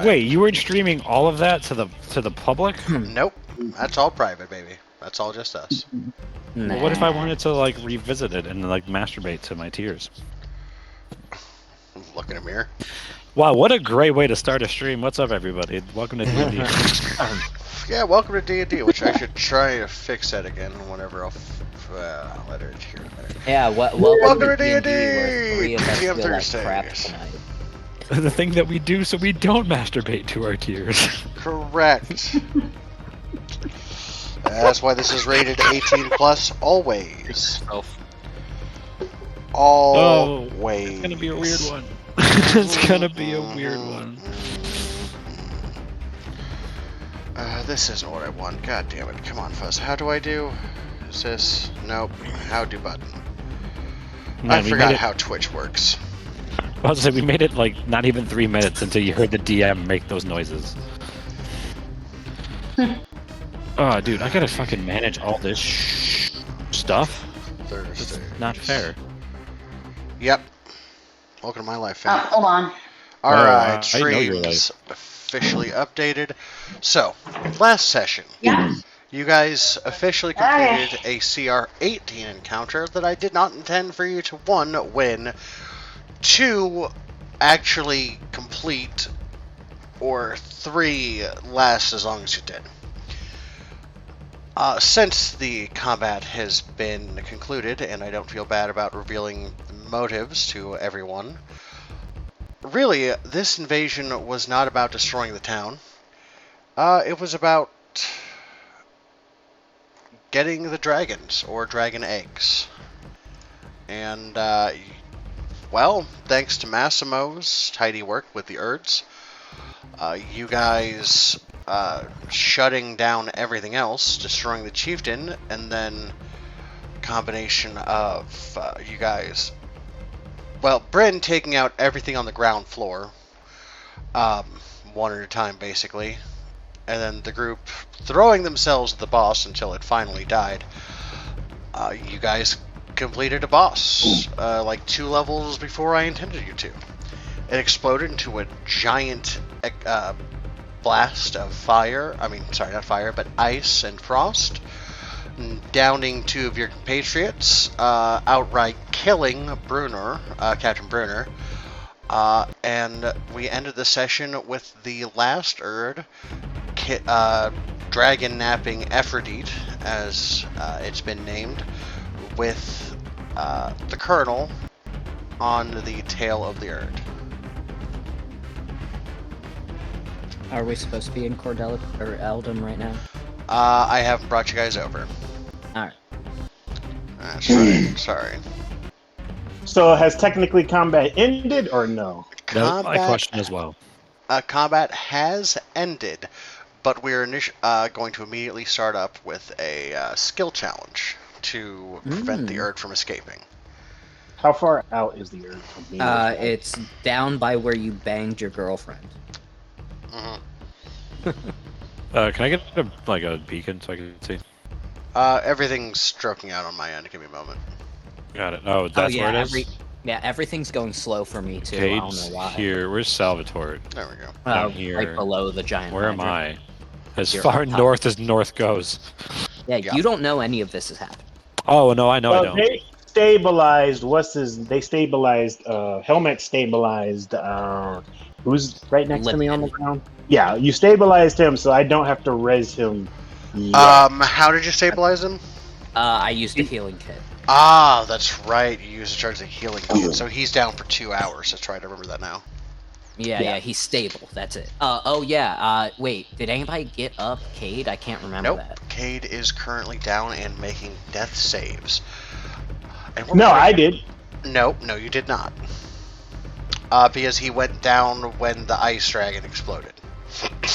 private. Wait, you weren't streaming all of that to the public? Nope. That's all private, baby. That's all just us. Well, what if I wanted to like revisit it and like masturbate to my tears? Look in a mirror. Wow, what a great way to start a stream. What's up, everybody? Welcome to D&D. Yeah, welcome to D&D, which I should try to fix that again whenever I'll let it here. Yeah, welcome to D&D, where 3 of us DTM feel like crap Thursdays. tonight. The thing that we do so we don't masturbate to our tears. Correct. That's why this is rated 18 plus always. Always. It's gonna be a weird one. It's gonna be a weird one. This isn't what I want. God damn it. Come on, Fuzz. How do I do? Is this? Nope. How do button? Man, I forgot how Twitch works. I was gonna say, we made it like not even 3 minutes until you heard the DM make those noises. Oh, dude, I gotta fucking manage all this stuff. It's not fair. Yep. Welcome to my life, fam. Hold on. Alright, I know your streams officially updated. So, last session, Yeah. you guys officially completed a CR18 encounter that I did not intend for you to, 1, win, 2, actually complete, or 3, last as long as you did. Since the combat has been concluded, and I don't feel bad about revealing motives to everyone, really, this invasion was not about destroying the town. It was about getting the dragons, or dragon eggs. And, well, thanks to Massimo's tidy work with the Urds, you guys shutting down everything else, destroying the chieftain, and then combination of you guys, well, Bryn taking out everything on the ground floor, one at a time basically, and then the group throwing themselves at the boss until it finally died. You guys completed a boss like 2 levels before I intended you to. It exploded into a giant blast of fire. I mean, sorry, not fire, but ice and frost, downing 2 of your compatriots, outright killing Brunner, Captain Brunner, and we ended the session with the last Erd, dragon napping Ephrodite, as it's been named, with the Colonel on the tail of the Erd. Are we supposed to be in Cordell or Eldom right now? I haven't brought you guys over. Alright. That's right. Sorry. So has technically combat ended or no? That's my question as well. Combat has ended, but we're going to immediately start up with a skill challenge to prevent the Erd from escaping. How far out is the Erd from me? It's down by where you banged your girlfriend. Mm-hmm. Can I get a beacon so I can see? Everything's stroking out on my end. Give me a moment. Got it. Oh, that's yeah, where it is? everything's going slow for me too. I don't Cade's know why. here. Where's Salvatore? There we go. Down here. Right below the giant. Where am Hydra. I? As You're far on top. north as north goes. Yeah, Yeah. you don't know any of this is happening. Oh, no, I know, I Well, know. they stabilized. They stabilized. Helmet stabilized. Who's right next to me on the ground? Yeah, you stabilized him, so I don't have to res him. How did you stabilize him? I used a healing kit. Ah, that's right. You used to charge the healing kit, so he's down for 2 hours. That's right. I remember that now. Yeah, he's stable. That's it. Wait, did anybody get up Cade? I can't remember Nope. that. Cade is currently down and making death saves. And No, I did. No, you did not. Because he went down when the ice dragon exploded.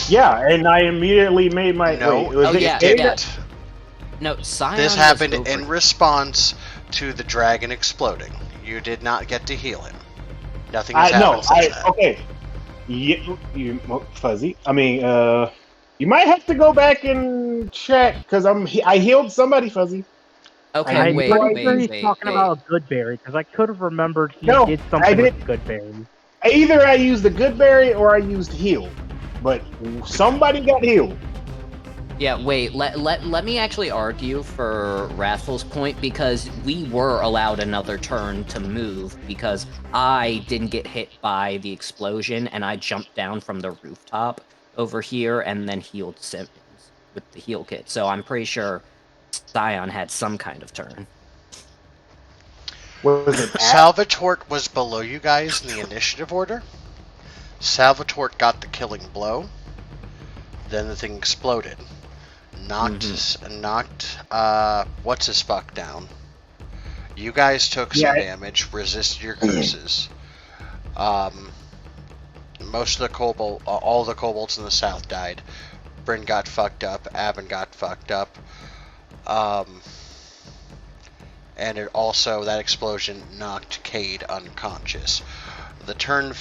Yeah, and I immediately made my. No, wait, was oh, it yeah, Cade? yeah. No, Scion This was happened over. in response to the dragon exploding. You did not get to heal him. Nothing has happened since that. Okay. You Fuzzy. I mean, you might have to go back and check because I healed somebody, Fuzzy. Okay, I'm wait, pretty sure he's wait. talking about a good berry, because I could have remembered he No, did I something did- with good berry. Either I used the good berry or I used heal. but somebody got healed. Yeah, wait, let me actually argue for Wrathful's point, because we were allowed another turn to move because I didn't get hit by the explosion and I jumped down from the rooftop over here and then healed Simmons with the heal kit. So I'm pretty sure Scion had some kind of turn. Was it Salvatore was below you guys in the initiative order. Salvatore got the killing blow. Then the thing exploded. Knocked what's his fuck down. You guys took some damage, resisted your curses. Most of the all the kobolds in the south died. Bryn got fucked up. Abin got fucked up. And it also, that explosion knocked Cade unconscious. The turn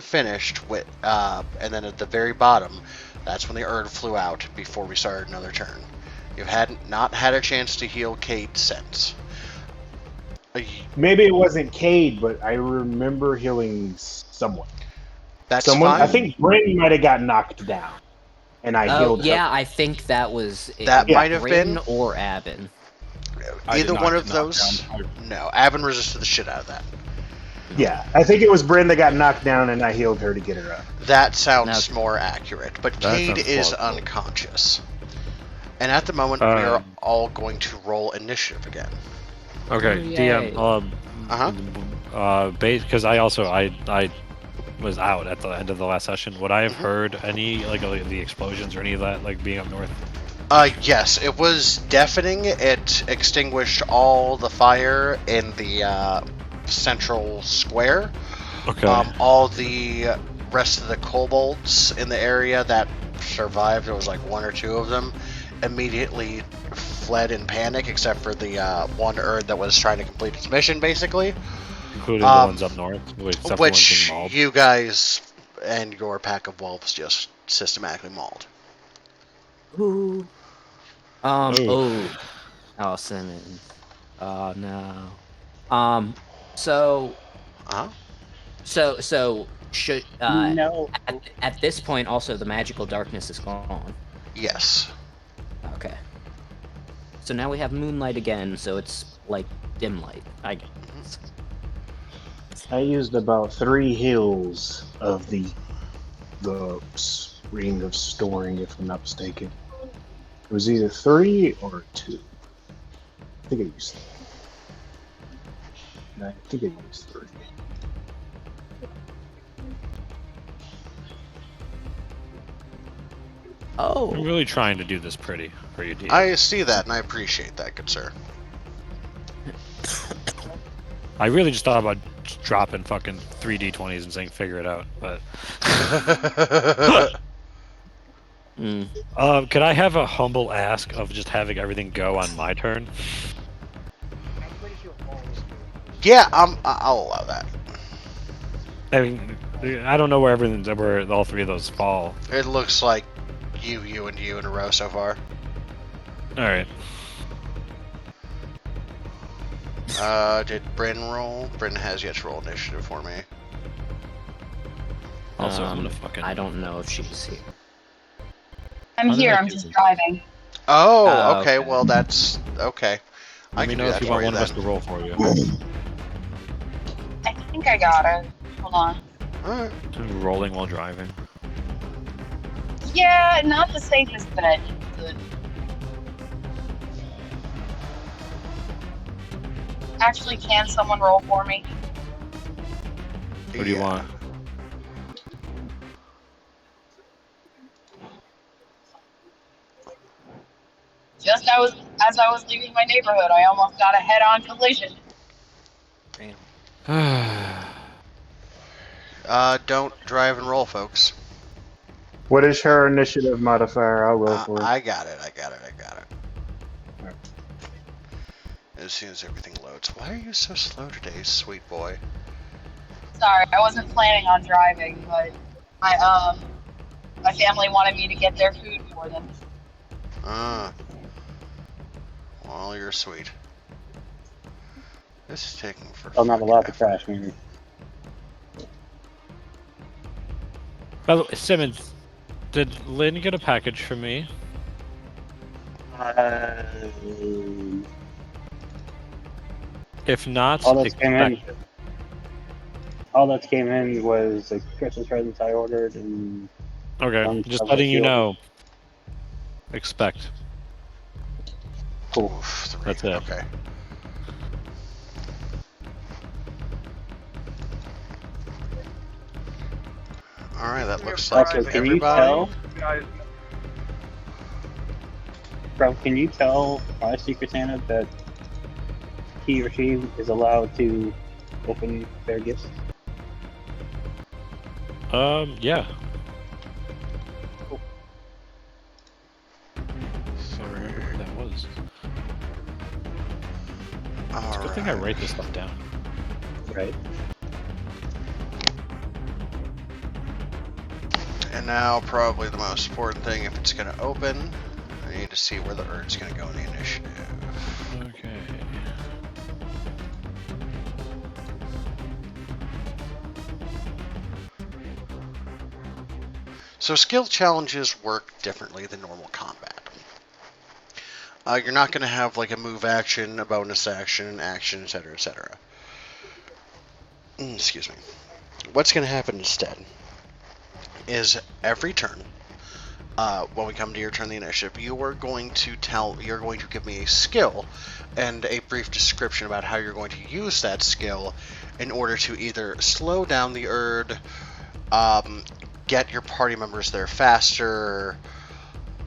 finished with, and then at the very bottom, that's when the Erd flew out before we started another turn. You've not had a chance to heal Cade since. Maybe it wasn't Cade, but I remember healing someone. That's someone. fine. I think Bryn might have got knocked down, and I healed her. Yeah, I think that was that might have Bryn been or Abin. Either one of those. No, Abin resisted the shit out of that. Yeah, I think it was Bryn that got knocked down, and I healed her to get her up. That sounds more accurate, but That Cade sounds is plausible. unconscious. And at the moment, we are all going to roll initiative again. Okay, Yay. DM. Because I was out at the end of the last session. Would I have heard any like the explosions or any of that like being up north? Yes, it was deafening. It extinguished all the fire in the central square. Okay. All the rest of the kobolds in the area that survived, there was like one or two of them, immediately fled in panic, except for the one Erd that was trying to complete its mission, basically. Including the ones up north, except for the ones Which being mauled. you guys and your pack of wolves just systematically mauled. Ooh. Simmons. Oh no. So should No. at this point also the magical darkness is gone. Yes. Okay. So now we have moonlight again, so it's like dim light. I guess. I used about 3 heals of the ring of storing, if I'm not mistaken. It was either 3 or 2. I think I used 3. I think I used 3. Oh. I'm really trying to do this pretty for you, DM. I see that, and I appreciate that, good sir. I really just thought about dropping fucking 3 d20s and saying figure it out, but could I have a humble ask of just having everything go on my turn? Yeah, I'll allow that. I mean, I don't know where all 3 of those fall. It looks like you in a row so far. All right. Did Bryn roll? Bryn has yet to roll initiative for me. Also, I'm gonna fucking. I don't know if she's here. I'm How did here, I I'm do just this? driving. Oh, okay. okay. Well, that's okay. I Let me can know do if that you for want you one of us then. to roll for you. I think I got it. Hold on. Alright. Rolling while driving. Yeah, not the safest bet. Good. Actually, can someone roll for me? What do you want? Just as I was leaving my neighborhood, I almost got a head-on collision. Don't drive and roll, folks. What is her initiative modifier? I'll roll for it. I got it. As soon as everything loads. Why are you so slow today, sweet boy? Sorry, I wasn't planning on driving, but my family wanted me to get their food for them. Well, you're sweet. This is taking for. I'm not allowed to crash, maybe. By the way, Simmons, did Lynn get a package from me? If not, All that came in. expect. All that came in was the Christmas presents I ordered and Okay, some just stuff letting that you she ordered. know. Expect. Cool. Oof, 3. That's it. Okay. All right, that looks like Also, can everybody. you tell? Guys, Bro, can you tell my Secret Santa that he or she is allowed to open their gifts? Yeah. Three. That was. It's a All good thing I right. write this stuff down. Right. And now, probably the most important thing, if it's going to open, I need to see where the Erd's going to go in the initiative. Okay. So skill challenges work differently than normal combat. You're not going to have like a move action, a bonus action, an action, etc., etc. Excuse me. What's going to happen instead is every turn, when we come to your turn, the initiative, you're going to give me a skill and a brief description about how you're going to use that skill in order to either slow down the Erd, get your party members there faster,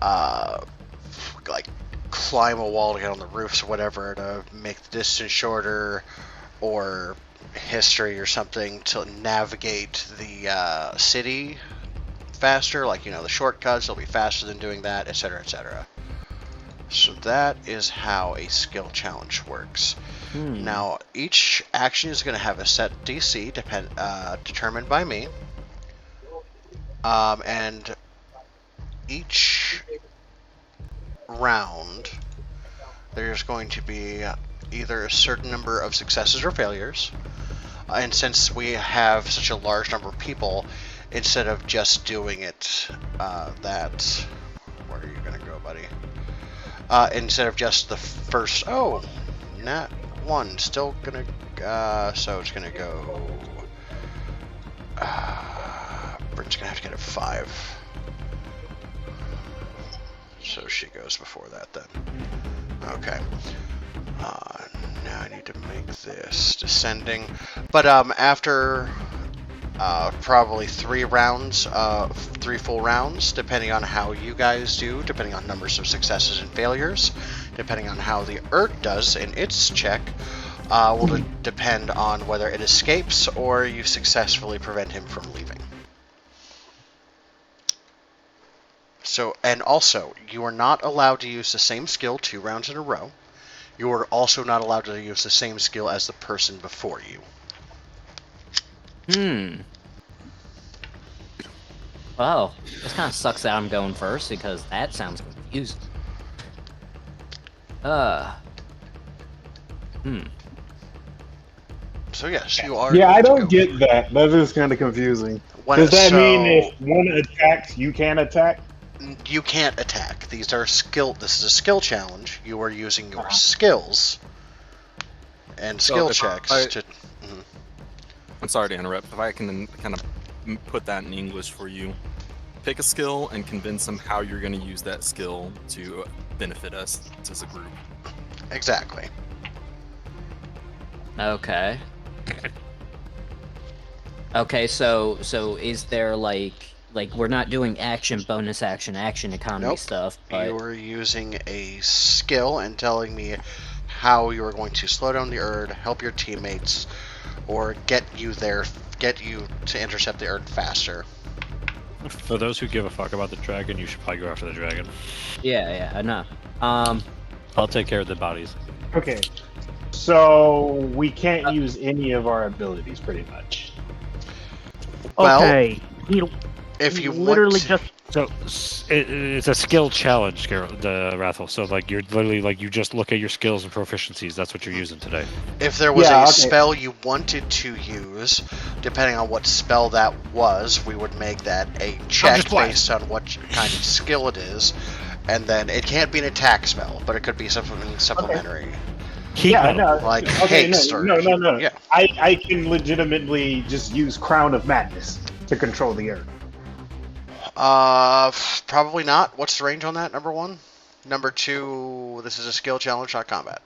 like climb a wall to get on the roofs or whatever to make the distance shorter, or history or something to navigate the city faster, like, you know, the shortcuts will be faster than doing that, etc., etc. So that is how a skill challenge works. Now, each action is going to have a set DC determined by me, and each round there's going to be either a certain number of successes or failures, and since we have such a large number of people, instead of just doing it where are you gonna go, buddy? Instead of just the first, nat 1, still gonna so it's gonna go Bryn's gonna have to get a 5. So she goes before that then. Okay. Now I need to make this descending. But after probably 3 rounds, 3 full rounds, depending on how you guys do, depending on numbers of successes and failures, depending on how the Erd does in its check, will depend on whether it escapes or you successfully prevent him from leaving. So, and also, you are not allowed to use the same skill 2 rounds in a row. You are also not allowed to use the same skill as the person before you. Well, this kind of sucks that I'm going first because that sounds confusing. So yes, you are. Yeah, I going to don't go. get that. That is kind of confusing. When- Does that mean so- if one attacks, you can attack? You can't attack. These are skill. This is a skill challenge. You are using your skills and skill if checks I- to. I'm sorry to interrupt. If I can kind of put that in English for you, pick a skill and convince them how you're going to use that skill to benefit us as a group. Exactly. Okay. Okay, so is there like we're not doing action, bonus action, action economy Nope. stuff, but You are using a skill and telling me how you are going to slow down the Erd, help your teammates, or get you to intercept the Erd faster. For those who give a fuck about the dragon, you should probably go after the dragon. yeah, I know. I'll take care of the bodies. Okay. So we can't use any of our abilities, pretty much. Well- Okay. If you literally want, just So it's a skill challenge, the Rathel. So like you're literally like you just look at your skills and proficiencies. That's what you're using today. if there was Yeah, a okay. spell you wanted to use, depending on what spell that was, we would make that a check just playing. based on what kind of skill it is, and then it can't be an attack spell, but it could be something supplementary, Heat Yeah, metal. no. like Okay, haste or no. yeah. I can legitimately just use Crown of Madness to control the earth. Probably not. What's the range on that? Number one. Number two. This is a skill challenge, not combat.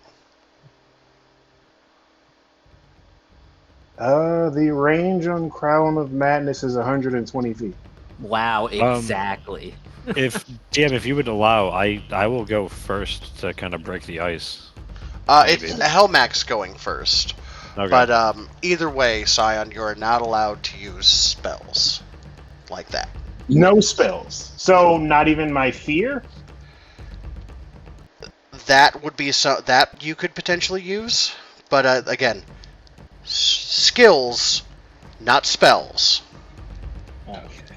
The range on Crown of Madness is 120 feet. Wow, exactly. If DM, if you would allow, I will go first to kind of break the ice. It's Maybe. Hellmax going first. Okay. But either way, Scion, you are not allowed to use spells like that. No spells. So not even my fear? That would be that you could potentially use, but again, skills, not spells. Okay.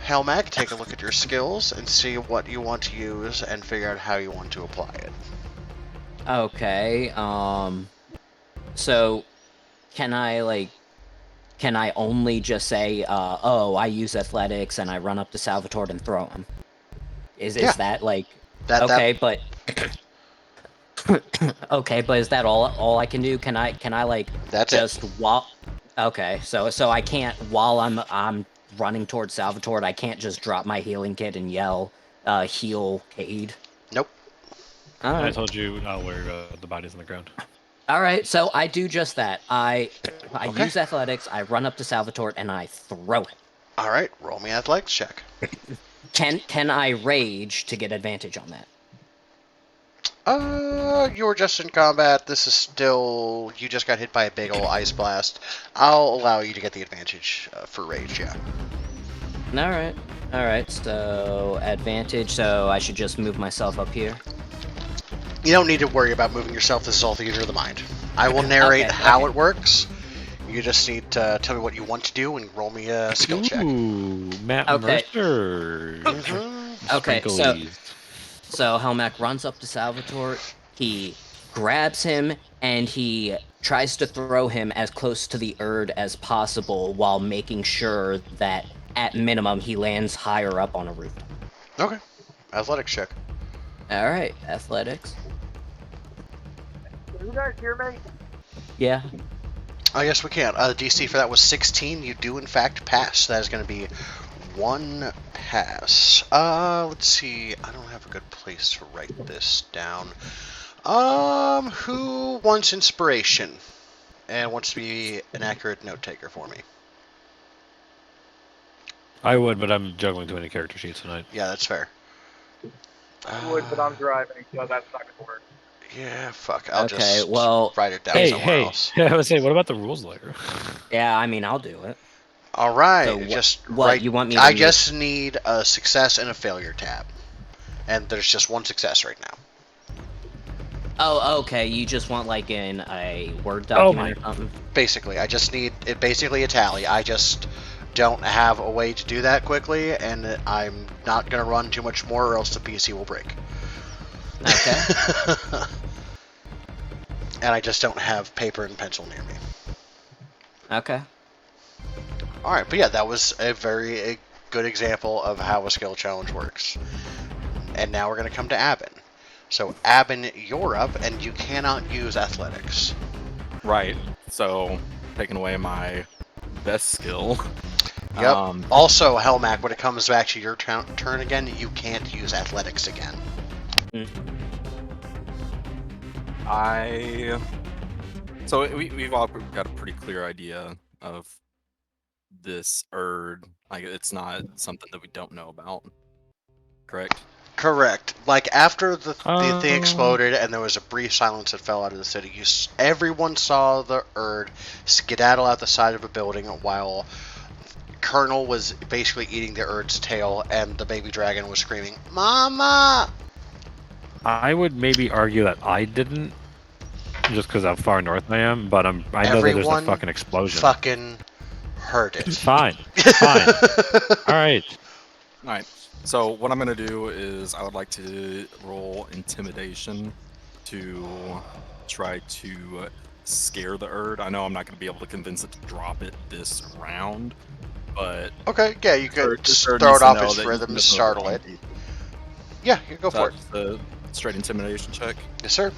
Helmac, take a look at your skills and see what you want to use and figure out how you want to apply it. Okay. So can I only just say, oh, I use athletics and I run up to Salvatore and throw him? Is Yeah. that like That okay? But okay, but is that all I can do? Can I like That's just while? Okay, so I can't while I'm running towards Salvatore. I can't just drop my healing kit and yell, heal Cade. Nope. All I right. told you where the body's on the ground. All right, so I do just that. I Okay. use athletics. I run up to Salvatore and I throw him. All right, roll me athletics check. Can I rage to get advantage on that? You were just in combat. This is still you just got hit by a big ol' ice blast. I'll allow you to get the advantage for rage. Yeah. All right. So advantage. So I should just move myself up here. You don't need to worry about moving yourself. This is all theater of the mind. I will narrate how it works. You just need to tell me what you want to do and roll me a skill check. Ooh, Matt Okay. Mercer. Okay, Sprinklies. So Helmac runs up to Salvatore. He grabs him and he tries to throw him as close to the Erd as possible while making sure that at minimum he lands higher up on a roof. Okay. Athletics check. All right, athletics. Can you guys hear me? Yeah. Oh, yes, we can. The DC for that was 16. You do, in fact, pass. That is going to be one pass. Let's see. I don't have a good place to write this down. Who wants inspiration and wants to be an accurate note taker for me? I would, but I'm juggling too many character sheets tonight. Yeah, that's fair. I would, but I'm driving, so that's not gonna work. Yeah, fuck. I'll Okay, just well, write it down Hey, somewhere else. I would say, what about the rules later? Yeah, I mean, I'll do it. All right, So just what write. you want me to I make- just need a success and a failure tab, and there's just one success right now. Oh, okay. You just want like in a Word document or something? Basically, I just need it. Basically, a tally. I just don't have a way to do that quickly, and I'm not gonna run too much more, or else the PC will break. Okay. And I just don't have paper and pencil near me. Okay. All right, but yeah, that was a very good example of how a skill challenge works. And now we're gonna come to Abin. So Abin, you're up, and you cannot use athletics. Right. So, taking away my best skill. Yep. Also, Helmac, when it comes back to your turn again, you can't use athletics again. So we've all got a pretty clear idea of this Erd. Like, it's not something that we don't know about. Correct? Correct. Like, after the thing exploded and there was a brief silence that fell out of the city, everyone saw the Erd skedaddle out the side of a building while Colonel was basically eating the Erd's tail and the baby dragon was screaming, "Mama!" I would maybe argue that I didn't just because how far north I am, but I know that there's a Everyone fucking explosion. fucking heard it. Fine. Fine. All right. All right. So what I'm gonna do is I would like to roll intimidation to try to scare the Erd. I know I'm not gonna be able to convince it to drop it this round, but Okay, yeah, you could Erd throw needs it to off know its that you rhythm can and just startle it. Yeah, you go for it. The straight intimidation check, Yes, sir.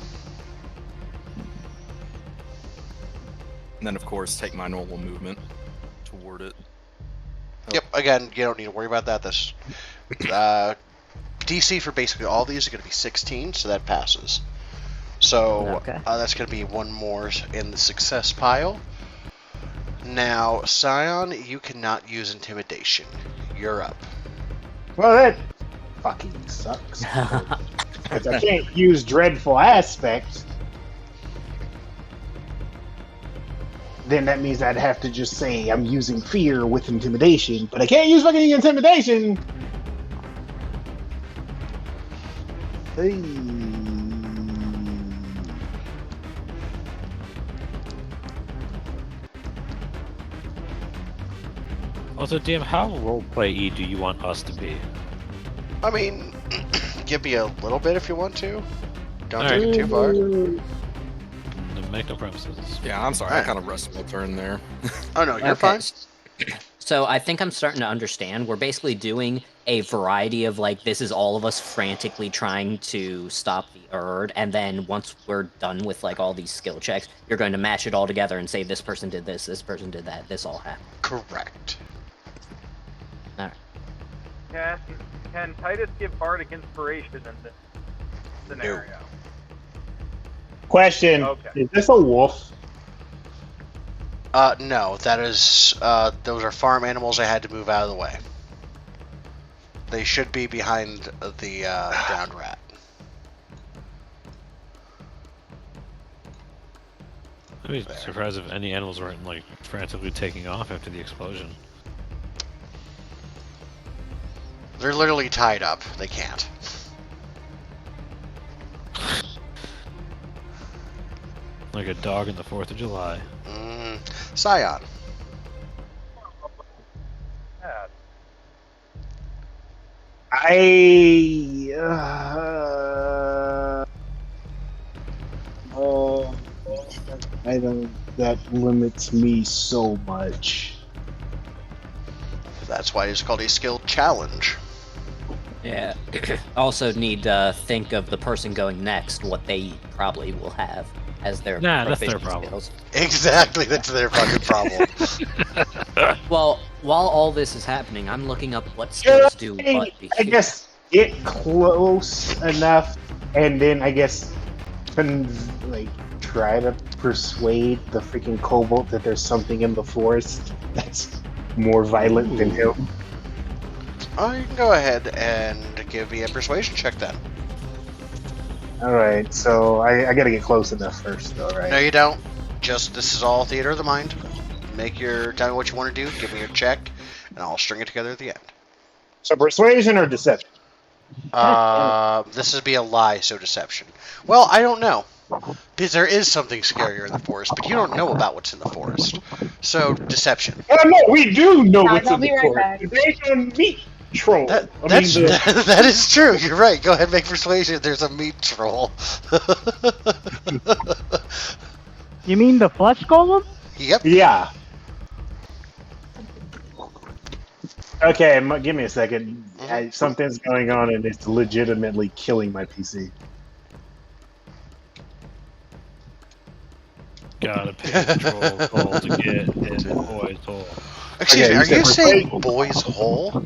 and then of course take my normal movement toward it. Yep. Again, you don't need to worry about that. This DC for basically all these is going to be 16, so that passes. So Okay. that's going to be one more in the success pile. Now, Scion, you cannot use intimidation. You're up. Well, that fucking sucks. Because I can't use dreadful aspects. Then that means I'd have to just say I'm using fear with intimidation, but I can't use fucking intimidation. Hey. Also, DM, how roleplay-y do you want us to be? I mean, give me a little bit if you want to. Don't All take right. it too far. Make no promises. Yeah, I'm sorry. I kind of rushed my turn there. Oh no, you're Okay. fine. So I think I'm starting to understand. We're basically doing a variety of like this is all of us frantically trying to stop the Erd, and then once we're done with like all these skill checks, you're going to match it all together and say this person did this person did that, this all happened. Correct. Can Titus give bardic inspiration in this scenario? Question: Okay. Is this a wolf? No, that is, those are farm animals I had to move out of the way. They should be behind the, drowned rat. I'd be surprised if any animals weren't like frantically taking off after the explosion. They're literally tied up. They can't. Like a dog in the 4th of July. Scion. Yeah. I don't. That limits me so much. That's why it's called a skill challenge. Yeah. Also need to think of the person going next, what they probably will have as their Nah, that's their proficiency problem. skills. Exactly, that's their fucking problem. Well, while all this is happening, I'm looking up what skills do what. I guess get close enough, and then I guess try to persuade the freaking kobold that there's something in the forest that's more violent than him. Oh, you can go ahead and give me a persuasion check then. Alright, so I gotta get close enough first, though, right? No, you don't. Just, this is all theater of the mind. Tell me what you want to do, give me your check, and I'll string it together at the end. So persuasion or deception? This would be a lie, so deception. Well, I don't know. Because there is something scarier in the forest, but you don't know about what's in the forest. So, deception. Oh no, we do know Guys, what's I'll in the be right forest. back. There's a meat troll. That is true. You're right. Go ahead and make persuasion. There's a meat troll. You mean the flesh golem? Yep. Yeah. Okay, give me a second. Something's going on and it's legitimately killing my PC. Gotta pay the troll call to get in boy's hole. Excuse me, you are said you saying persuasion. boy's hole?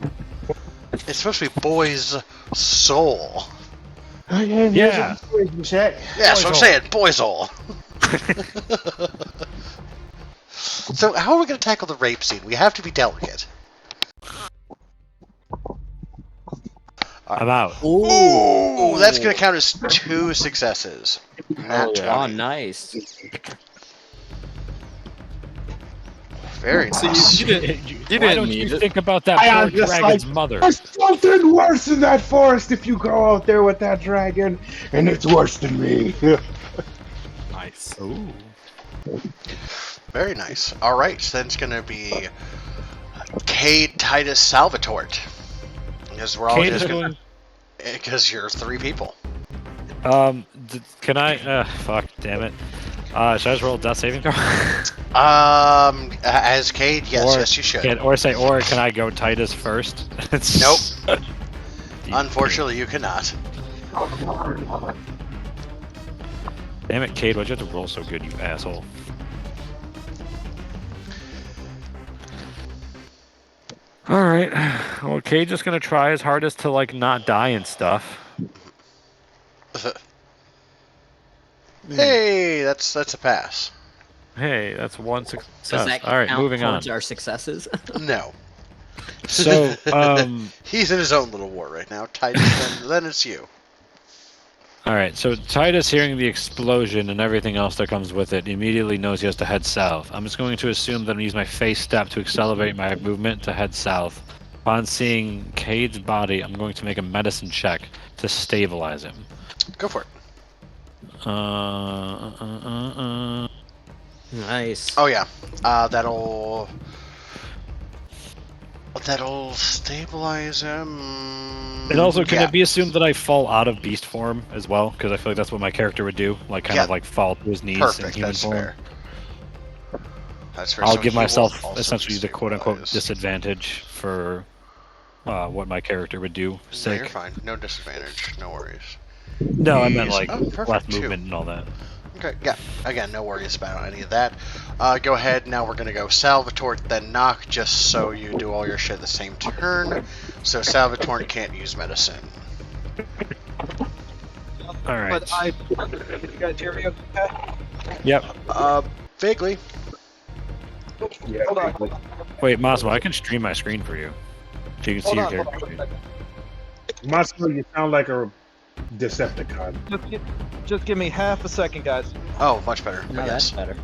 It's supposed to be boy's soul. Okay, Yeah. persuasion check. Yeah, that's what I'm Boy's saying. Boy's hole. So, how are we going to tackle the rape scene? We have to be delicate. I'm out. Ooh, that's going to count as 2 successes. Not yeah. Oh, 20. nice. Very See, nice. you didn't Why need don't you it. think about that I poor just dragon's like- mother? There's something worse in that forest if you go out there with that dragon, and it's worse than me. Nice. Nice. Ooh. Very nice. All right, so then it's going to be Cade, Titus, Salvatore. Because we're all Cade just is going going. because you're 3 people. Can I? Fuck, damn it. Should I just roll a death saving throw? As Cade, yes, you should. Can I go Titus first? Nope. Unfortunately, you cannot. Damn it, Cade, why'd you have to roll so good, you asshole? Alright. Well, Cade's just gonna try his hardest to, like, not die and stuff. Hey, that's a pass. Hey, that's one Does success. that Alright, count moving on. towards our successes? No. So, He's in his own little war right now. Titus, then it's you. Alright, so Titus, hearing the explosion and everything else that comes with it, immediately knows he has to head south. I'm just going to assume that I'm use my face step to accelerate my movement to head south. Upon seeing Cade's body, I'm going to make a medicine check to stabilize him. Go for it. Nice. Oh yeah, that'll stabilize him. And also, can Yeah. it be assumed that I fall out of beast form as well? Because I feel like that's what my character would do, like kind Yeah. of like fall to his knees in Perfect? human That's form. fair. That's fair. I'll So give he will myself also essentially the quote-unquote stabilize. disadvantage for what my character would do. No, Sake. you're fine. No disadvantage. No worries. No, I meant He's- like oh, perfect, less too. movement and all that. Okay, yeah. Again, no worries about any of that. Go ahead. Now we're gonna go Salvatore, then Knock, just so you do all your shit the same turn. So Salvatore can't use medicine. All right. But you guys hear me okay? Yep. Vaguely. Hold on. Wait, Massimo, I can stream my screen for you, so you can see your character. Massimo, you sound like a Decepticon. Just give me half a second, guys. Oh, much better. No, I that's guess. better.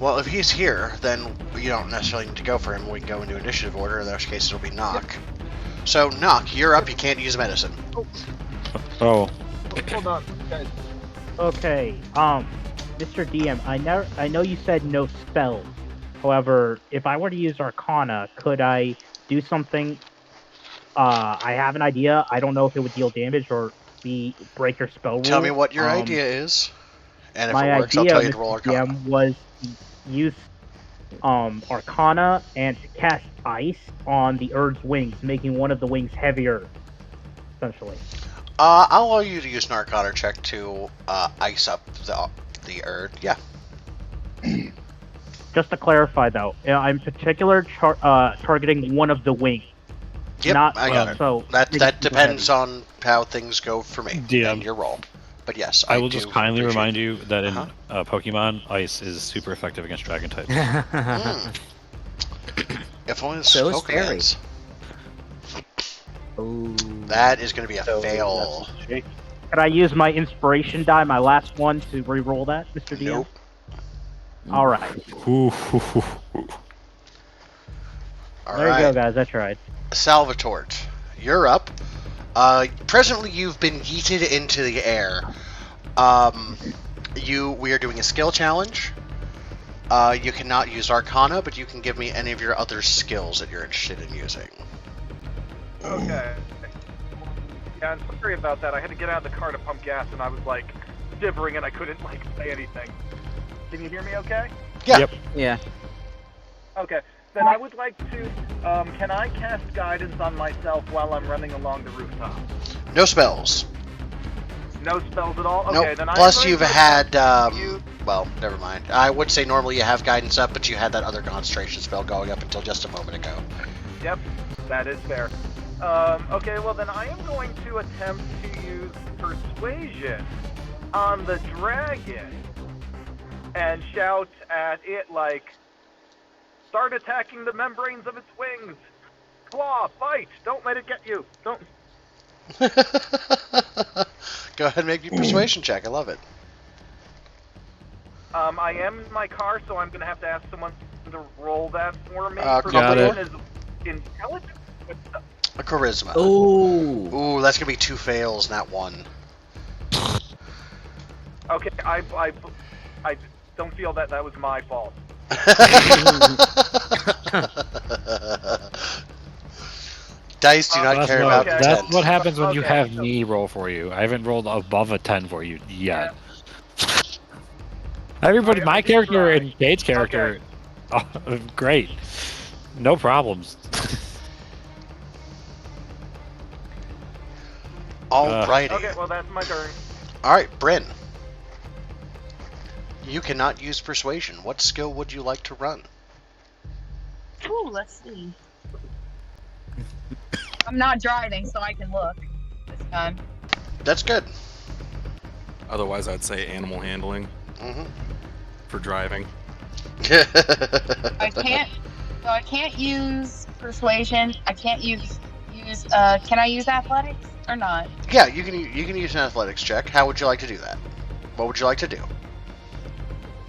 Well, if he's here, then you don't necessarily need to go for him. We can go into initiative order. In which case, it'll be Knock. So, Knock, you're up. You can't use medicine. Oh, Hold on, guys. Okay, Mr. DM, I know you said no spells. However, if I were to use Arcana, could I do something? I have an idea. I don't know if it would deal damage or break your spell rule. Tell me what your idea is, and if My it works, I'll idea, tell you to Mr. roll Arcana. DM, was to use Arcana and to cast ice on the Urd's wings, making one of the wings heavier, essentially. I'll allow you to use an Arcana check to ice up the Erd. Yeah. Just to clarify, though, I'm particular targeting one of the wings. Yep, Not, I got it. So That depends on how things go for me DM. and your roll. But yes, I will do just kindly appreciate remind you that in Uh-huh. Pokemon, Ice is super effective against Dragon types. If only it's So is Fairy. Pokemans. Ooh. That is going to be a So, fail. Could I use my inspiration die, my last one, to re-roll that, Mr. DM? Nope. All right. All There right. you go, guys. I tried. Salvatore, you're up. Presently, you've been yeeted into the air. We are doing a skill challenge. You cannot use Arcana, but you can give me any of your other skills that you're interested in using. Okay. Yeah, I'm sorry about that. I had to get out of the car to pump gas, and I was like shivering, and I couldn't like say anything. Can you hear me? Okay. Yeah. Yep. Yeah. Okay. Then I would like to. Can I cast guidance on myself while I'm running along the rooftop? No spells. No spells at all. Okay. Nope. Then Plus, I'm you've going to had. you- Well, never mind. I would say normally you have guidance up, but you had that other concentration spell going up until just a moment ago. Yep, that is fair. Okay, well then I am going to attempt to use persuasion on the dragon and shout at it like, start attacking the membranes of its wings. Claw, fight, don't let it get you. Don't. Go ahead and make your persuasion check. I love it. I am in my car, so I'm going to have to ask someone to roll that for me. Got Persuasion it. is intelligence. A charisma. Ooh. Ooh, that's gonna be 2 fails, not 1. Okay, I don't feel that was my fault. Dice do not That's care no- about okay. That's intent. what happens when you Okay. have me roll for you. I haven't rolled above a 10 for you yet. Everybody, my did character try. and Kate's character, oh, great. No problems. Alrighty. Okay, well that's my turn. Alright, Bryn. You cannot use persuasion. What skill would you like to run? Ooh, let's see. I'm not driving, so I can look this time. That's good. Otherwise, I'd say animal handling for driving. I can't. So I can't use persuasion. I can't use. Can I use athletics or not? Yeah, you can use an athletics check. How would you like to do that? What would you like to do?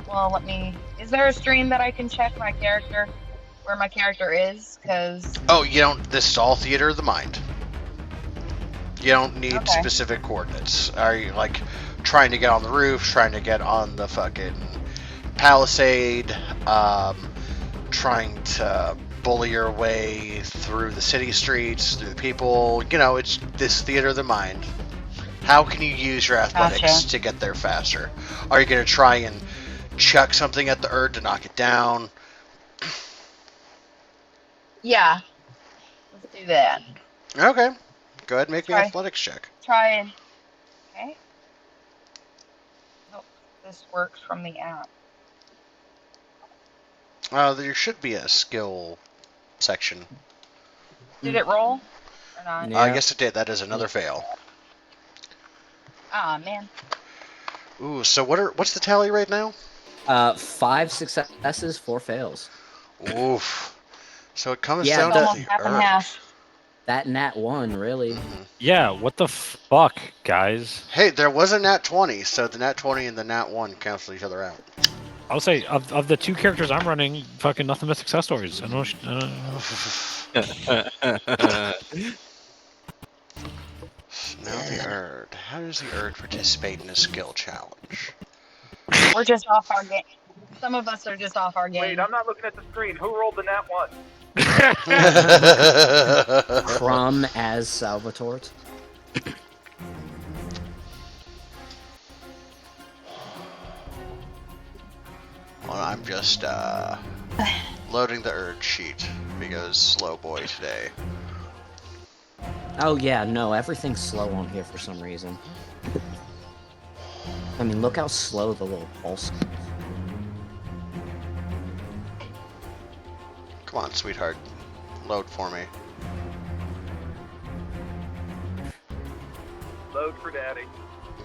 Well, let me. Is there a stream that I can check my character, where my character is? Because Oh, you don't. This is all theater of the mind. You don't need Okay. specific coordinates. Are you like trying to get on the roof, trying to get on the fucking palisade, trying to bully your way through the city streets, through the people? You know, it's this theater of the mind. How can you use your athletics Gotcha. to get there faster? Are you going to try and chuck something at the Erd to knock it down? yeah, let's do that. Okay. Go ahead and make me an Try. athletics check. Try and. Okay. Nope. This works from the app. There should be a skill section. Did it roll or not? Yeah. I guess it did. That is another fail. Ah, man. Ooh, so what's the tally right now? 5 successes, 4 fails. Oof. So it comes Yeah, down It's to almost the half and Erd. half. That nat 1, really. Yeah, what the fuck, guys? Hey, there was a nat 20, so the nat 20 and the nat 1 cancel each other out. I'll say, of the 2 characters I'm running, fucking nothing but success stories. I don't know. Now the Erd. How does the Erd participate in a skill challenge? We're just off our game. Some of us are just off our game. Wait, I'm not looking at the screen. Who rolled the nat 1? Crumb as Salvatore. Well, I'm just loading the Erd sheet because slow boy today. Oh yeah, no, everything's slow on here for some reason. I mean, look how slow the little pulse. Come on, sweetheart. Load for me. Load for daddy.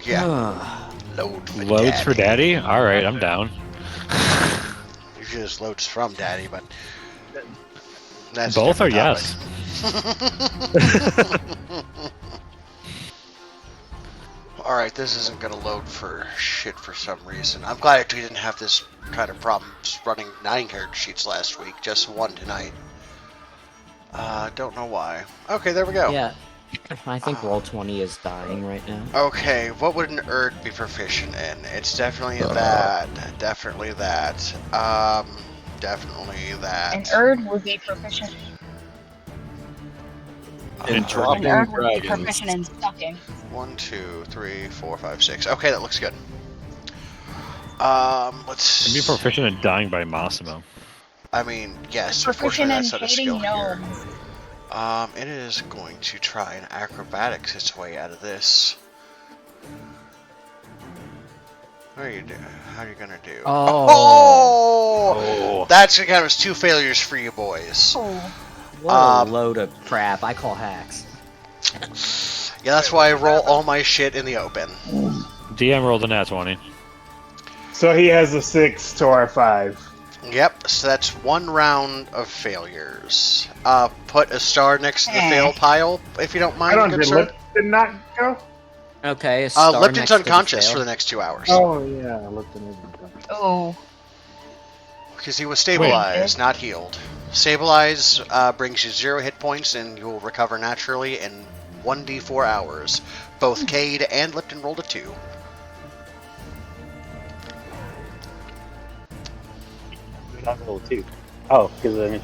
Yeah. Load for Loads daddy. for daddy? Alright, I'm down. Usually just loads from daddy, but that's Both are different yes. topic. Alright, this isn't gonna load for shit for some reason. I'm glad we didn't have this kind of problems running 9 character sheets last week, just 1 tonight. Don't know why. Okay, there we go. Yeah, I think Roll20 is dying right now. Okay, what would an Erd be proficient in? It's definitely that. Definitely that. Definitely that. An Erd would be proficient. In An dropping Erd would be dragons. proficient in sucking. 1, 2, 3, 4, 5, 6. Okay, that looks good. Let's. Can be proficient in dying by Massimo. I mean, yes. Proficient Unfortunately, in that's not a hating skill here. gnomes. It is going to try and acrobatics its way out of this. What are you doing? How are you gonna do? Oh. That's gonna count as 2 failures for you boys. What a load of crap. I call hacks. Yeah, that's why I roll all my shit in the open. DM rolled a nat 20. So he has a 6 to our 5. Yep, so that's 1 round of failures. Put a star next to the Eh. fail pile, if you don't mind, I don't good did sir. Lipton not go? Okay, a star Lipton's next to the unconscious fail. for the next 2 hours. Oh yeah, Lipton is. Oh. Because he was stabilized, not healed. Stabilize brings you 0 hit points, and you will recover naturally in 1d4 hours. Both Cade and Lipton rolled a 2. Not roll 2. Oh, because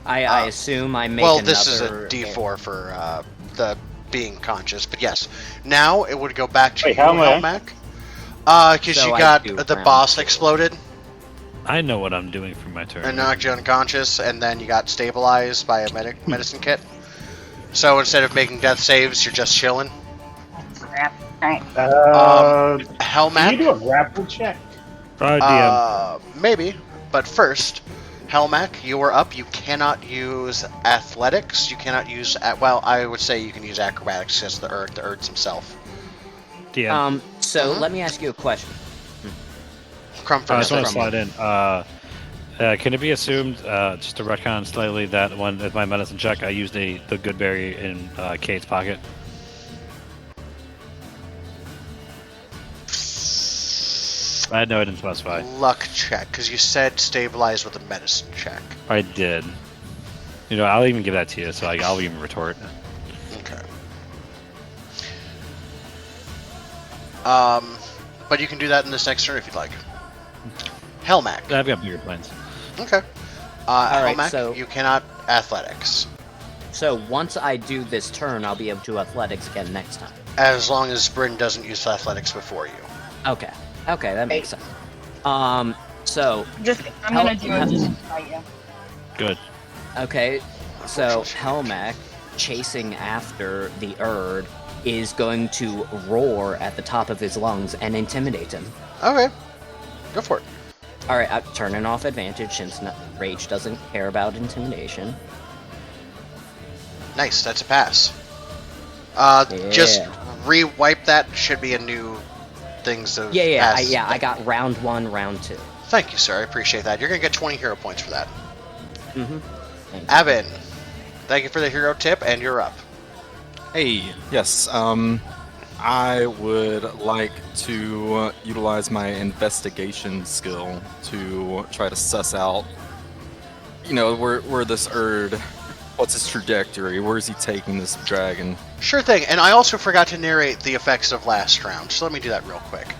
I assume I make Well, another... this is a d4 for the being conscious, but yes. Now it would go back to Wait, you, how am I? Helmac. Because So you I got do the round boss 2. exploded I know what I'm doing for my turn. and knocked you unconscious, and then you got stabilized by a medicine kit. So instead of making death saves, you're just chilling. Crap. Alright. can you Helmac, do a grapple check? DM. maybe, but first, Helmac, you are up. You cannot use athletics. You cannot use well. I would say you can use acrobatics as the Erd's himself. DM. So Mhm. let me ask you a question. Crumford. I just want to Crumble. slide in. Can it be assumed, just to retcon slightly, that when with my medicine check, I used the good berry in Kate's pocket? I know I didn't specify. Luck check, because you said stabilize with a medicine check. I did. You know, I'll even give that to you, so I'll even retort. Okay. But you can do that in this next turn if you'd like. Helmac. I've got bigger plans. Okay. right, Helmac, so- you cannot athletics. So once I do this turn, I'll be able to athletics again next time. As long as Bryn doesn't use athletics before you. Okay. Okay, that makes sense. So I'm gonna do it just to fight you. Good. okay, so Helmac chasing after the Erd is going to roar at the top of his lungs and intimidate him. Okay. Go for it. All right, I'm turning off advantage since Rage doesn't care about intimidation. Nice, that's a pass. Just re-wipe that. Should be a new things of passes. I got round 1, round 2. Thank you, sir. I appreciate that. You're gonna get 20 hero points for that. Mm-hmm. Avin, thank you for the hero tip, and you're up. Hey, yes. I would like to utilize my investigation skill to try to suss out, where this Erd, what's his trajectory? Where is he taking this dragon? Sure thing, and I also forgot to narrate the effects of last round, so let me do that real quick.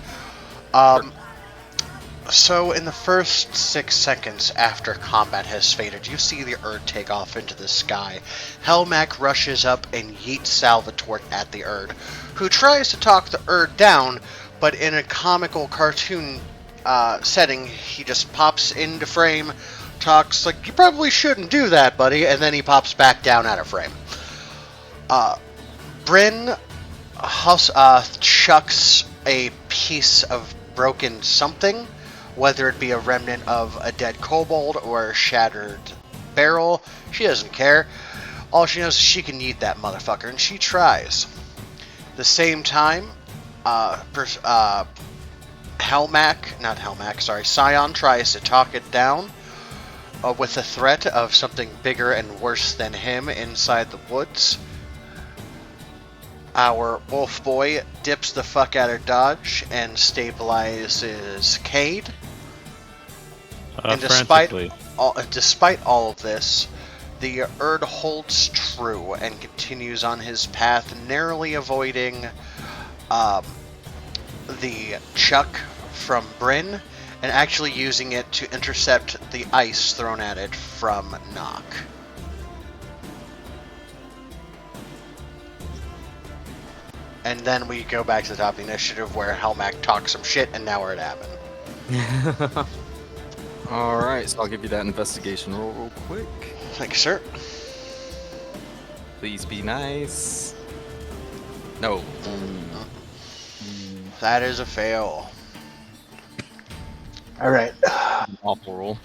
So in the first 6 seconds after combat has faded, you see the Erd take off into the sky. Helmac rushes up and yeets Salvatore at the Erd, who tries to talk the Erd down, but in a comical cartoon setting, he just pops into frame, talks like, "You probably shouldn't do that, buddy," and then he pops back down out of frame. Bryn chucks a piece of broken something, whether it be a remnant of a dead kobold or a shattered barrel. She doesn't care. All she knows is she can eat that motherfucker, and she tries. The same time, Scion tries to talk it down with the threat of something bigger and worse than him inside the woods. Our wolf boy dips the fuck out of dodge and stabilizes Cade. And despite all of this, the Erd holds true and continues on his path, narrowly avoiding the chuck from Bryn and actually using it to intercept the ice thrown at it from Nock. And then we go back to the top of the initiative where Helmac talks some shit, and now we're at Avin. Alright, so I'll give you that investigation roll real quick. Thank you, sir. Please be nice. No. That is a fail. All right. Awful roll.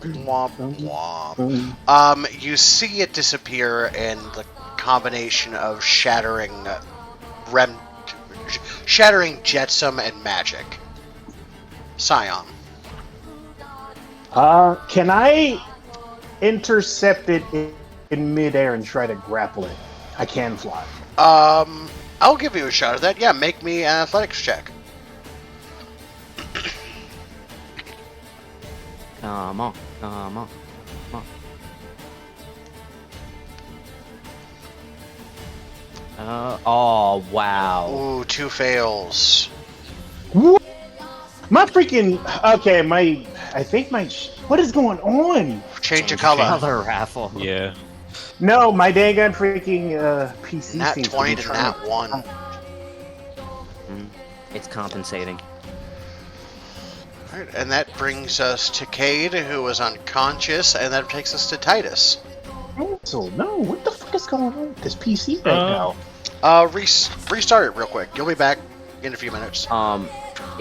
Womp womp. You see it disappear in the combination of shattering jetsam and magic. Scion. Can I intercept it in midair and try to grapple it? I can fly. I'll give you a shot at that. Yeah, make me an athletics check. Come on, come on, come on. Oh, wow. Ooh, 2 fails. My freaking okay. I think what is going on? Change of color. Color raffle. Yeah. No, my daggone freaking PC Nat seems 20 to be to trying nat 1. It's compensating. Alright, and that brings us to Cade, who was unconscious, and that takes us to Titus. So no, what the fuck is going on with this PC right now? Restart it real quick. You'll be back in a few minutes. I'm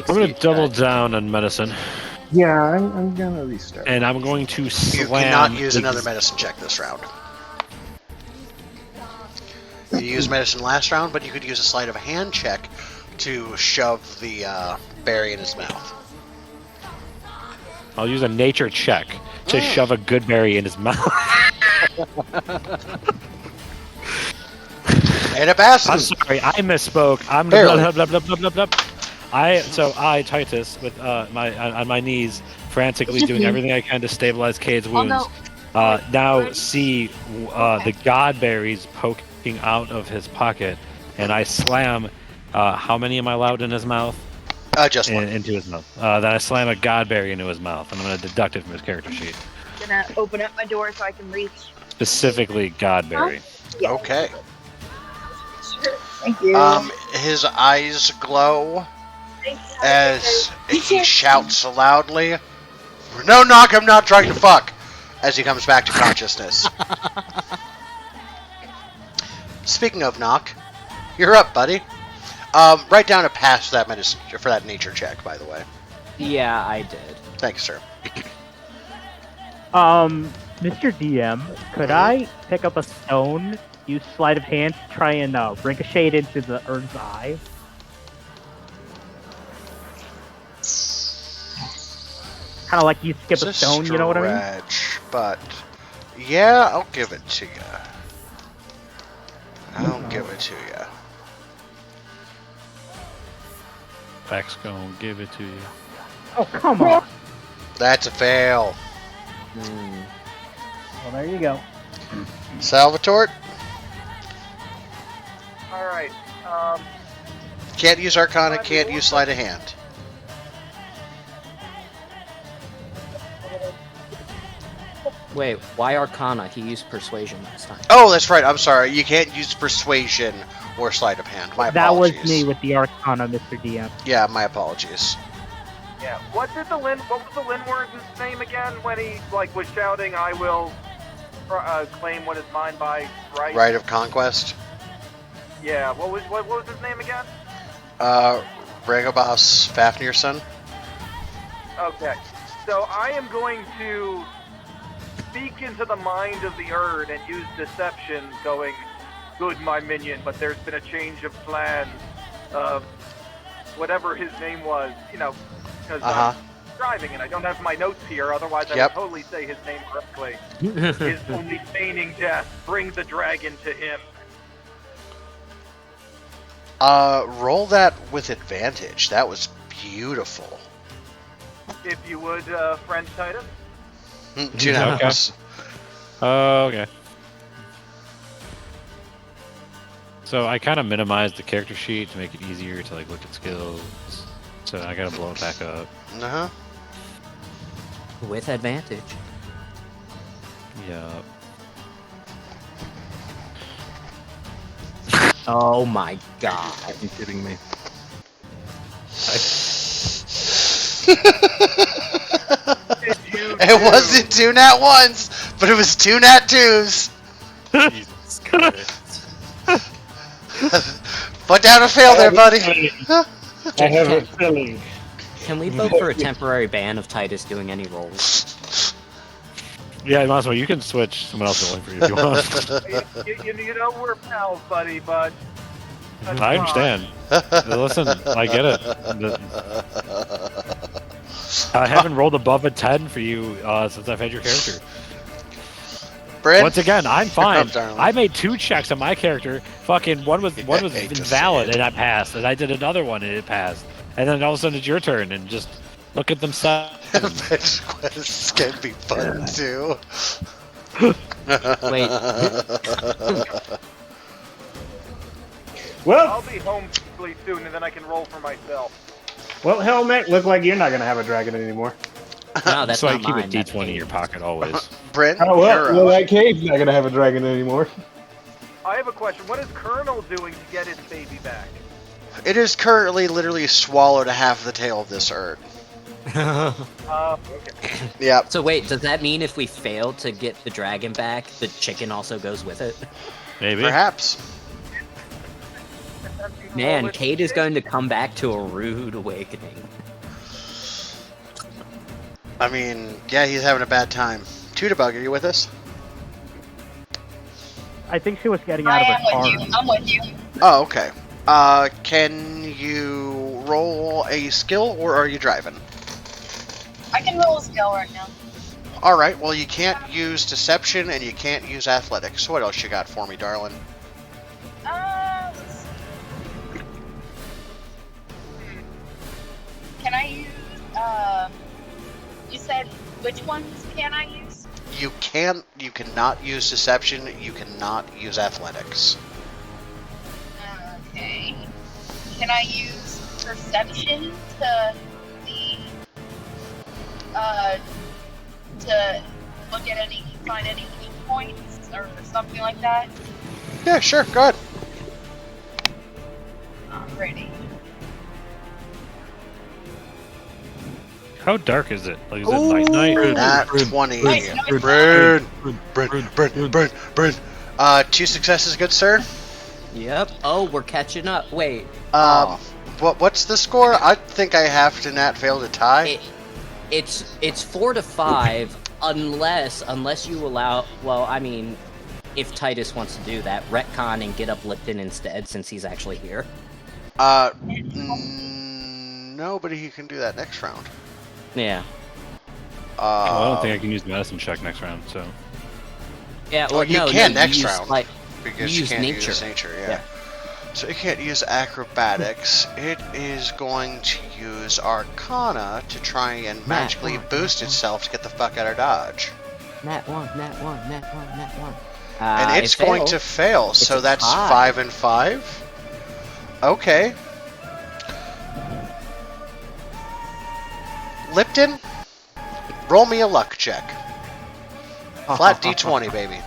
gonna double down on medicine, Yeah, I'm gonna restart. and I'm going to You slam. cannot use another medicine check this round. You used medicine last round, but you could use a sleight of hand check to shove the berry in his mouth. I'll use a nature check to shove a good berry in his mouth. And it passes. I'm sorry, I misspoke. I'm Barely. blah, blah, blah, blah, blah, blah. I Titus with on my knees, frantically doing everything I can to stabilize Cade's wounds. Now see the god berries poking out of his pocket, and I slam. How many am I allowed in his mouth? Just one. Into his mouth. Then I slam a god berry into his mouth, and I'm going to deduct it from his character sheet. I'm gonna open up my door so I can reach. Specifically, god berry. Yeah. Okay. Sure. Thank you. His eyes glow as he shouts loudly, "No, Knock, I'm not trying to fuck," as he comes back to consciousness. Speaking of Knock, you're up, buddy. Write down a pass for that nature check, by the way. Yeah, I did. Thanks, sir. Mr. DM, could I pick up a stone, use sleight of hand to try and ricochet it into the Erd's eye? Kind of like you skip a It's stone, you know what I mean? stretch, but yeah, I'll give it to you. I'll give it to you. Facts gonna give it to you. Oh, come on. That's a fail. Well, there you go. Salvatore, All right. can't use Arcana, can't use Sleight of Hand. Wait, why Arcana? He used Persuasion last time. Oh, that's right. I'm sorry. You can't use Persuasion or Sleight of Hand. My That was apologies. me with the Arcana, Mr. DM. Yeah, my apologies. Yeah. What was the Linward's name again when he was shouting, "I will claim what is mine by right"? Rite of Conquest. Yeah. What was his name again? Regobas Fafnirson. Okay. So I am going to speak into the mind of the Erd and use deception, going, "Good, my minion, but there's been a change of plans." Whatever his name was, because I'm driving and I don't have my notes here, otherwise I would totally say his name correctly. Is only feigning death. Bring the dragon to him. Roll that with advantage. That was beautiful. If you would, friend Titus. 2 numbers. Okay. So I kind of minimized the character sheet to make it easier to look at skills. So I gotta blow it back up. Uh-huh. With advantage. Yup. Oh my god. Are you kidding me? It wasn't 2 nat 1s, but it was 2 nat 2s. Jesus Christ. Put down a fail there, buddy. I have a feeling. Can we vote for a temporary ban of Titus doing any rolls? Yeah, might as well. You can switch someone else rolling for you if you want. You know we're pals, buddy, but that's I fine. understand. Listen, I get it. I haven't rolled above a 10 for you since I've had your character. Brent? Once again, I'm fine. Darling. I made 2 checks on my character. Fucking one was hate to see invalid it. and I passed, and I did another one and it passed. And then all of a sudden it's your turn and just Look at them side. Fetch quests can be fun too. Wait. Well, I'll be home really soon, and then I can roll for myself. Helmet, look like you're not gonna have a dragon anymore. No, that's That's why you not keep a mine. That's D20 in your Katie's. pocket always. Brent, Oh well, you're well up. that cave's not gonna have a dragon anymore. I have a question. What is Colonel doing to get his baby back? It is currently literally swallowed half the tail of this Erd. Okay. Yep. So wait, does that mean if we fail to get the dragon back, the chicken also goes with it? Maybe. Perhaps. Man, Kate is going to come back to a rude awakening. I mean, yeah, he's having a bad time. Tudabug, are you with us? I think she was getting out of I her car. am with you. I'm with you. Oh, okay. Can you roll a skill, or are you driving? I can roll a skill right now. Alright, well, you can't use deception, and you can't use athletics. What else you got for me, darling? Let's see. Can I use, you said which ones can I use? You cannot use deception, you cannot use athletics. Okay. Can I use perception to to look at find any key points or something like that? Yeah, sure, go ahead. Alrighty. How dark is it? Like, is it like night? Nat 20. Nice, nice. Bryn. 2 successes, good sir. Yep. Oh, we're catching up. Wait. What's the score? I think I have to nat fail to tie. It's 4 to 5 unless you allow. Well, I mean, if Titus wants to do that, retcon and get up Lipton instead, since he's actually here. No, but he can do that next round. Yeah. I don't think I can use medicine check next round. So. Yeah. Well, Or you no, can no, next use, round. Like, Because you you use can't nature. use nature, yeah. Yeah. So it can't use acrobatics. It is going to use Arcana to try and magically boost itself to get the fuck out of Dodge. Nat 1. And it's going to fail, so a that's tie. 5 and 5. Okay. Lipton, roll me a luck check. Flat D20, baby.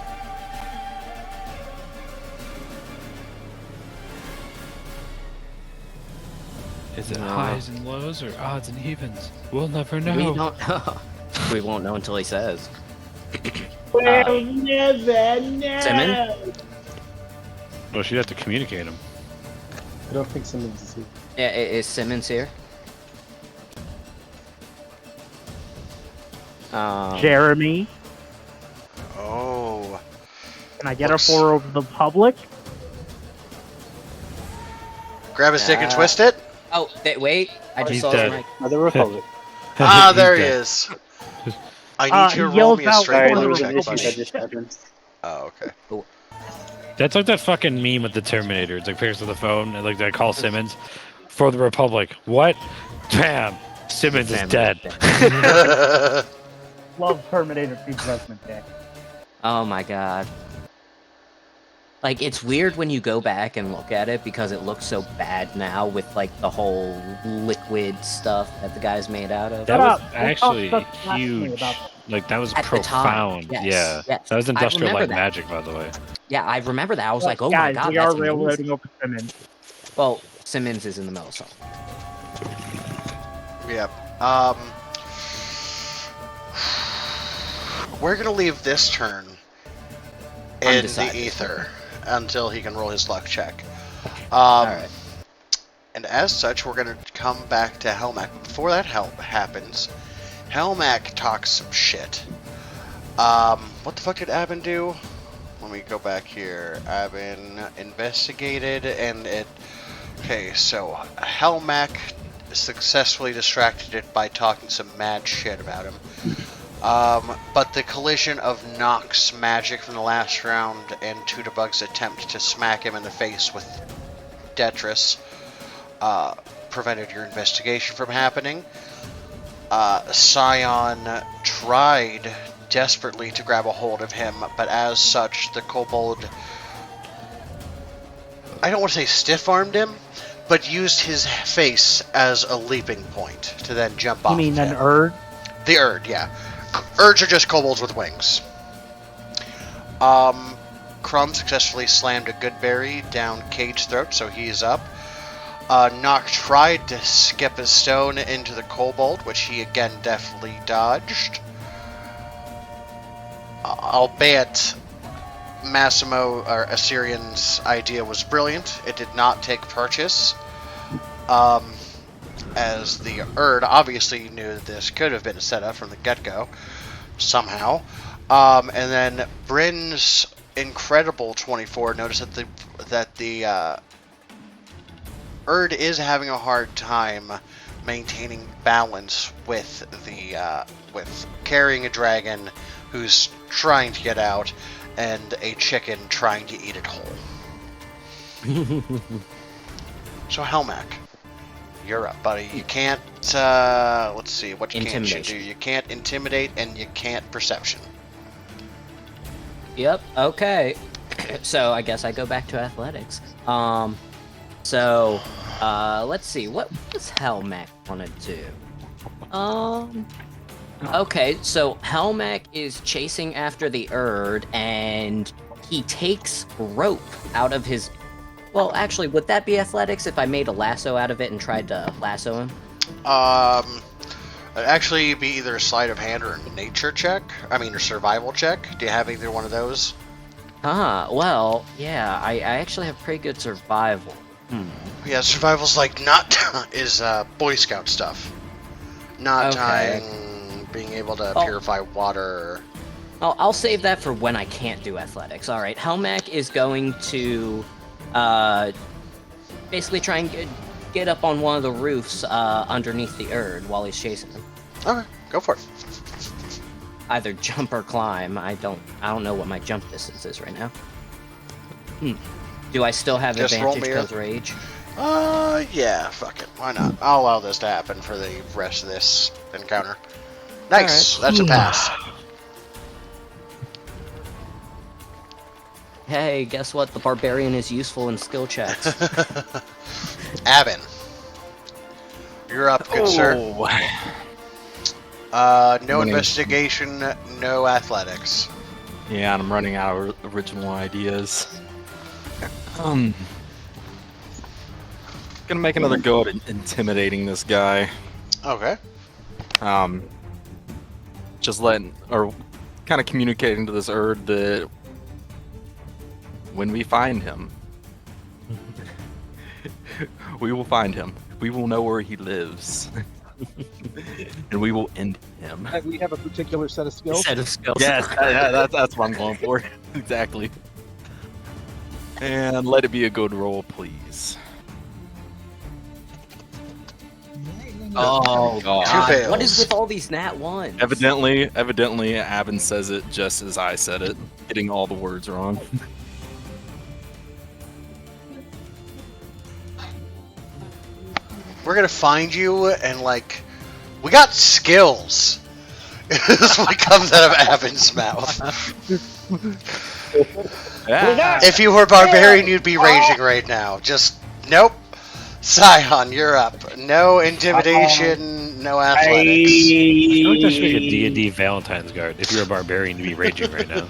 Is it No. highs and lows or odds and evens? We'll never know. We don't know. We won't know until he says. We'll never know. Simon? Well, she'd have to communicate him. I don't think Simmons is here. Yeah, is Simmons here? Jeremy, Oh. can I get Looks- her for the public? Grab a stick and twist it. Oh, wait. I just He's saw dead. his mic. The Republic. Ah, He's there he dead. is. I need you to he roll yells me a out straight for luck the check, Republic. buddy. Oh, okay. That's like that fucking meme with the Terminator. It's like pictures of the phone and like they call Simmons for the Republic. What? Damn. Simmons is dead. Love Terminator 2 Judgment Day. Oh my god. Like, it's weird when you go back and look at it because it looks so bad now with, like, the whole liquid stuff that the guy's made out of. That Shut was up. actually Don't talk to me huge. about Like that was At the time, profound. yes, Yeah. yes. That was I industrial remember light that. magic, by the way. Yeah, I remember that. I was like, oh guys, my god, we are that's amazing. railroading over Simmons. Well, Simmons is in the middle, so. Yep. We're gonna leave this turn in the Undecided. ether until he can roll his luck check. Alright. And as such, we're gonna come back to Helmac. Before that happens, Helmac talks some shit. What the fuck did Abin do? Let me go back here. Abin investigated, and it. Okay, so Helmac successfully distracted it by talking some mad shit about him. But the collision of Nox magic from the last round and Tudabug's attempt to smack him in the face with Detris prevented your investigation from happening. Scion tried desperately to grab a hold of him, but as such, the kobold, I don't want to say stiff-armed him, but used his face as a leaping point to then jump off You mean of an him. Erd? The Erd, yeah. Erds are just kobolds with wings. Crumb successfully slammed a good berry down Cade's throat, so he's up. Nock tried to skip a stone into the kobold, which he again definitely dodged. Albeit Massimo, or Assyrian's idea was brilliant. It did not take purchase. As the Erd obviously knew that this could have been set up from the get-go, somehow. And then Bryn's incredible 24 noticed that the Erd is having a hard time maintaining balance with with carrying a dragon who's trying to get out and a chicken trying to eat it whole. So Helmac, you're up, buddy. You can't. Let's see. What can't you do? You can't intimidate, and you can't perception. Yep. Okay. So I guess I go back to athletics. Let's see. What does Helmac want to do? Okay. So Helmac is chasing after the Erd, and he takes rope out of his. Well, actually, would that be athletics if I made a lasso out of it and tried to lasso him? It'd actually be either a sleight of hand or a nature check. I mean, a survival check. Do you have either one of those? Well, yeah, I actually have pretty good survival. Yeah, survival's like not is Boy Scout stuff. Not Okay. tying, being able to Oh. purify water. I'll save that for when I can't do athletics. All right, Helmac is going to basically try and get up on one of the roofs underneath the Erd while he's chasing him. Okay, go for it. Either jump or climb. I don't know what my jump distance is right now. Do I still have Just roll advantage me because rage? Yeah, fuck it. Why not? I'll allow this to happen for the rest of this encounter. Nice, that's a pass. Hey, guess what? The barbarian is useful in skill checks. Avin, you're up, good sir. No Winning. investigation, no athletics. Yeah, and I'm running out of original ideas. Gonna make another go at intimidating this guy. Okay. Just letting, or kind of communicating to this Erd that when we find him, we will find him. We will know where he lives. And we will end him. We have a particular set of skills. Set of skills. Yes, that's what I'm going for. Exactly. And let it be a good roll, please. Oh Two God! fails. What is with all these nat ones? Evidently, Avin says it just as I said it, getting all the words wrong. We're gonna find you and like, we got skills. Is what comes out of Avin's mouth. Yeah. If you were barbarian, you'd be raging right now. Just nope. Scion, you're up. No intimidation, no athletics. I feel like that should be a D&D Valentine's card. If you're a barbarian, you'd be raging right now.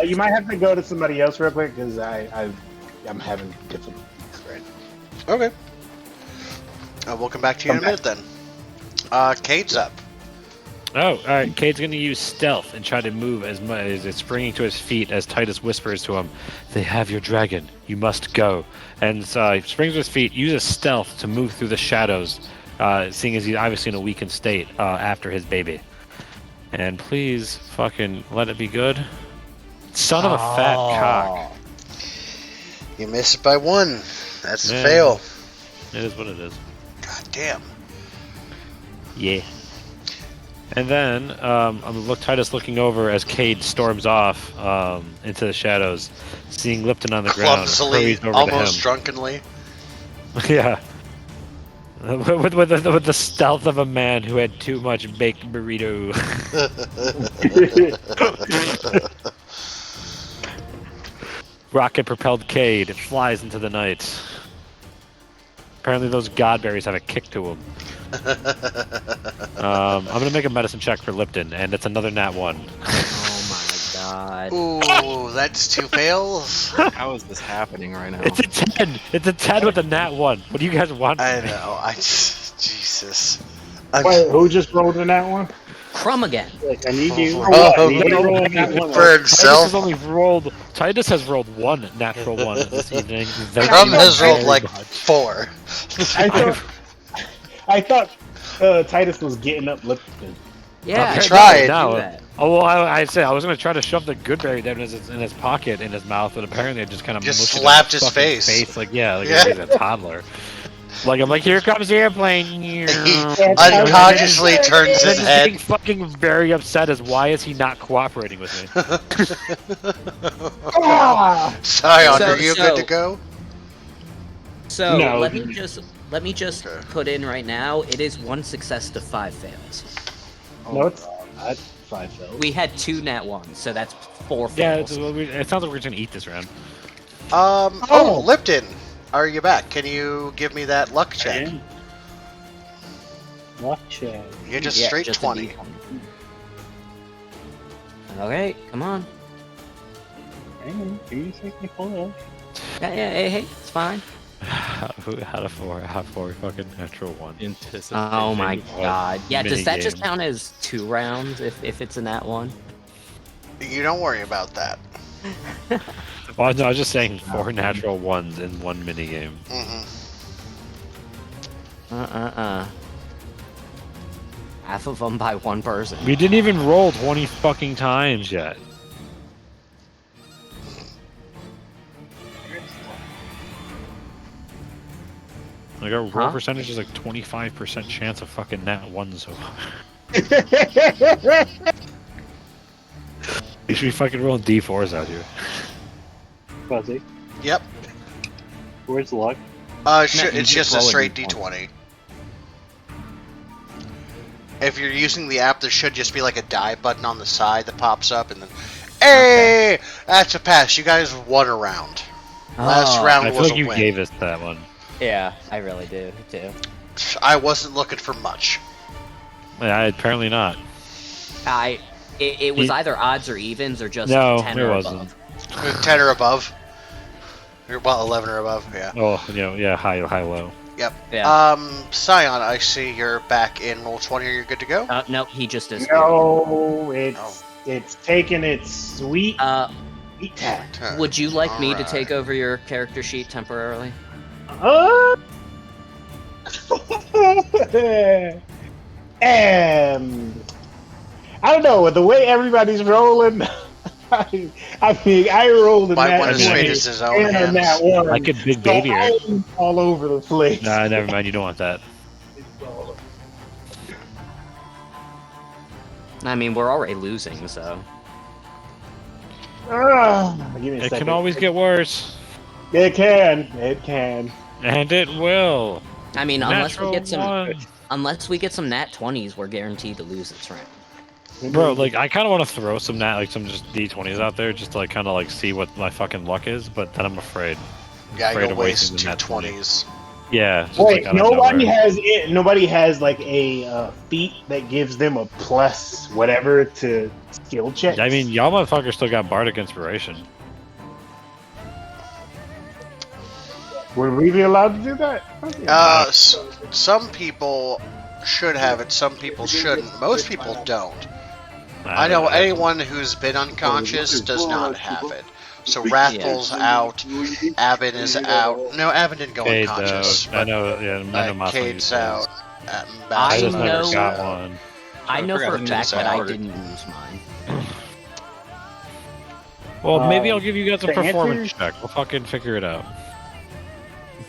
You might have to go to somebody else real quick because I'm having difficulties right now. Okay. We'll come back to you in a minute then. Cade's up. Oh, alright. Cade's gonna use stealth and try to move as much as it's springing to his feet as Titus whispers to him, "They have your dragon. You must go." And so he springs to his feet, uses stealth to move through the shadows, seeing as he's obviously in a weakened state after his baby. And please fucking let it be good. Son of a fat cock. You missed it by one. That's a Yeah. fail. It is what it is. God damn. Yeah. And then Titus looking over as Cade storms off into the shadows, seeing Lipton on the ground. Clumsily, hurries over almost to drunkenly. him. Yeah. with the stealth of a man who had too much baked burrito. Rocket-propelled Cade. It flies into the night. Apparently those godberries have a kick to them. I'm gonna make a medicine check for Lipton, and it's another nat 1. Oh my god. Ooh, that's 2 fails. How is this happening right now? It's a 10! It's a 10 with a nat 1. What do you guys want? I know. Jesus. Wait, who just rolled in that one? Crumb again. Like, I need you. Oh, I need you to roll that one. for himself. Titus has rolled 1 natural 1 this evening. Crumb has rolled like 4. I thought Titus was getting up Lipton. Yeah, I tried. No. Do that. Oh well, I said I was gonna try to shove the goodberry down in his pocket in his mouth, but apparently I just kind of slapped his face. like he's a toddler. Like I'm like, here comes the airplane. He unconsciously turns his head. Getting fucking very upset as why is he not cooperating with me? Scion, are you good to go? So No. let me just put in right now. It is 1 success to 5 fails. No, it's That's 5 fails. We had 2 nat 1s, so that's 4 Yeah, fails. it sounds like we're gonna eat this round. Oh, Lipton, are you back? Can you give me that luck check? Luck check. You're just Yeah, straight just a 20. D20. Okay, come on. Hang on, can you take me full Yeah, hey, it's fine. Out of 4, fucking natural 1. Anticipation. Oh my god. Yeah, does that just minigame. count as 2 rounds if it's a nat 1? You don't worry about that. Well, no, I was just saying 4 natural 1s in 1 minigame. Half of them by 1 person. We didn't even roll 20 fucking times yet. Like our roll percentage is like 25% chance of fucking nat 1 so far. You should be fucking rolling D4s out here. Fuzzy, Yep. where's luck? It's just a roll a straight D20. D20. If you're using the app, there should just be like a die button on the side that pops up, and then, hey, that's a pass. You guys won a round. Last round I feel was like a you win. gave us that one. Yeah, I really do too. I wasn't looking for much. Yeah, apparently not. It was either odds or evens or just No, 10 there or wasn't. above. 10 or above. Well, 11 or above, yeah. Oh, yeah, high, low. Yep. Yeah. Scion, I see you're back in roll 20. Are you good to go? No, he just is. No, it's taking its sweet sweet time. Would you like me to Alright. take over your character sheet temporarily? I don't know, with the way everybody's rolling, I mean, I rolled in Might that want to one. straight as his own and hands. that one. I could big baby her. I'm all over the place. Nah, never mind. You don't want that. I mean, we're already losing, so. Give me a It second. can always get worse. It can. It can. And it will. I mean, unless we get Natural some nat 20s, we're guaranteed to lose this round. Bro, like, I kind of want to throw some just D20s out there just to, like, kind of, like, see what my fucking luck is, but then I'm afraid. Yeah, Afraid you'll of waste wasting two the nat 20. 20s. Yeah. just, Wait, like, out of nobody nowhere. has it. Nobody has like a feat that gives them a plus whatever to skill checks. I mean, y'all motherfuckers still got Bardic Inspiration. were we even allowed to do that? Some people should have it, some people shouldn't. Most people don't. I know anyone who's been unconscious does not have it. So Wrathful's out, Abin is out. No, Abin didn't go Cade's unconscious. out. I know, yeah, I know Moss Cade's one out. I I just never know- got one. I know for a forgot fact to that I order. didn't lose mine. Well, maybe I'll give you guys a to performance answer- check. We'll fucking figure it out.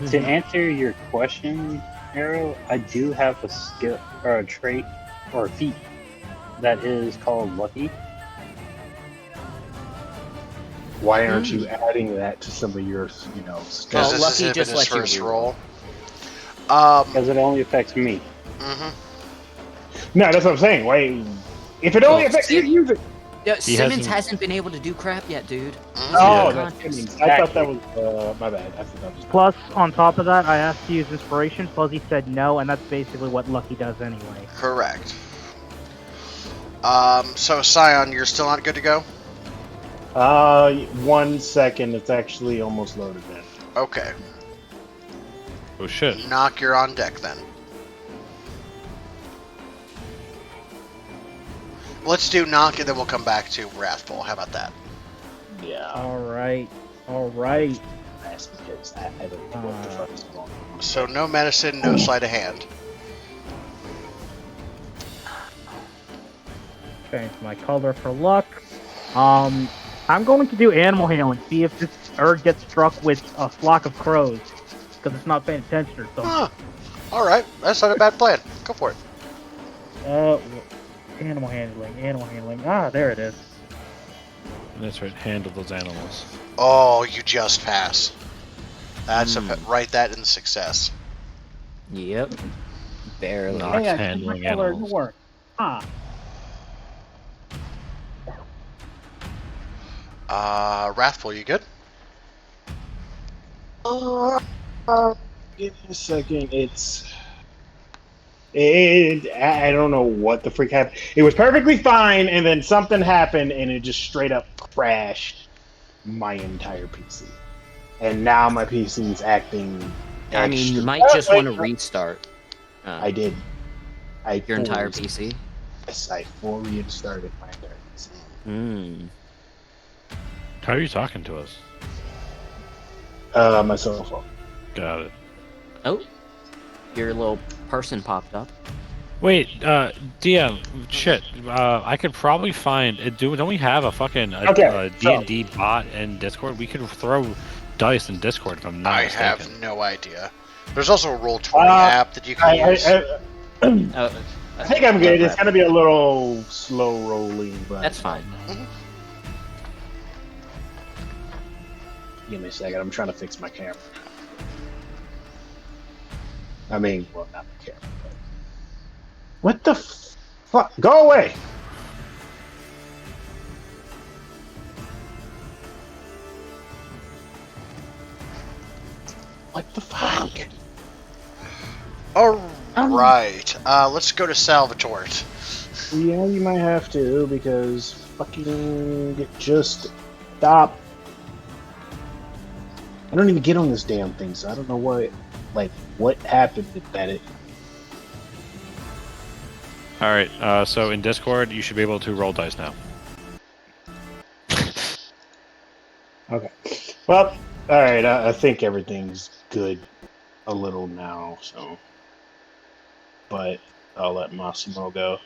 To answer your question, Arrow, I do have a skill or a trait or a feat that is called Lucky. Why aren't you adding that to some of your, Because Well, this Lucky has been just his lets you first reroll. roll. Because it only affects me. No, that's what I'm saying. Wait, if it only affects you, use it. Yeah, Simmons hasn't- hasn't been able to do crap yet, dude. Oh, Yeah. that's Simmons. I thought that was my bad. I thought that was. Plus, on top of that, I asked to use inspiration. Fuzzy said no, and that's basically what Lucky does anyway. Correct. So Scion, you're still not good to go? 1 second. It's actually almost loaded then. Okay. Oh shit. Knock, you're on deck then. Let's do Knock and then we'll come back to Wrathful. How about that? Yeah. Alright. That's because I don't know what the fuck is going on. So no medicine, no sleight of hand. Change my color for luck. I'm going to do animal handling. See if this Erd gets struck with a flock of crows. Because it's not paying attention or something. Huh. Alright, that's not a bad plan. Go for it. Animal handling. Ah, there it is. That's right. Handle those animals. Oh, you just pass. That's write that in success. Yep. Barely. Knox Hey, I changed handling my color. It animals. worked. Ah. Wrathful, you good? Give me a second. I don't know what the freak happened. It was perfectly fine, and then something happened, and it just straight up crashed my entire PC. And now my PC is acting. I mean, you extra- might just want to restart. I did. Your entire fully- PC? Yes, I fully restarted my entire PC. Hmm. How are you talking to us? My cell phone. Got it. Oh. Your little person popped up. Wait, DM, shit. I could probably find. Don't we have a fucking Okay, D&D bot in Discord? We could throw dice in Discord if I'm not I mistaken. have no idea. There's also a Roll20 app that you can use. I think I'm good. It's gonna be a little slow rolling, but That's fine. give me a second. I'm trying to fix my camera. I mean, well, not the camera. But... What the fuck? Go away! What the fuck? Alright, let's go to Salvatore. Yeah, you might have to because fucking just stop. I don't even get on this damn thing, so I don't know what happened with that. Alright, so in Discord, you should be able to roll dice now. Okay. Well, all right. I think everything's good a little now. So, but I'll let Massimo go.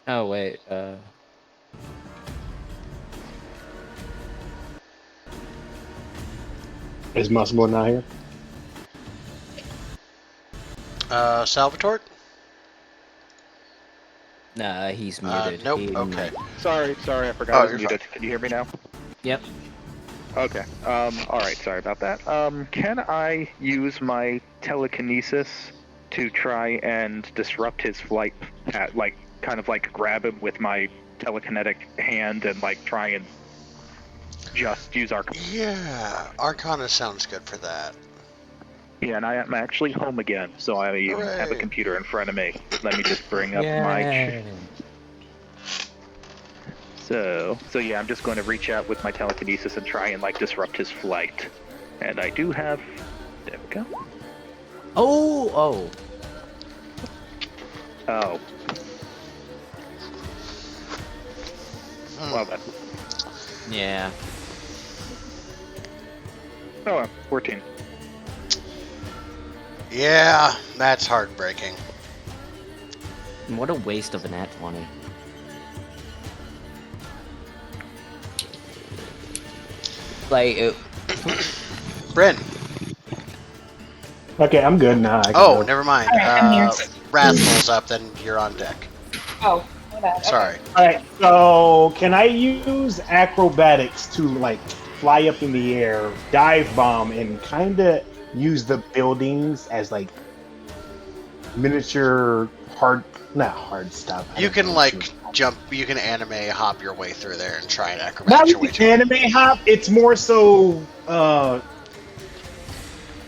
Oh, wait. Is Massimo not here? Salvatore? Nah, he's muted. Nope, He- okay. Sorry, I forgot Oh, I was you're muted. Can you hear me now? Yep. Okay. Alright, sorry about that. Can I use my telekinesis to try and disrupt his flight path, kind of grab him with my telekinetic hand and try and just use our... Yeah, Arcana sounds good for that. Yeah, and I am actually home again, so I have a Hooray. computer in front of me. Let me just bring up my... Yay. So yeah, I'm just going to reach out with my telekinesis and try and disrupt his flight. And I do have... There we go. Oh! Oh. Well then. Yeah. Oh, 14. Yeah, that's heartbreaking. What a waste of an nat 20. Bryn. Okay, I'm good now. I can Oh, go. never mind. Alright, I'm here. Wrathful's up, then you're on deck. Oh, my bad. Okay. Sorry. All right. So, can I use acrobatics to like fly up in the air, dive bomb, and kind of use the buildings as like miniature not hard stop. I You don't can know like what jump. You can anime hop your way through there and try and not acrobat your way like to it. anime hop. It's more so what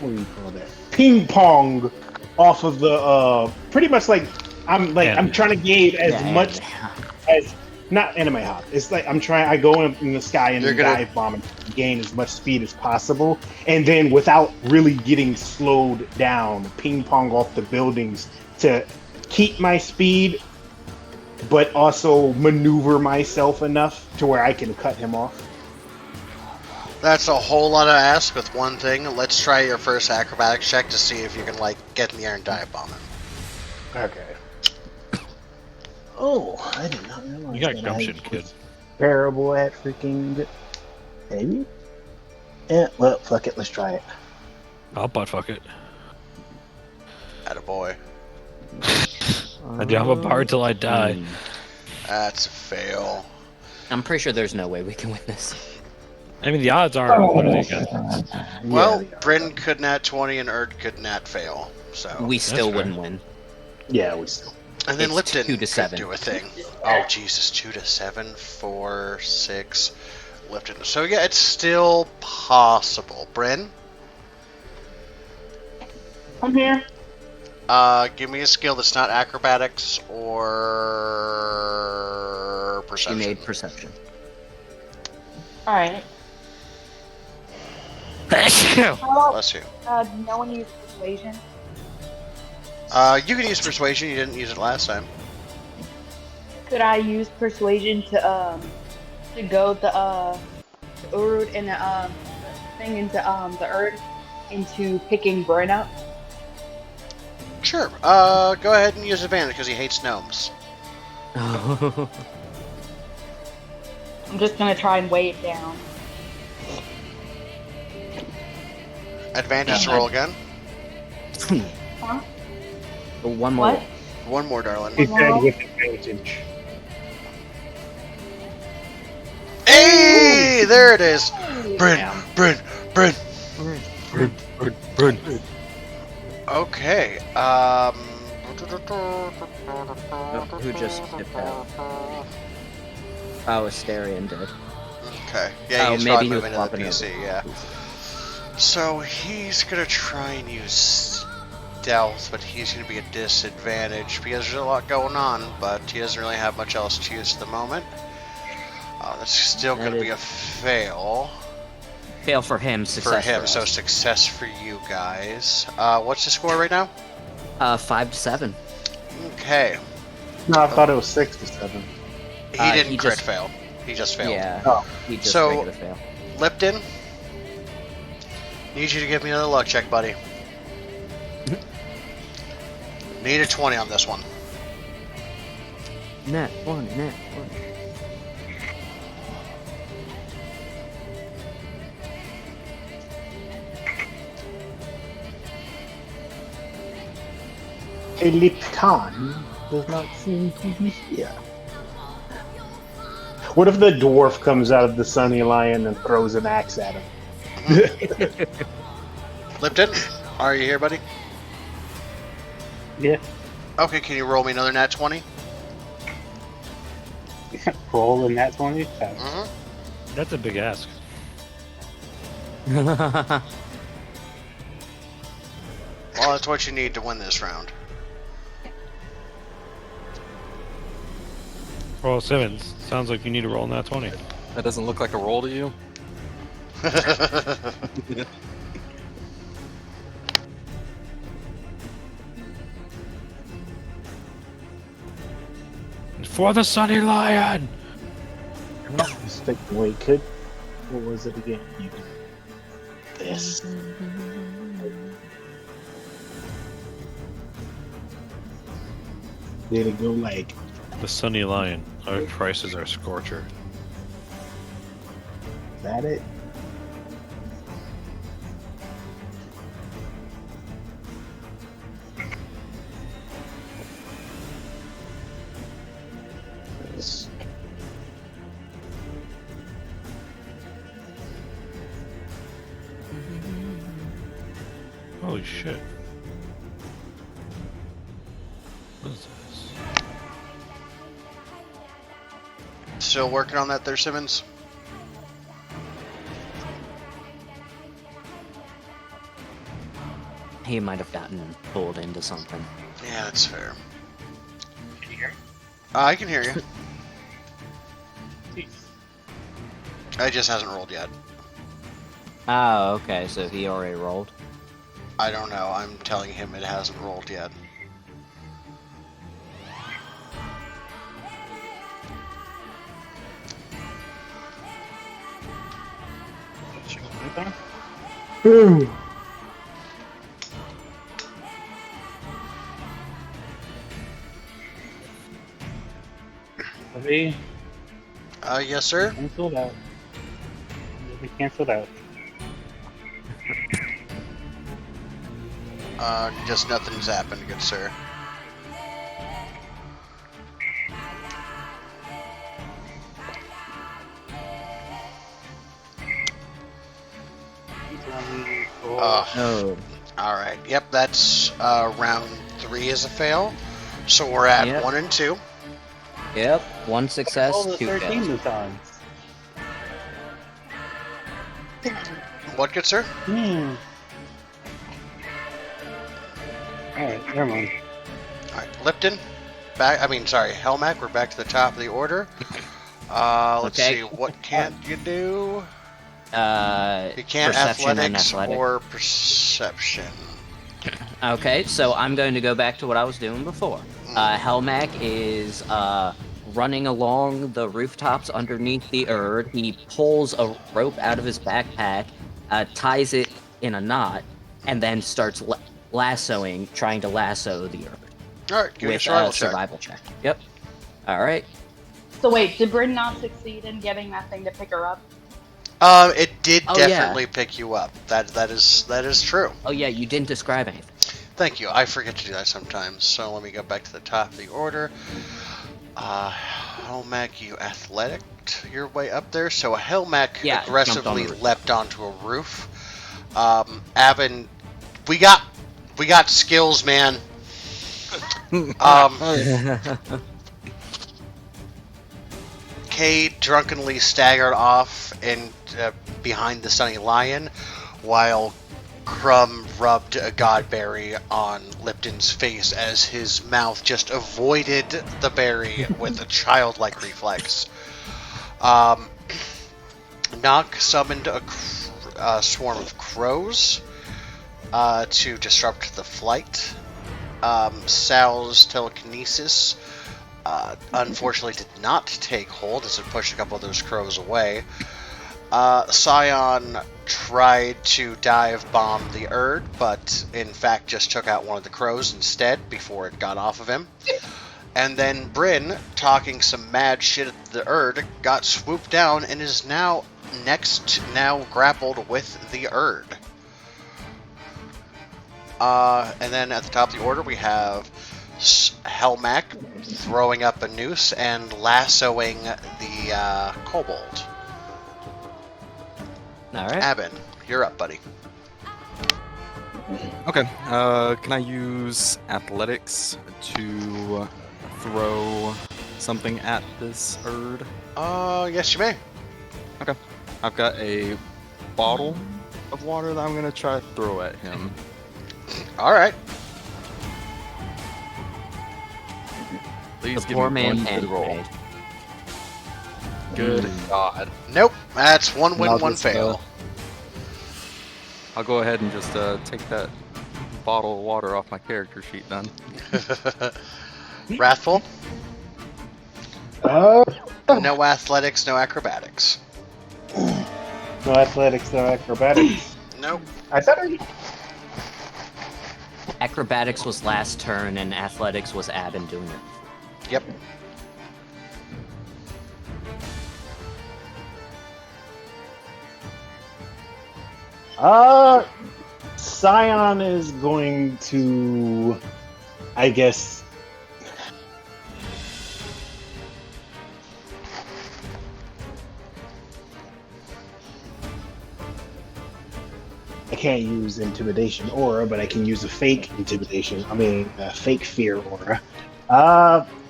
do you call that? Ping pong off of the pretty much like I'm Anime. trying to gain as Yeah, much yeah. as not anime hop. It's like I go in the sky and You're then gonna- dive bomb and gain as much speed as possible, and then without really getting slowed down, ping pong off the buildings to keep my speed, but also maneuver myself enough to where I can cut him off. That's a whole lot of ask with one thing. Let's try your first acrobatics check to see if you can like get in the air and dive bomb it. Okay. Oh, I did not realize You got that gumption, I kid. was terrible at freaking. Maybe. Yeah. Well, fuck it. Let's try it. I'll butt fuck it. Attaboy. I do have a bar till I die. That's a fail. I'm pretty sure there's no way we can win this. I mean, the odds aren't what are they against? Well, yeah, Bryn could nat 20 and Erd could nat fail. So. We still fair. wouldn't win. yeah, we still. And then It's Lipton 2 to could 7. do a thing. Oh Jesus, 2 to 7, 4, 6, Lipton. So yeah, it's still possible. Bryn, I'm here. give me a skill that's not acrobatics or She perception. made perception. All right. How about Bless you. no one use persuasion? You can use persuasion. You didn't use it last time. Could I use persuasion to go the Urud and the thing into the Erd into picking Bryn up? Sure. Go ahead and use advantage because he hates gnomes. I'm just gonna try and weigh it down. Advantage to roll again. Huh? One more. What? One more, darling. He said with advantage. Hey, there it is. Bryn, Damn. Bryn, Bryn. Burn. Okay. Who just tipped out? Oh, Asterion did. Okay. Yeah, Oh, he's maybe probably he was moving to the swapping PC. over. Yeah. So he's gonna try and use stealth, but he's gonna be a disadvantage because there's a lot going on. But he doesn't really have much else to use at the moment. That's still That gonna be is- a fail Fail for him, for success him. for So us. success for you guys. What's the score right now? 5 to 7. Okay. No, I thought it was 6 to 7. He He didn't crit just- fail. He just failed. Yeah. Oh. He just So- regular fail. Lipton, need you to give me another luck check, buddy. Need a 20 on this one. Net 1, net 1. A Lipton does not seem to be here. What if the dwarf comes out of the Sunny Lion and throws an axe at him? Lipton, are you here, buddy? Yeah. Okay, can you roll me another nat 20? Roll in that 20. Mm-hmm. That's a big ask. Well, that's what you need to win this round. Roll Simmons. Sounds like you need to roll in that 20. That doesn't look like a roll to you? For the Sunny Lion! Wait, could. What was it again? This. Did it go like. The Sunny Lion. Our prices are scorcher. Is that it? Holy shit. What is this? Still working on that there, Simmons? He might have gotten pulled into something. Yeah, that's fair. Can you hear me? I can hear you. Jeez. It just hasn't rolled yet. Oh, okay, so he already rolled. I don't know. I'm telling him it hasn't rolled yet. Ready? Yes, sir. Canceled out. We canceled out. Just nothing's happened, good sir. Oh. Alright, yep, that's round 3 is a fail. So we're at Yep. 1 and 2. Yep, 1 success, Oh, the 2 13 fails. this time. What, good sir? Alright, never mind. Alright, Lipton. Helmac, we're back to the top of the order. Let's Okay. see, what can't you do? You can't Perception and athletics athletic. or perception. Okay, so I'm going to go back to what I was doing before. Helmac is running along the rooftops underneath the Erd. He pulls a rope out of his backpack, ties it in a knot, and then starts lassoing, trying to lasso the Erd. Alright, give me a With survival a check. survival check. Yep. Alright. So wait, did Bryn not succeed in getting that thing to pick her up? It did Oh, yeah. definitely pick you up. That is true. Oh yeah, you didn't describe anything. Thank you. I forget to do that sometimes. So let me go back to the top of the order. Helmac, you athletic your way up there. So Helmac Yeah, aggressively jumped on the roof. leapt onto a roof. Avin, we got skills, man. Kay drunkenly staggered off and behind the Sunny Lion, while Crumb rubbed a godberry on Lipton's face as his mouth just avoided the berry with a childlike reflex. Nock summoned a swarm of crows to disrupt the flight. Sal's telekinesis unfortunately did not take hold as it pushed a couple of those crows away. Scion tried to dive bomb the Erd, but in fact just took out one of the crows instead before it got off of him. And then Bryn, talking some mad shit at the Erd, got swooped down and is now grappled with the Erd. And then at the top of the order we have Helmac throwing up a noose and lassoing the Kobold. Alright. Abin, you're up, buddy. Okay. Can I use athletics to throw something at this Erd? Yes, you may. Okay. I've got a bottle of water that I'm gonna try to throw at him. All right. Please The give poor me man one and good roll. Good God. Nope. That's one win, I'll one just, fail. I'll go ahead and just take that bottle of water off my character sheet then. Wrathful. Oh, No athletics, no acrobatics. no athletics, no acrobatics. Nope. I thought I... Acrobatics was last turn, and athletics was Abin doing it. Yep. Scion is going to, I guess, I can't use intimidation aura, but I can use a fake intimidation. Fake fear aura.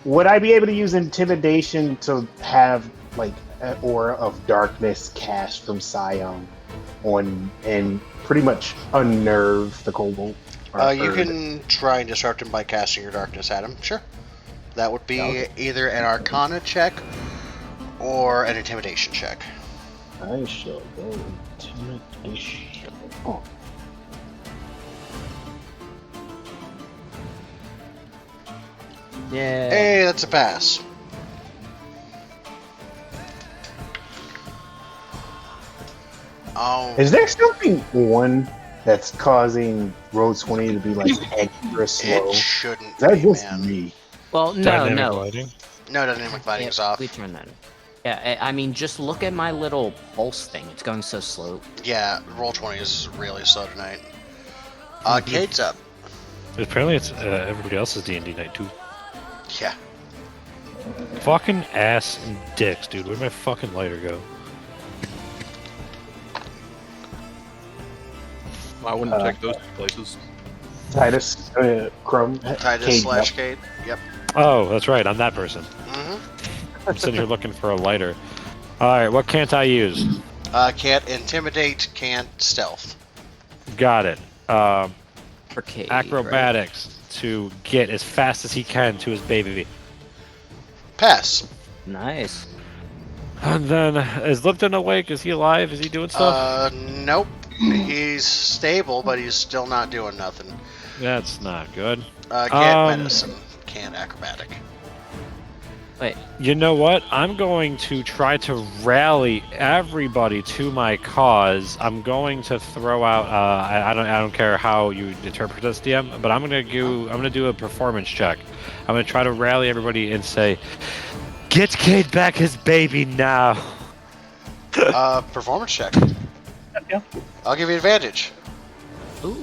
Would I be able to use intimidation to have like an aura of darkness cast from Scion on and pretty much unnerve the kobold? You can try and disrupt him by casting your darkness at him. Sure. That would be either an Arcana check or an Intimidation check. I shall go intimidation. Oh. Yeah. Hey, that's a pass. Oh. Is there something on that's causing Roll20 to be like extra slow? It shouldn't Is that be, just man. me? Well, no, Dynamic no. lighting? No, dynamic lighting is Yeah, off. we turn that. Yeah, I mean, just look at my little pulse thing. It's going so slow. Yeah, Roll20 is really slow tonight. Kate's up. Apparently, it's everybody else's D&D night too. Yeah. Fucking ass and dicks, dude. Where'd my fucking lighter go? I wouldn't check those two places. Titus, Chrome, Titus Cade, slash Kate. Yep. Oh, that's right. I'm that person. Mm-hmm. I'm sitting here looking for a lighter. All right, what can't I use? Can't intimidate, can't stealth. Got it. For Kate, Acrobatics to get as fast as he can to his baby. Pass. Right? Nice. And then, is Lipton awake? Is he alive? Is he doing stuff? Nope. He's stable, but he's still not doing nothing. That's not good. Can't medicine, can't acrobatic. Wait. You know what? I'm going to try to rally everybody to my cause. I'm going to throw out. I don't care how you interpret this, DM, but I'm gonna do a performance check. I'm gonna try to rally everybody and say, "Get Cade back his baby now." Performance check. Yeah. I'll give you advantage. Ooh.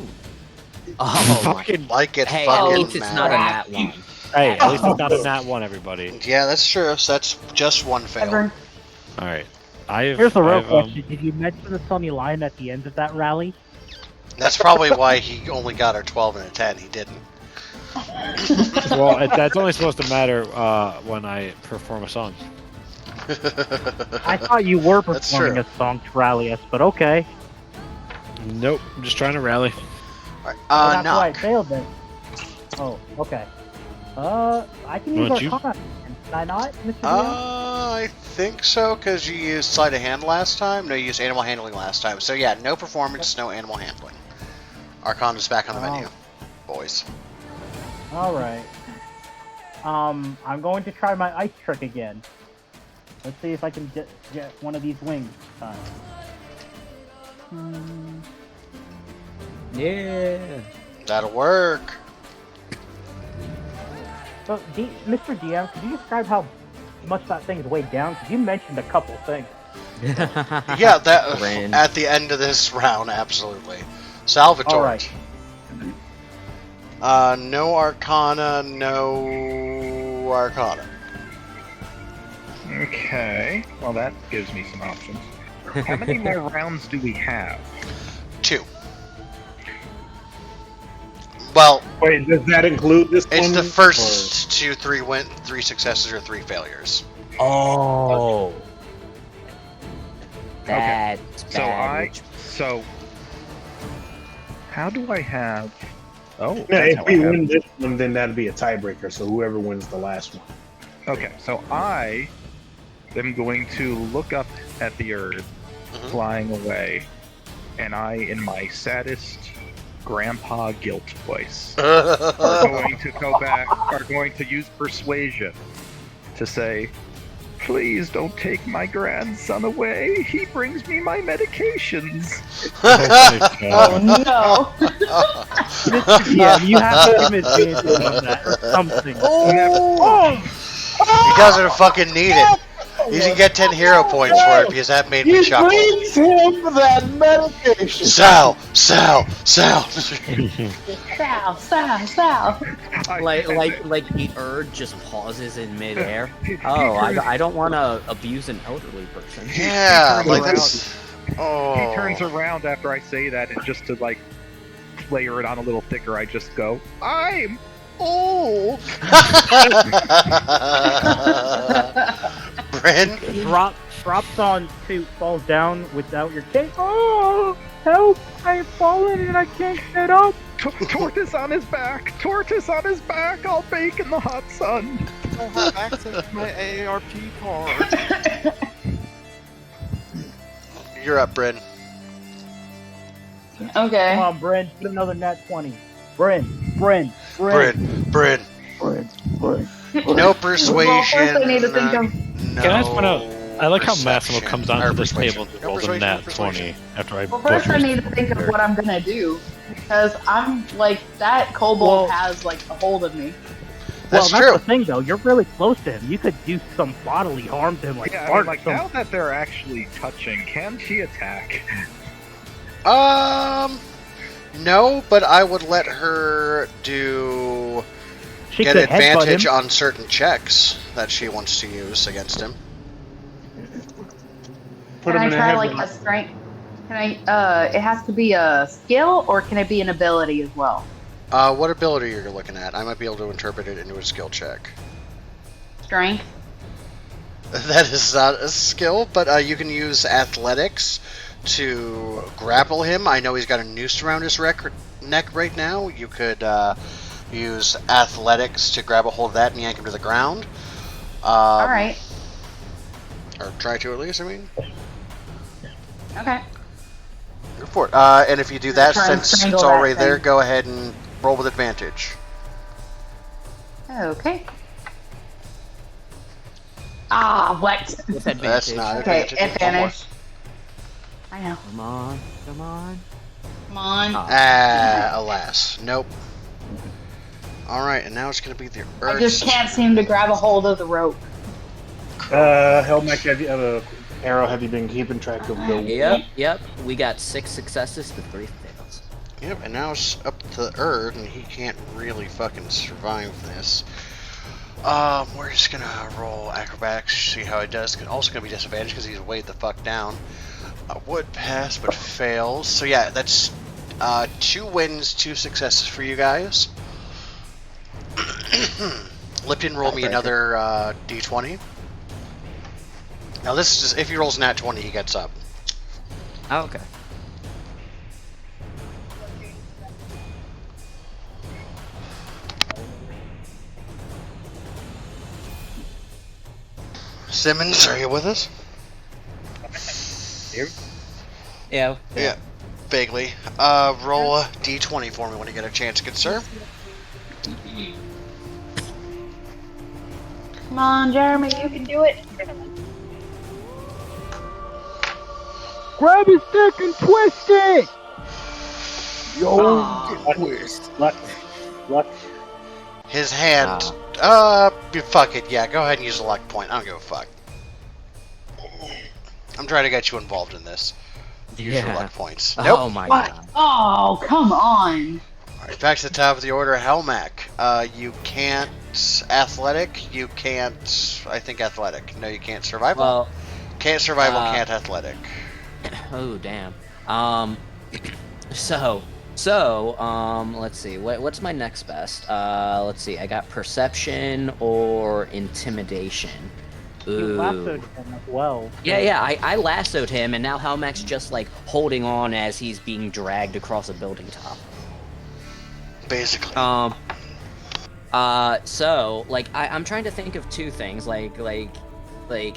Oh, Fucking. Like it hey, fucking at least it's not a matters. nat one. Hey, at least it's not a nat one, everybody. Yeah, that's true. So that's just one fail. Ever. All right. Here's the real question: did you mention the Sunny Lion at the end of that rally? That's probably why he only got a 12 and a 10. He didn't. Well, that's only supposed to matter when I perform a song. I thought you were That's performing true. a song to rally us, but okay. Nope. I'm just trying to rally. Alright, Well, that's why I knock. failed then. Oh, okay. I can use Won't you? Arcana. Can I not, Mr. DM? I think so, because you used sleight of hand last time. No, you used animal handling last time. So yeah, no performance, no animal handling. Arcana's back on the menu, boys. Alright. I'm going to try my ice trick again. Let's see if I can get one of these wings this time. Yeah. That'll work. So, Mr. DM, could you describe how much that thing's weighed down? Because you mentioned a couple things. Yeah, that Ran. at the end of this round, absolutely. Salvatore. Alright. No Arcana, no Arcana. Okay. Well, that gives me some options. How many more rounds do we have? 2. Well, Wait, does that include this it's one? the first 2, 3 successes or 3 failures. Oh. That's So bad. So how do I have? Oh, No, that's if how I we have- win this one, then that'd be a tiebreaker. So whoever wins the last one. Okay, so I am going to look up at the Earth Mhm. flying away, and I, in my saddest grandpa guilt voice, are going to go back, are going to use persuasion to say, please don't take my grandson away. He brings me my medications. Oh no! Mr. DM, you have to give advantage on that or something. He doesn't fucking need it. You can get 10 hero points for it because that made me He chuckle. brings him that medication. Sal! Sal, Sal, Sal. Like the Erd just pauses in midair. Oh, I don't want to abuse an elderly person. Yeah, He like turns that's. Oh. He turns around after I say that, and just to like layer it on a little thicker, I just go, I'm old. Bryn? Drops on to falls down without your cape. Oh, help! I've fallen and I can't get up. Tortoise on his back. Tortoise on his back. I'll bake in the hot sun. I have access to my AARP card. You're up, Bryn. Okay. Come on, Bryn, put another nat 20. Bryn. No persuasion. Well, first I need to think of. No Can I just point out, I like how Massimo perception, comes or onto this persuasion. table to No roll the persuasion, nat no persuasion. 20 after I Well, first I butchered need to think of what I'm gonna do because I'm like that kobold has like a hold of me. That's that's true. the thing, though. You're really close to him. You could do some bodily harm to him, like Yeah, I fart mean, like some- now that they're actually touching, can she attack? No, but I would let her do She get could headbutt advantage him. on certain checks that she wants to use against him. Put Can him I in a try head. like a strength? Can I? It has to be a skill, or can it be an ability as well? What ability you're looking at? I might be able to interpret it into a skill check. Strength. That is not a skill, but you can use athletics to grapple him. I know he's got a noose around his neck right now. You could use athletics to grab a hold of that and yank him to the ground. All right. Or try to at least, I mean. Okay. Go for it. And if you do that, Try and since strangle it's that already there, thing. go ahead and roll with advantage. Okay. Ah, what? With That's advantage. not Okay, advantage. One more. advantage. I know. Come on. Come on. Alas. Nope. Alright, and now it's going to be the I Earth. just can't seem to grab a hold of the rope. Helmet, Arrow, have you been keeping track of the... Yep. We got 6 successes to 3 fails. Yep, and now it's up to Erd, and he can't really fucking survive this. We're just gonna roll acrobatics, see how it does. Also gonna be disadvantaged because he's weighed the fuck down. Would pass, but fails. So yeah, that's 2 wins, 2 successes for you guys. Lipton, roll me another d20. Now this is just, if he rolls nat 20, he gets up. Oh, okay. Simmons, are you with us? Yeah. Yeah, vaguely. Roll a d20 for me when you get a chance, good sir. Come on, Jeremy, you can do it. Grab his dick and twist it! Luck. His hand. Fuck it. Yeah, go ahead and use a luck point. I don't give a fuck. I'm trying to get you involved in this. Use your luck points. Nope. Oh my What? god. Oh, come on. Alright, back to the top of the order. Helmac. You can't athletic. You can't. I think athletic. No, you can't survival. Well, Can't survival. Can't athletic. oh damn. So, let's see. What's my next best? Let's see. I got perception or intimidation. You Ooh. lassoed him as well. Yeah. I lassoed him, and now Helmac's just like holding on as he's being dragged across a building top. Basically. So like I'm trying to think of 2 things. Like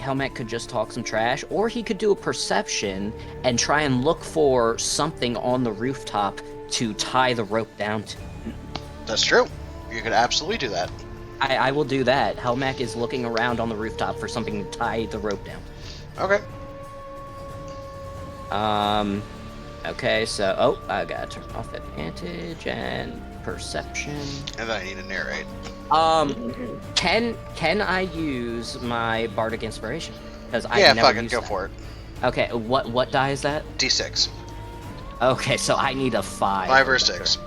Helmac could just talk some trash, or he could do a perception and try and look for something on the rooftop to tie the rope down to. That's true. You could absolutely do that. I will do that. Helmac is looking around on the rooftop for something to tie the rope down. Okay. Okay, so I gotta turn off advantage and perception. And then I need to narrate. Can I use my bardic inspiration? Because I Yeah, never fucking used go that. for it. Okay, what die is that? D6. Okay, so I need a 5. 5 or 6.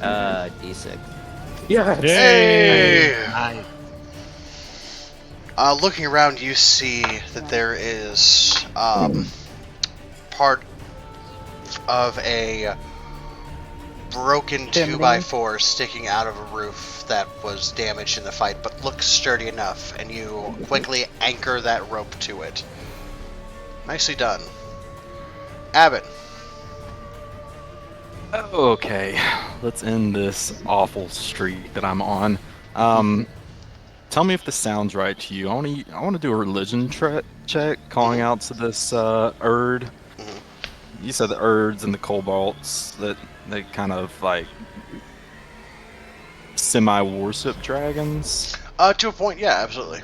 D6. Yeah. Hey! Looking around, you see that there is part of a broken Chimney. 2x4 sticking out of a roof that was damaged in the fight, but looks sturdy enough, and you quickly anchor that rope to it. Nicely done. Abbott. Okay, let's end this awful streak that I'm on. Tell me if this sounds right to you. I want to do a religion check, calling out to this Erd. You said the Erds and the Kobolds, that they kind of like semi-worship dragons. To a point, yeah, absolutely.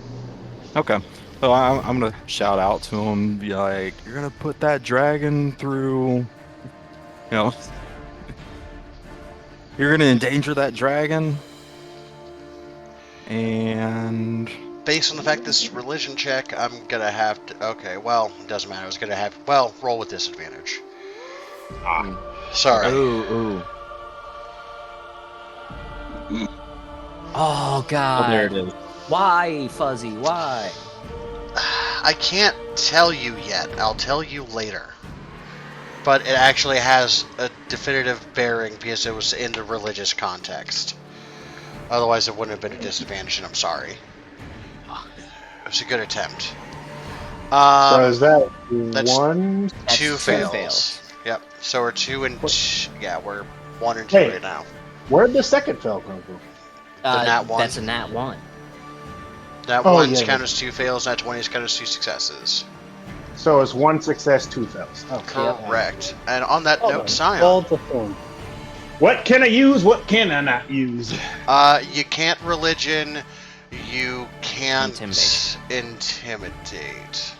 Okay, so I'm gonna shout out to them, be like, "You're gonna put that dragon through, you know, you're gonna endanger that dragon." And Based on the fact this is religion check, I'm gonna have to. Okay, well, it doesn't matter. I was gonna have. Well, roll with disadvantage. Sorry. Ooh. Oh God. Oh, there it is. Why, Fuzzy? Why? I can't tell you yet. I'll tell you later. But it actually has a definitive bearing because it was in the religious context. Otherwise, it wouldn't have been a disadvantage, and I'm sorry. It was a good attempt. So is that that's one? That's two two fails. fails. Yep. So we're 2 and yeah, we're 1 and 2 Hey. right now. Where'd the second fail come from? nat one. That's a nat 1. Nat Oh, one's yeah, count as 2 fails. Nat 20's count as 2 successes. So it's 1 success, 2 fails. Okay. Correct. And on that Hold note, on. Scion. Hold the phone. What can I use? What can I not use? You can't religion. You can't intimidate.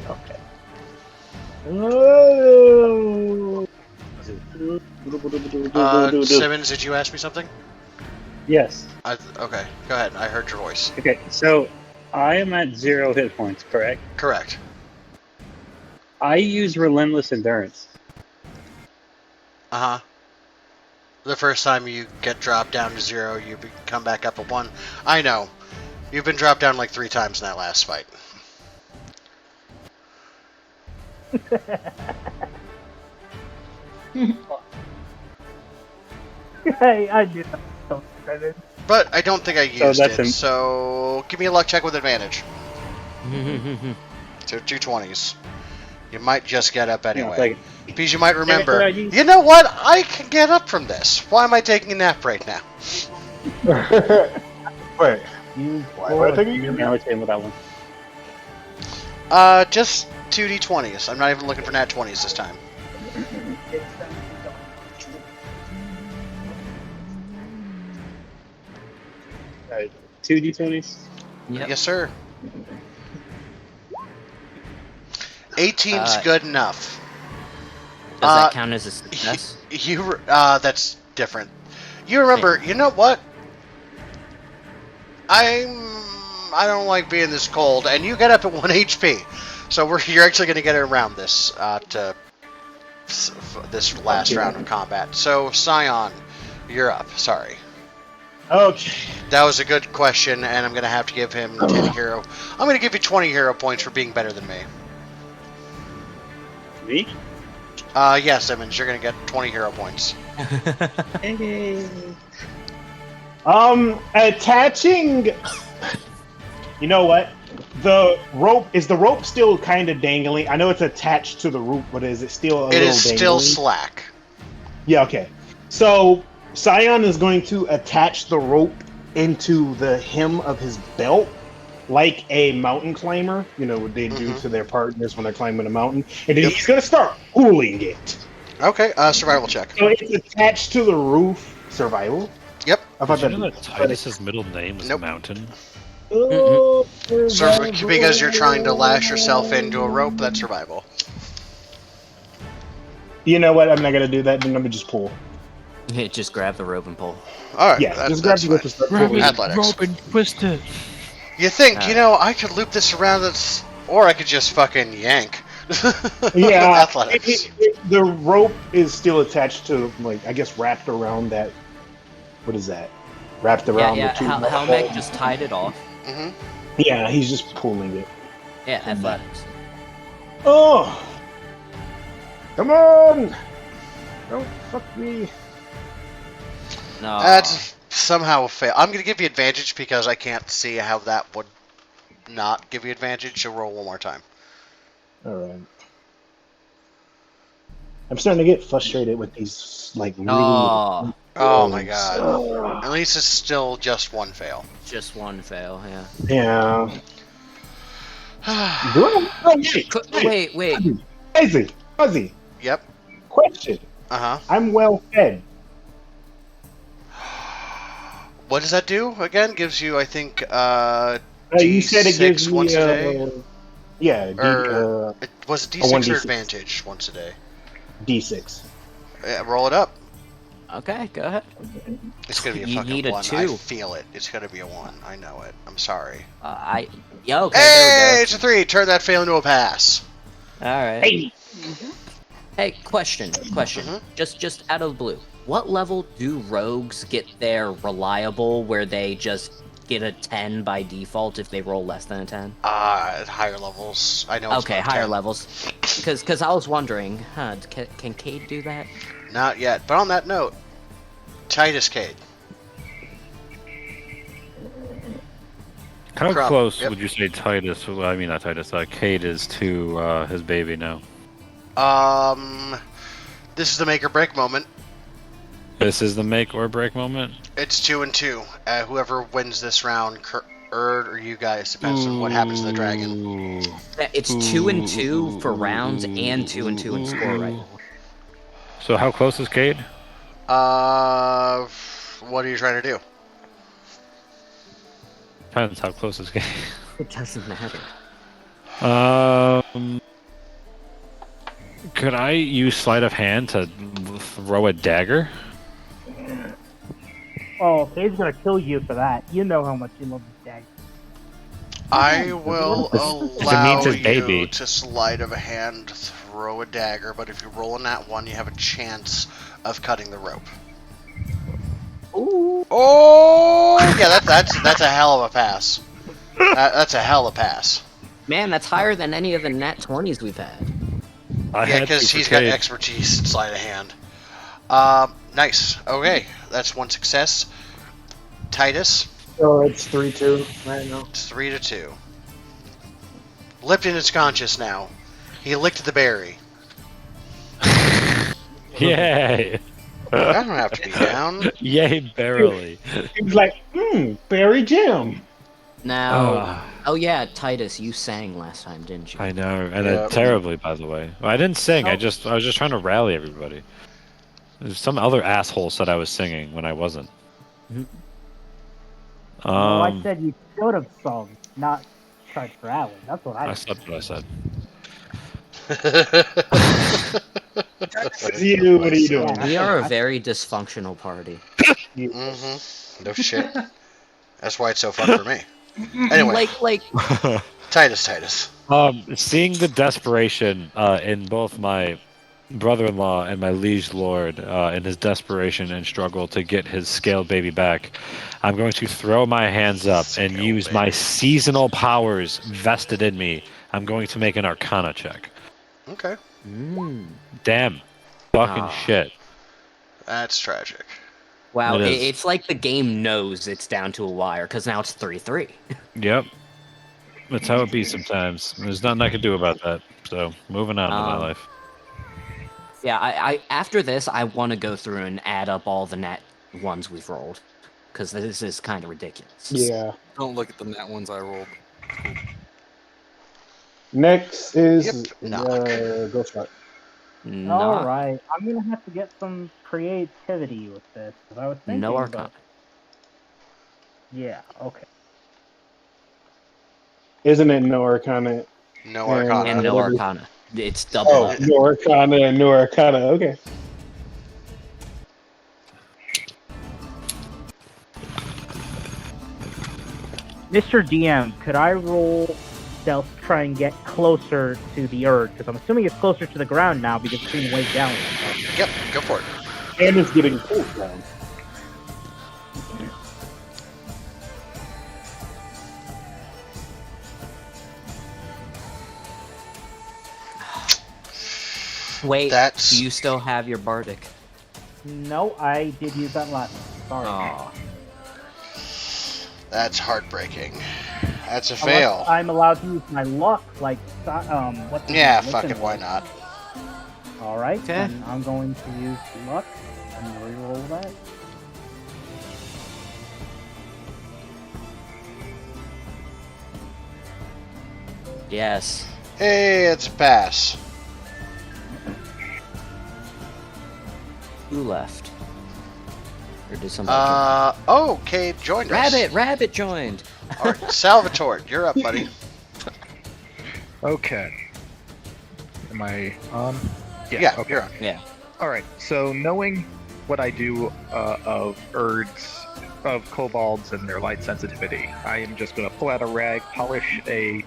Okay. Oh. Simmons, did you ask me something? Yes. Okay, go ahead. I heard your voice. Okay, so I am at 0 hit points, correct? Correct. I use Relentless Endurance. Uh-huh. The first time you get dropped down to 0, you come back up at 1. I know. You've been dropped down like 3 times in that last fight. I did not. But I don't think I used that's it, so give me a luck check with advantage. So 2 20s. You might just get up anyway. Like, Because you might remember, Can I use- you know what? I can get up from this. Why am I taking a nap right now? Wait. Use Why am I taking yeah, let's hit him with that one. Just 2d20s. I'm not even looking for nat 20s this time. Alright, 2 d20s. Yep. Yes, sir. 18's good enough. Does that count as a success? That's different. You remember, you know what? I don't like being this cold, and you get up at 1 HP. So you're actually going to get around this to this last round of combat. So Scion, you're up. Sorry. Okay. That was a good question, and I'm going to have to give him 10 hero. I'm going to give you 20 hero points for being better than me. Me? Yes, Simmons, you're going to get 20 hero points. Attaching. You know what? The rope still kind of dangling? I know it's attached to the rope, but is it still a It little is dangling? still slack. Yeah, okay. So Scion is going to attach the rope into the hem of his belt like a mountain climber, you know, what they do to their partners when they're climbing a mountain. And then he's going to start pulling it. Okay, survival check. So it's attached to the roof. Survival? Yep. I thought Did you know that. that Titus's middle name was Nope. Mountain? Oh, Because you're trying to lash yourself into a rope, that's survival. You know what? I'm not going to do that. Then I'm going to just pull. Just grab the rope and pull. Alright, Yeah, just grab the rope and start pulling. Athletics. and twist it. You think, you know, I could loop this around, or I could just fucking yank. Yeah, Athletics. the rope is still attached to, like, I guess wrapped around that. What is that? Wrapped around the two. Helmek just tied it off. Mm-hmm. Yeah, he's just pulling it. Yeah, athletics. Oh, Come on! Don't fuck me. No. That's somehow a fail. I'm gonna give you advantage because I can't see how that would not give you advantage. So roll one more time. Alright. I'm starting to get frustrated with these, like, really... Oh, Oh my rolls. god. At least it's still just one fail. just one fail. Yeah. Yeah. Do I... Oh, Wait. Fuzzy. Yep. Question. Uh-huh. I'm well fed. What does that do again? Gives you, I think, You said it gives me once a day? Yeah, Or it was it a D6 or 1d6. advantage once a day? D6. Yeah, roll it up. Okay, go ahead. It's gonna be a You fucking need a 1. 2. I feel it. It's gonna be a 1. I know it. I'm sorry. Okay, Hey, there it's a 3. Turn that fail into a pass. we go. All right. Hey! Hey, question. Mhm. Just out of the blue. What level do rogues get their reliable where they just get a 10 by default if they roll less than a 10? At higher levels. I know it's Okay, not higher 10. levels. Because I was wondering, can Cade do that? Not yet. But on that note, Titus Cade. How Crop, close yep. would you say Titus? Well, I mean not Titus. Cade is to his baby now. This is the make or break moment. This is the make or break moment. It's 2 and 2. Whoever wins this round, Erd or you guys, depends on what happens to the dragon. Ooh. It's 2 and 2 for rounds and 2 and 2 in score, right? So how close is Cade? What are you trying to do? Depends how close is Cade. It doesn't matter. Could I use sleight of hand to throw a dagger? Oh, Cade's gonna kill you for that. You know how much you love this dagger. I will allow means his you baby. to sleight of a hand throw a dagger, but if you roll in that one, you have a chance of cutting the rope. Ooh. Oh, yeah, that's a hell of a pass. That's a hell of a pass. Man, that's higher than any of the nat 20s we've had. Yeah, because he's got expertise in sleight of hand. Nice. Okay, that's one success. Titus. So it's 3-2 right now. It's 3-2. Lipton is conscious now. He licked the berry. Yay! I don't have to be down. Yay, barely. He was like, berry jam. Now, oh yeah, Titus, you sang last time, didn't you? I know, and Yeah. terribly, by the way. Well, I didn't sing. I was just trying to rally everybody. There's some other asshole said I was singing when I wasn't. I said you should have sung, not tried for Alan. That's what I said what I said. You, what are you doing? We are a very dysfunctional party. Mm-hmm. No shit. That's why it's so fun for me. Anyway, Like, Titus. Seeing the desperation in both my brother-in-law and my liege lord in his desperation and struggle to get his scaled baby back, I'm going to throw my hands up and use my seasonal powers vested in me. I'm going to make an Arcana check. Okay. Damn. Fucking shit. That's tragic. wow, It is. it's like the game knows it's down to a wire, because now it's 3-3. Yep. That's how it be sometimes. There's nothing I can do about that. So, moving on with my life. Yeah, I after this, I want to go through and add up all the nat ones we've rolled, because this is kind of ridiculous. Yeah. Don't look at the nat ones I rolled. Next is knock. Ghost Rock. All right, I'm gonna have to get some creativity with this because I was thinking. No Arcana. Yeah. Okay. Isn't it no Arcana? No Arcana. And no Arcana. It's double. Oh, no Arcana and no Arcana. Okay. Mr. DM, could I roll stealth to try and get closer to the Erd? Because I'm assuming it's closer to the ground now because it's being weighed down. Yep, go for it. And it's getting pulled down. Wait, That's- do you still have your bardic? No, I did use that last. Sorry. Aw. That's heartbreaking. That's a Unless fail. I'm allowed to use my luck, like what's his Yeah, name? fuck it, Listen. why not? All right, Okay. then I'm going to use luck and reroll that. Yes. Hey, it's a pass. Who left? Or did somebody Oh, Cade joined us. Rabbit joined! All right, Salvatore, you're up, buddy. Okay. Am I on? Yeah, Okay. you're on. Yeah. All right. So knowing what I do of Urds, of Kobolds and their light sensitivity, I am just going to pull out a rag, polish a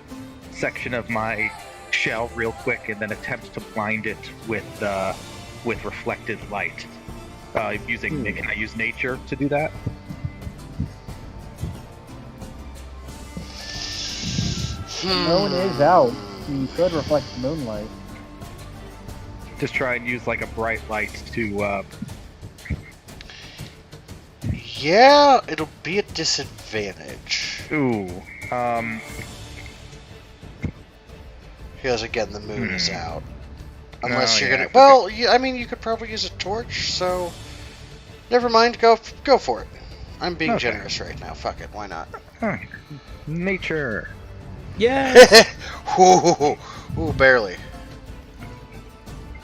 section of my shell real quick, and then attempt to blind it with reflected light. Can I use nature to do that? The moon is out. You could reflect the moonlight. Just try and use like a bright light to. Yeah, it'll be a disadvantage. Because again, the moon is out. Unless you're gonna. Well, I mean, you could probably use a torch. So, never mind. Go for it. I'm being generous right now. Fuck it. Why not? Nature. Yes! Ooh, barely.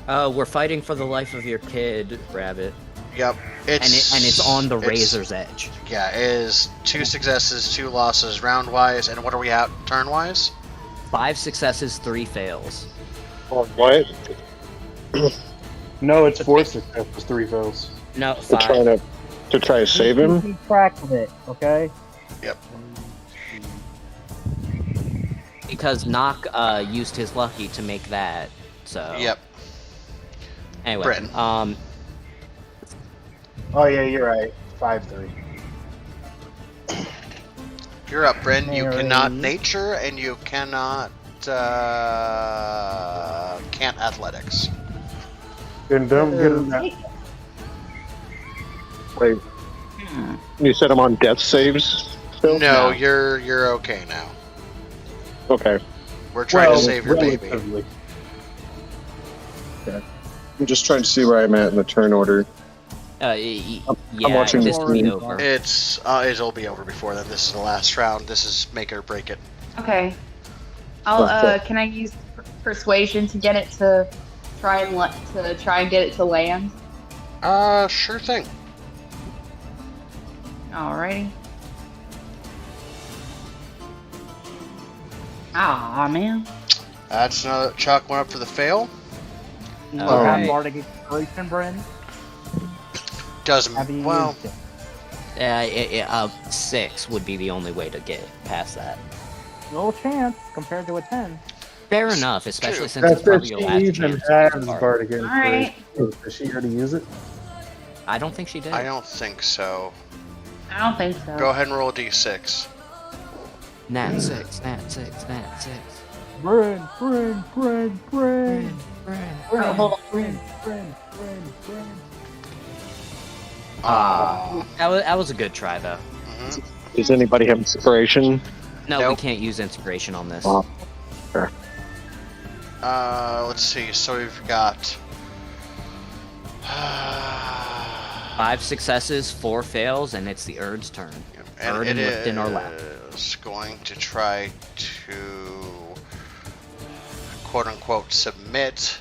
We're fighting for the life of your kid, Rabbit. Yep. And it's on the it's- razor's edge. Yeah, it is 2 successes, 2 losses, round wise, and what are we at turn wise? 5 successes, 3 fails. Oh, what? No, it's 4 successes, 3 fails. No, To 5. try to save him? Keep track of it, okay? Yep. Because Nock used his lucky to make that, so... Yep. Anyway, Britton. Oh yeah, you're right. 5-3. You're up, Bryn. You Mary. cannot nature, and you cannot can't athletics. Then don't get him that. Wait. You said I'm on death saves still? No, you're okay now. Okay. We're trying to save your baby. relatively. I'm just trying to see where I'm at in the turn order. yeah, I'm watching this this will be scene. over. It'll be over before then. This is the last round. This is make it or break it. Okay. I'll can I use persuasion to get it to try and get it to land? Sure thing. Alrighty. Ah man. That's another chalk one up for the fail. Alright. Bardic Inspiration, Bryn. Doesn't Have you well. used it? 6 would be the only way to get past that. No chance compared to a 10. Fair enough, especially since That's it's probably if your she last even chance. has Bardic Alright. Inspiration. Does she already use it? I don't think she did. I don't think so. I don't think so. Go ahead and roll a d6. Nat 6, Nat 6, Nat 6. Bryn. Oh, hold on. Bryn. That was a good try, though. Mhm. Does anybody have inspiration? No, we Nope. can't use inspiration on this. Oh. Let's see. So we've got 5 successes, 4 fails, and it's the Erd's turn. and Erd it and Lipton are left. is going to try to quote unquote submit.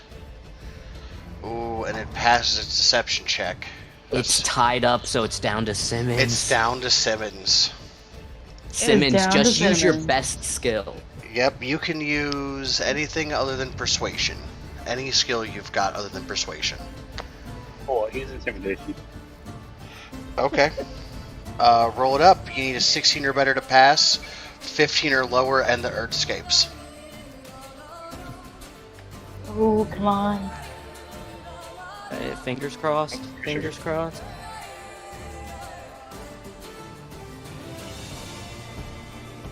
Ooh, and it passes its deception check. It's tied up, so it's down to Simmons. It's down to Simmons. Simmons, down to just use your Simmons. best skill. Yep, you can use anything other than persuasion. Any skill you've got other than persuasion. Oh, he's intimidation. Okay. Roll it up. You need a 16 or better to pass, 15 or lower, and the Erd escapes. Oh, come on. Fingers crossed. Fingers crossed.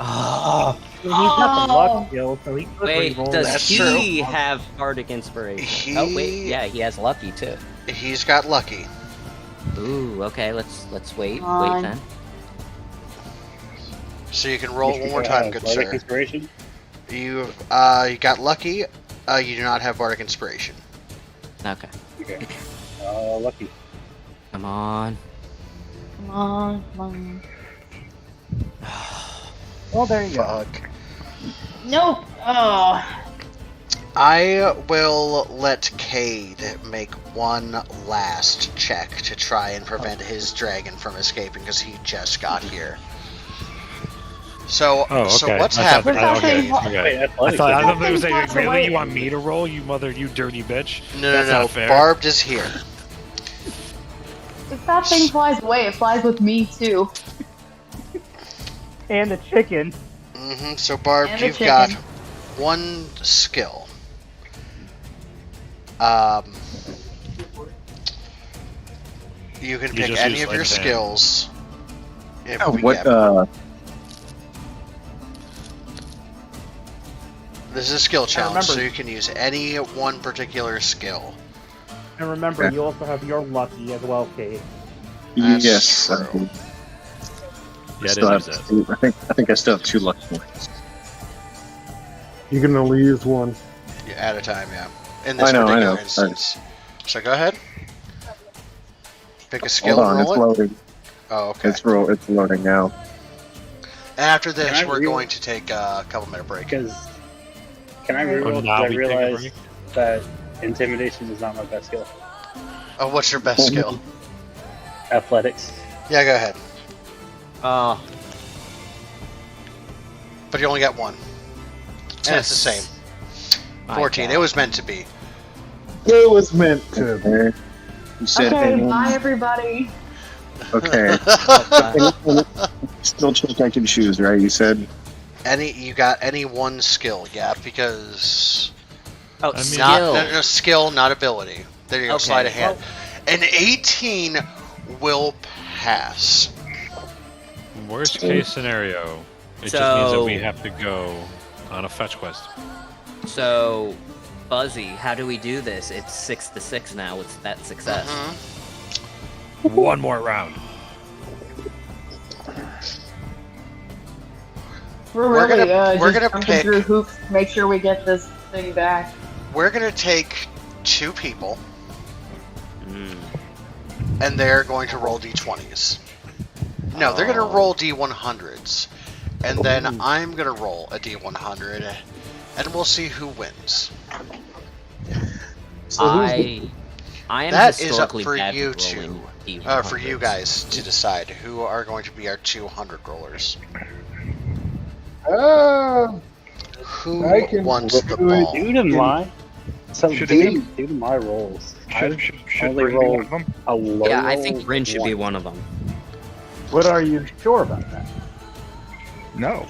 Oh, He's got the Oh. luck skill, so he could Wait, reroll does that. That's he true. have bardic inspiration? He- Oh wait, yeah, he has lucky too. He's got lucky. Ooh, okay, let's wait, Come wait on. then. So you can roll it one more time, good Bardic sir. Inspiration? You got lucky. You do not have bardic inspiration. Okay, Okay. Lucky. come on. Come on, come on. Well, there you go. Fuck. Nope. Oh. I will let Cade make one last check to try and prevent his dragon from escaping because he just got here. So, Oh, okay. so what's I thought- happening? okay. Wait, Okay. Wait, I athletics. thought is- they were saying, Flies really? away. You want me to roll? You dirty bitch? No, That's no, not fair. Barbed is here. If that thing flies away, it flies with me too. And the chicken. So, Barbed, And the you've got chicken. one skill. You can You pick just any use of your sleight of hand. skills. If we What? get- This is a skill challenge, so remember- you can use any one particular skill. And remember, Okay. you also have your lucky as well, Kate. That's Yes. true. Yeah, Still it have, is it. I think I still have 2 lucky points. You can only use one. Yeah, at a time, yeah. In this I know, particular I know. instance. So go ahead. Pick a skill, Hold on, it's roll it. loading. Oh, okay. It's loading now. And after this, Can I we're re- going to take a couple-minute break. Because can I Oh, reroll? now Because I we take a realized break? that intimidation is not my best skill. Oh, what's your best skill? Athletics. Yeah, go ahead. Oh, But you only got one. And it's the same. 14. It was meant to be. It was meant to. Okay. You said Okay, anyone- bye everybody. Okay. Still check I can choose, right? You said You got any one skill, yeah, because Oh, I mean- skill. no, skill, not ability. There you go, Okay, sleight of hand. An 18 will pass. Worst case scenario, it just means that we So- have to go on a fetch quest. So, Buzzy, how do we do this? It's 6-6 now. It's that success. Mhm. One more round. We're We're really we're just gonna jumping pick- through hoops to make sure we get this thing back. We're going to take 2 people, Mm. and they're going to roll d20s. No, they're going to Oh. roll d100s. And then I'm going to roll a d100, and we'll see who wins. I am That is up historically for bad you at two. rolling For you D100s. guys to decide who are going to be our 200 rollers. Who I can wants the do it. ball? Due to my Should due to my rolls, I Should only Bryn be roll one of them? a low. Yeah, I think Bryn should be one of them. But are you sure about that? No.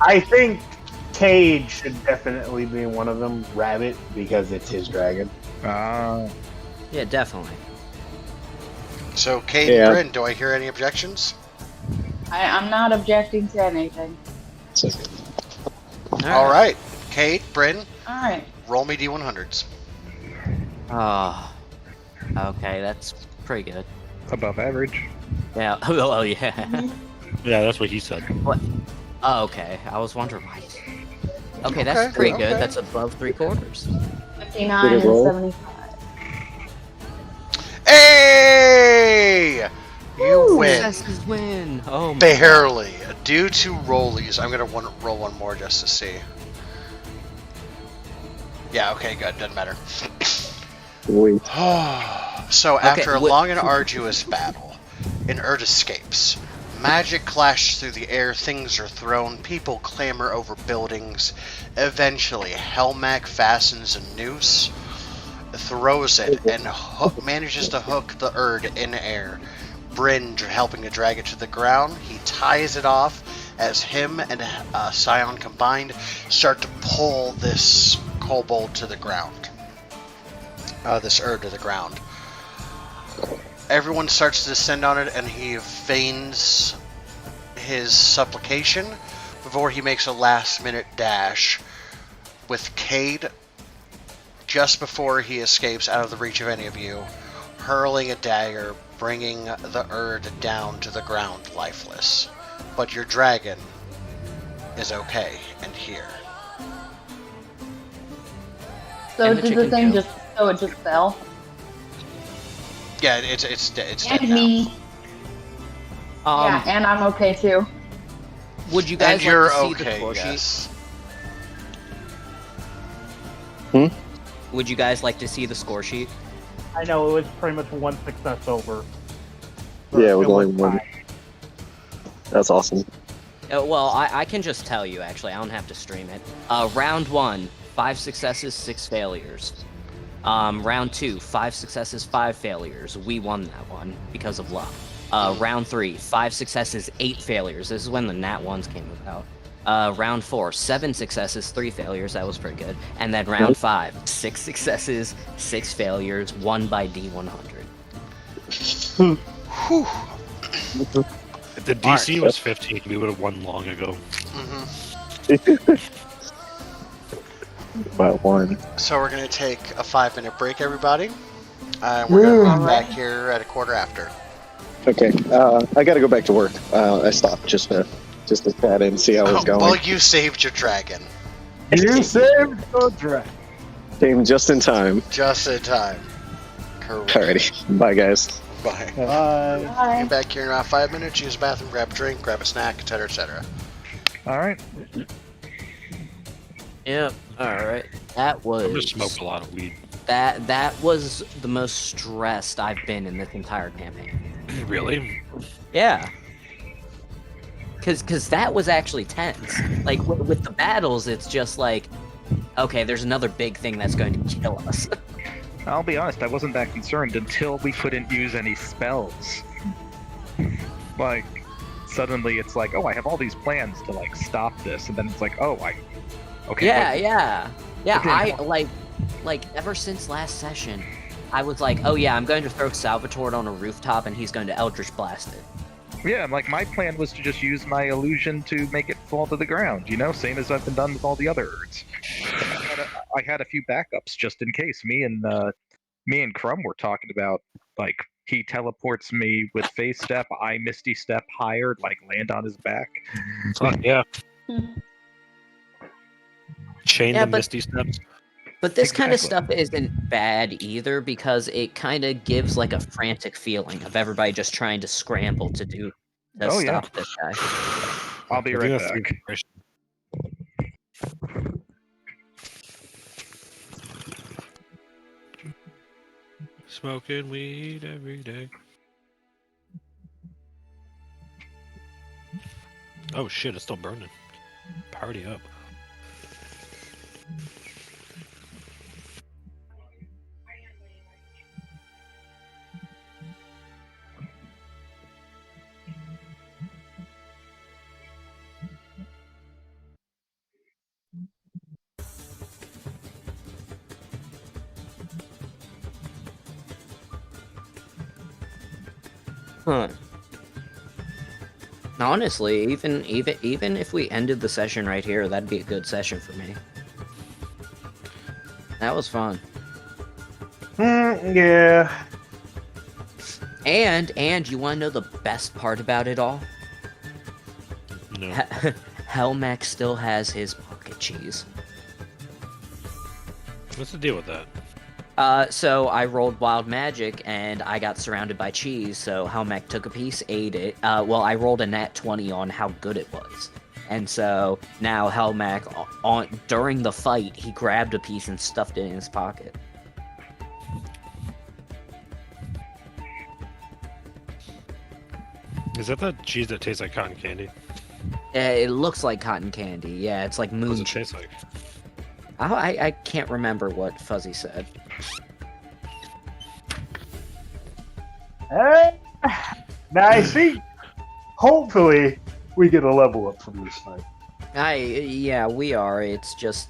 I think Cade should definitely be one of them. Rabbit, because it's his dragon. Uh, Yeah, definitely. So, Kate Yeah. and Bryn, do I hear any objections? I'm not objecting to anything. All right. Kate, Bryn, Alright. roll me d100s. Oh, okay, that's pretty good. above average. Yeah. Oh, yeah. Yeah, that's what he said. What? Oh, okay. I was wondering why. Okay, that's Okay, pretty okay. good. That's above 3/4. 59 Did it and roll? 75. Hey! You win. Win. Oh, my Barely. Due to rollies, I'm going to roll one more just to see. Yeah, okay, good. Doesn't matter. wait. So, after a wait. long and arduous battle, an Erd escapes. Magic clashes through the air, things are thrown, people clamber over buildings. Eventually, Helmac fastens a noose, throws it, and manages to hook the Erd in air. Bryn helping to drag it to the ground. He ties it off as him and Scion combined start to pull this kobold to the ground. This Erd to the ground. Everyone starts to descend on it, and he feigns his supplication before he makes a last-minute dash with Cade just before he escapes out of the reach of any of you, hurling a dagger, bringing the Erd down to the ground lifeless. But your dragon is okay and here. So And the did the chicken thing too. it just fell? Yeah, it's dead And now. me. Yeah, and I'm okay too. Would you guys And you're like to see the okay, score yes. sheet? Would you guys like to see the score sheet? I know it was pretty much one success over. Yeah, with It was only one. fine. That's awesome. Well, I can just tell you, actually. I don't have to stream it. Round 1, 5 successes, 6 failures. Round 2, 5 successes, 5 failures. We won that one because of luck. Round 3, 5 successes, 8 failures. This is when the nat 1s came about. Round 4, 7 successes, 3 failures. That was pretty good. And then round 5, 6 successes, 6 failures, won by D100. Whew. If the DC was 15, we would have won long ago. About one. So we're going to take a 5-minute break, everybody. And we're going to come back here at a quarter after. Okay, I gotta go back to work. I stopped just to chat and see how it's going. Well, you saved your dragon. You saved the dragon. Came just in time. Just in time. Correct. Alrighty, bye guys. Bye. Bye. Get back here in about 5 minutes, use the bathroom, grab a drink, grab a snack, etc., etc. All right. Yep. Alright. That was... I'm gonna smoke a lot of weed. That was the most stressed I've been in this entire campaign. Really? Yeah. Cause that was actually tense. Like with the battles, it's just like, okay, there's another big thing that's going to kill us. I'll be honest, I wasn't that concerned until we couldn't use any spells. Like, suddenly it's like, oh, I have all these plans to like stop this, and then it's like, oh, okay. Yeah, wait. yeah. Okay. I like ever since last session, I was like, oh yeah, I'm going to throw Salvatore on a rooftop and he's going to Eldritch Blast it. Yeah, like my plan was to just use my illusion to make it fall to the ground, you know, same as I've been done with all the other Urds. I had a few backups just in case. Me and Crumb were talking about, like, he teleports me with Phase Step, I Misty Step higher, like land on his back. Fuck yeah. Chain Yeah, the Misty Steps. But this kind of Exactly. stuff isn't bad either because it kind of gives like a frantic feeling of everybody just trying to scramble to Oh, yeah. stop this guy. I'll be I right think that's the back. impression. Smoking weed every day. Oh shit, it's still burning. Party up. Huh. Honestly, even if we ended the session right here, that'd be a good session for me. That was fun. Yeah. And you want to know the best part about it all? No. Helmac still has his pocket cheese. What's the deal with that? So I rolled Wild Magic, and I got surrounded by cheese, so Helmac took a piece, ate it. Well, I rolled a nat 20 on how good it was. And so now Helmac, during the fight, he grabbed a piece and stuffed it in his pocket. Is that the cheese that tastes like cotton candy? It looks like cotton candy. Yeah, it's like What does moon it cheese. taste like? I can't remember what Fuzzy said. Now I see. Hopefully, we get a level up from this fight. Yeah, we are. It's just,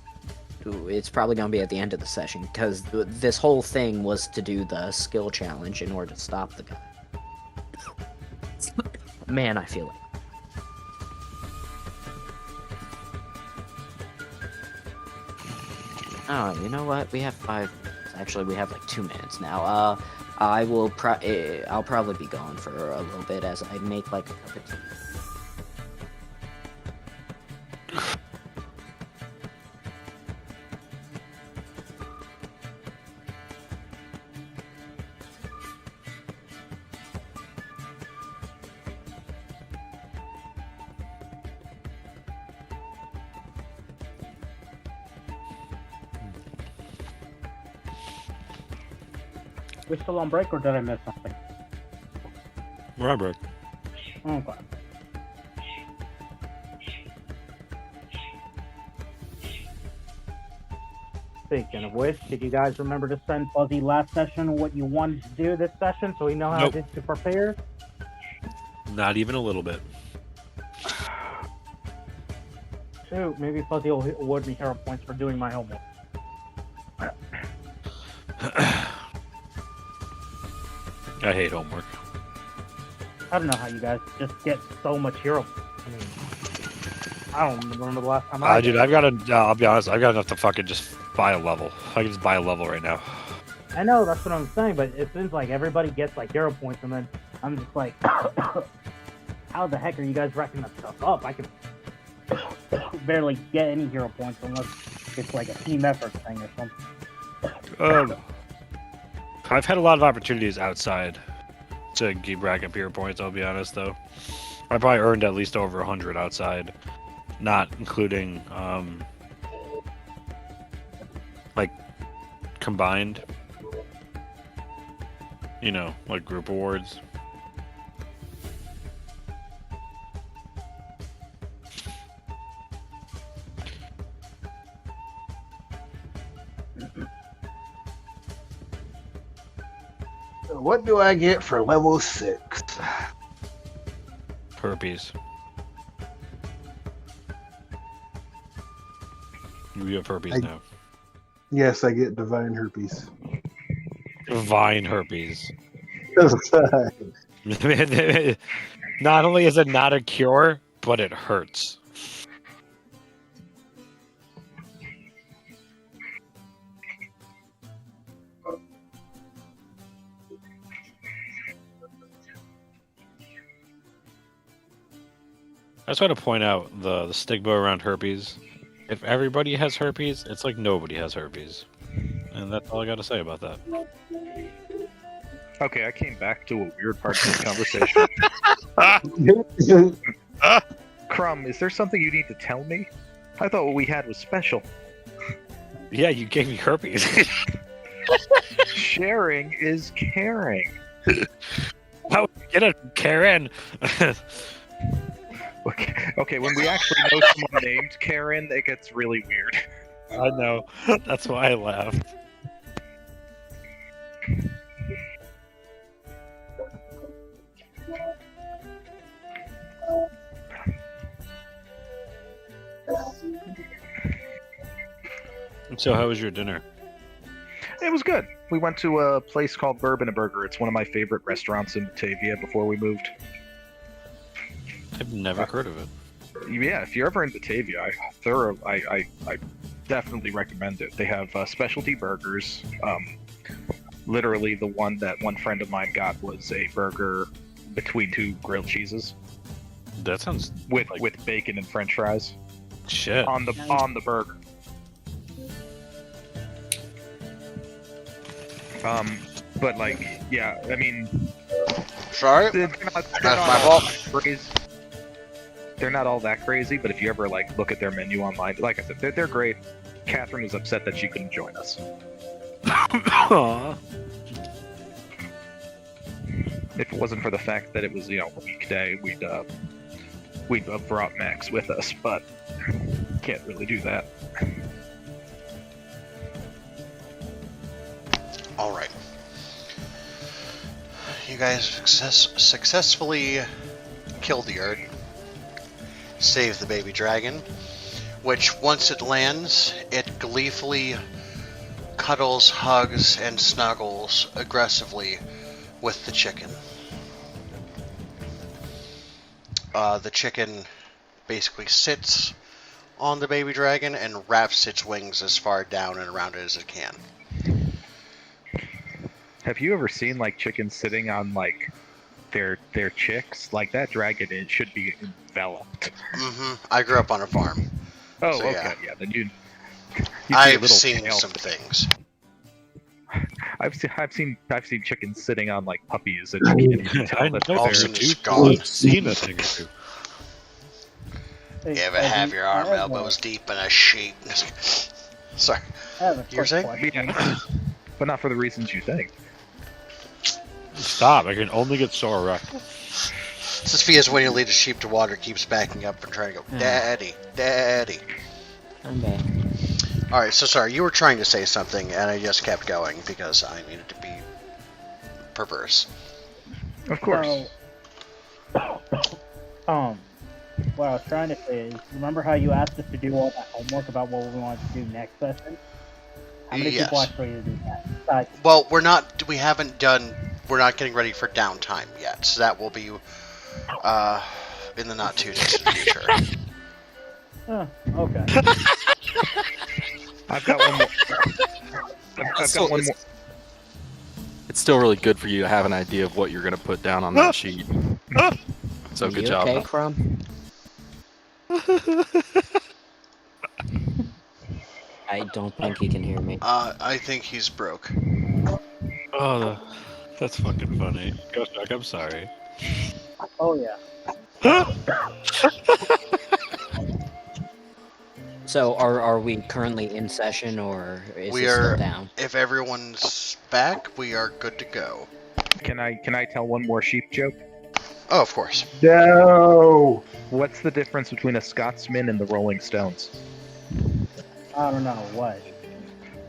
it's probably gonna be at the end of the session because this whole thing was to do the skill challenge in order to stop the guy. Man, I feel it. Oh, you know what? We have 5 minutes. Actually, we have like 2 minutes now. I'll probably be gone for a little bit as I make like a cup of tea. We still on break, or did I miss something? We're on break. Okay. Speaking of which, did you guys remember to send Fuzzy last session what you wanted to do this session so we know how Nope. to prepare? Not even a little bit. Shoot, maybe Fuzzy will award me hero points for doing my homework. I hate homework. I don't know how you guys just get so much hero. I mean, I don't remember the last time I Dude, I've got I'll be honest, I've got enough to fucking just buy a level. I can just buy a level right now. I know, that's what I'm saying, but it seems like everybody gets like hero points, and then I'm just like, how the heck are you guys racking that stuff up? I can barely get any hero points unless it's like a team effort thing or something. I've had a lot of opportunities outside to keep racking hero points, I'll be honest, though. I probably earned at least over 100 outside, not including, like, combined, you know, like group awards. What do I get for level 6? Herpes. We have herpes now. Yes, I get divine herpes. Divine herpes. That's Not only is it not a cure, but it hurts. I just want to point out the stigma around herpes. If everybody has herpes, it's like nobody has herpes. And that's all I got to say about that. Okay, I came back to a weird part of this conversation. Crumb, is there something you need to tell me? I thought what we had was special. Yeah, you gave me herpes. Sharing is caring. How would you get a Karen? Okay, when we actually know someone named Karen, it gets really weird. I know. That's why I laughed. So, how was your dinner? It was good. We went to a place called Bourbon & Burger. It's one of my favorite restaurants in Batavia before we moved. I've never heard of it. Yeah, if you're ever in Batavia, I definitely recommend it. They have specialty burgers. Literally, the one that one friend of mine got was a burger between 2 grilled cheeses. That sounds with like... with bacon and French fries. Shit. On the burger. But like, yeah, I mean, sorry, that's my fault. They're not all that crazy, but if you ever like look at their menu online, like I said, they're great. Catherine was upset that she couldn't join us. If it wasn't for the fact that it was, you know, a weekday, we'd have brought Max with us, but can't really do that. All right. You guys successfully killed the Erd. Saved the baby dragon, which once it lands, it gleefully cuddles, hugs, and snuggles aggressively with the chicken. The chicken basically sits on the baby dragon and wraps its wings as far down and around it as it can. Have you ever seen like chickens sitting on like their chicks? Like that dragon, it should be enveloped. I grew up on a farm. Oh, So, okay, yeah. Then you see a I've little seen tail some sticking. things. I've seen chickens sitting on like puppies, and you can tell that All of a they're sudden it's gone. I've seen a thing or two. You ever have your arm elbows deep in a sheet? Sorry. I have a You were quick saying? question. Yeah, but not for the reasons you think. Stop! I can only get so erect. This is because when you lead a sheep to water, it keeps backing up and trying to go, Daddy, Daddy. I'm back. Alright, so sorry, you were trying to say something, and I just kept going because I needed to be perverse. Of course. So, what I was trying to say is, remember how you asked us to do all that homework about what we wanted to do next session? How many people Yes. actually do that? Besides, Well, we're not getting ready for downtime yet, so that will be, in the not too distant future. okay. I've got one more. I've got one more. It's still really good for you to have an idea of what you're going to put down on that sheet. So good You job. okay, Crumb? I don't think he can hear me. I think he's broke. Oh, that's fucking funny. Ghost Dog, I'm sorry. Oh yeah. So, are we currently in session, or is We it still are, down? if everyone's back, we are good to go. Can I tell one more sheep joke? Oh, of course. No. What's the difference between a Scotsman and the Rolling Stones? I don't know what.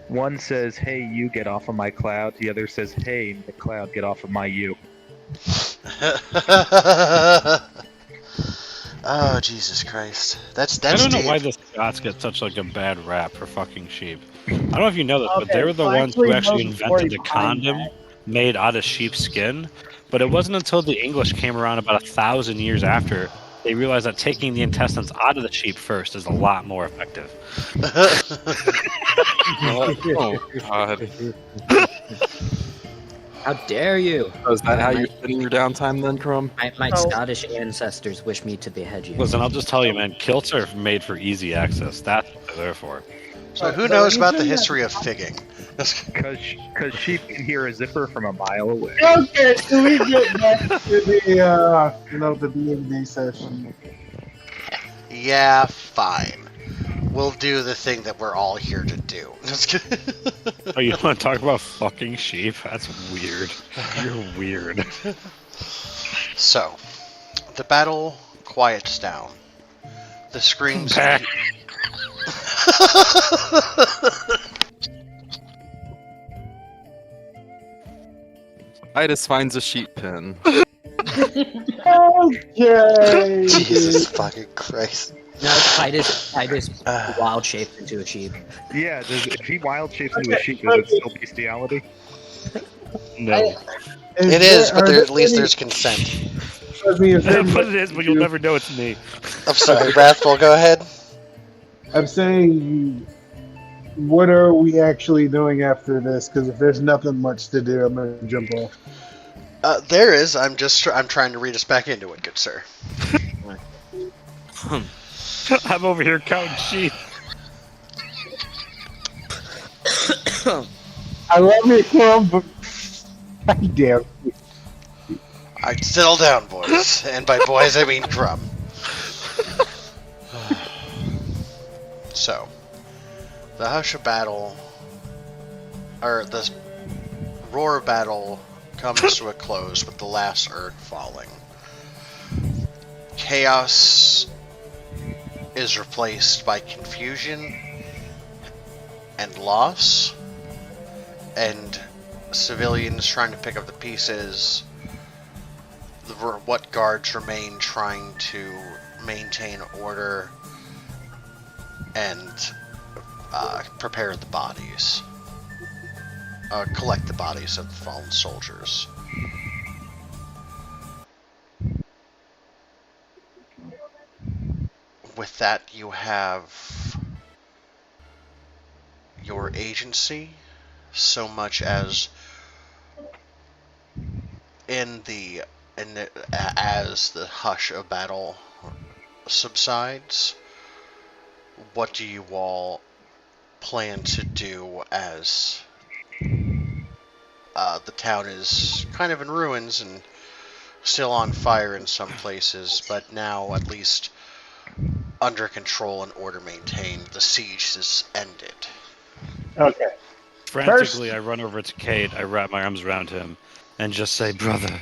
One says, "Hey, you get off of my cloud." The other says, "Hey, McCloud, get off of my you." Oh, Jesus Christ. That's I don't know deep. why the Scots get such like a bad rap for fucking sheep. I don't know if you know this, but they Okay, were the so ones who actually actually know the story invented the behind condom that. made out of sheep's skin. But it wasn't until the English came around about 1,000 years after they realized that taking the intestines out of the sheep first is a lot more effective. Oh, God. How dare you! So is that how you're spending your downtime then, Crumb? My So- Scottish ancestors wish me to behead you. Listen, I'll just tell you, man, kilts are made for easy access. That's what they're there for. So who The knows about the reason that- history of figging? Because sheep can hear a zipper from a mile away. Okay, can we get back to the D&D session? Yeah, fine. We'll do the thing that we're all here to do. Oh, you want to talk about fucking sheep? That's weird. You're weird. So, the battle quiets down. The screams. Bah. Titus finds a sheep pen. Okay. Jesus fucking Christ. No, Titus wild shaped into a sheep. Yeah, if he wild shapes into a sheep, is it still bestiality? No. It is, but at least there's consent. But it is, but you'll never know it's me. I'm sorry, Wrathful, go ahead. I'm saying, what are we actually doing after this? Because if there's nothing much to do, I'm gonna jump off. There is. I'm trying to read us back into it, good sir. I'm over here counting sheep. I love you, Crumb, but damn. Alright, settle down, boys. And by boys, I mean Crumb. So, the hush of battle, or the roar of battle, comes to a close with the last Erd falling. Chaos is replaced by confusion and loss, and civilians trying to pick up the pieces. What guards remain trying to maintain order and prepare the bodies. Collect the bodies of the fallen soldiers. with that, you have your agency, so much as as the hush of battle subsides, what do you all plan to do as the town is kind of in ruins and still on fire in some places, but now at least under control and order maintained. The siege has ended. Okay. Frantically, I run over to Cade, I wrap my arms around him, and just say, "Brother,"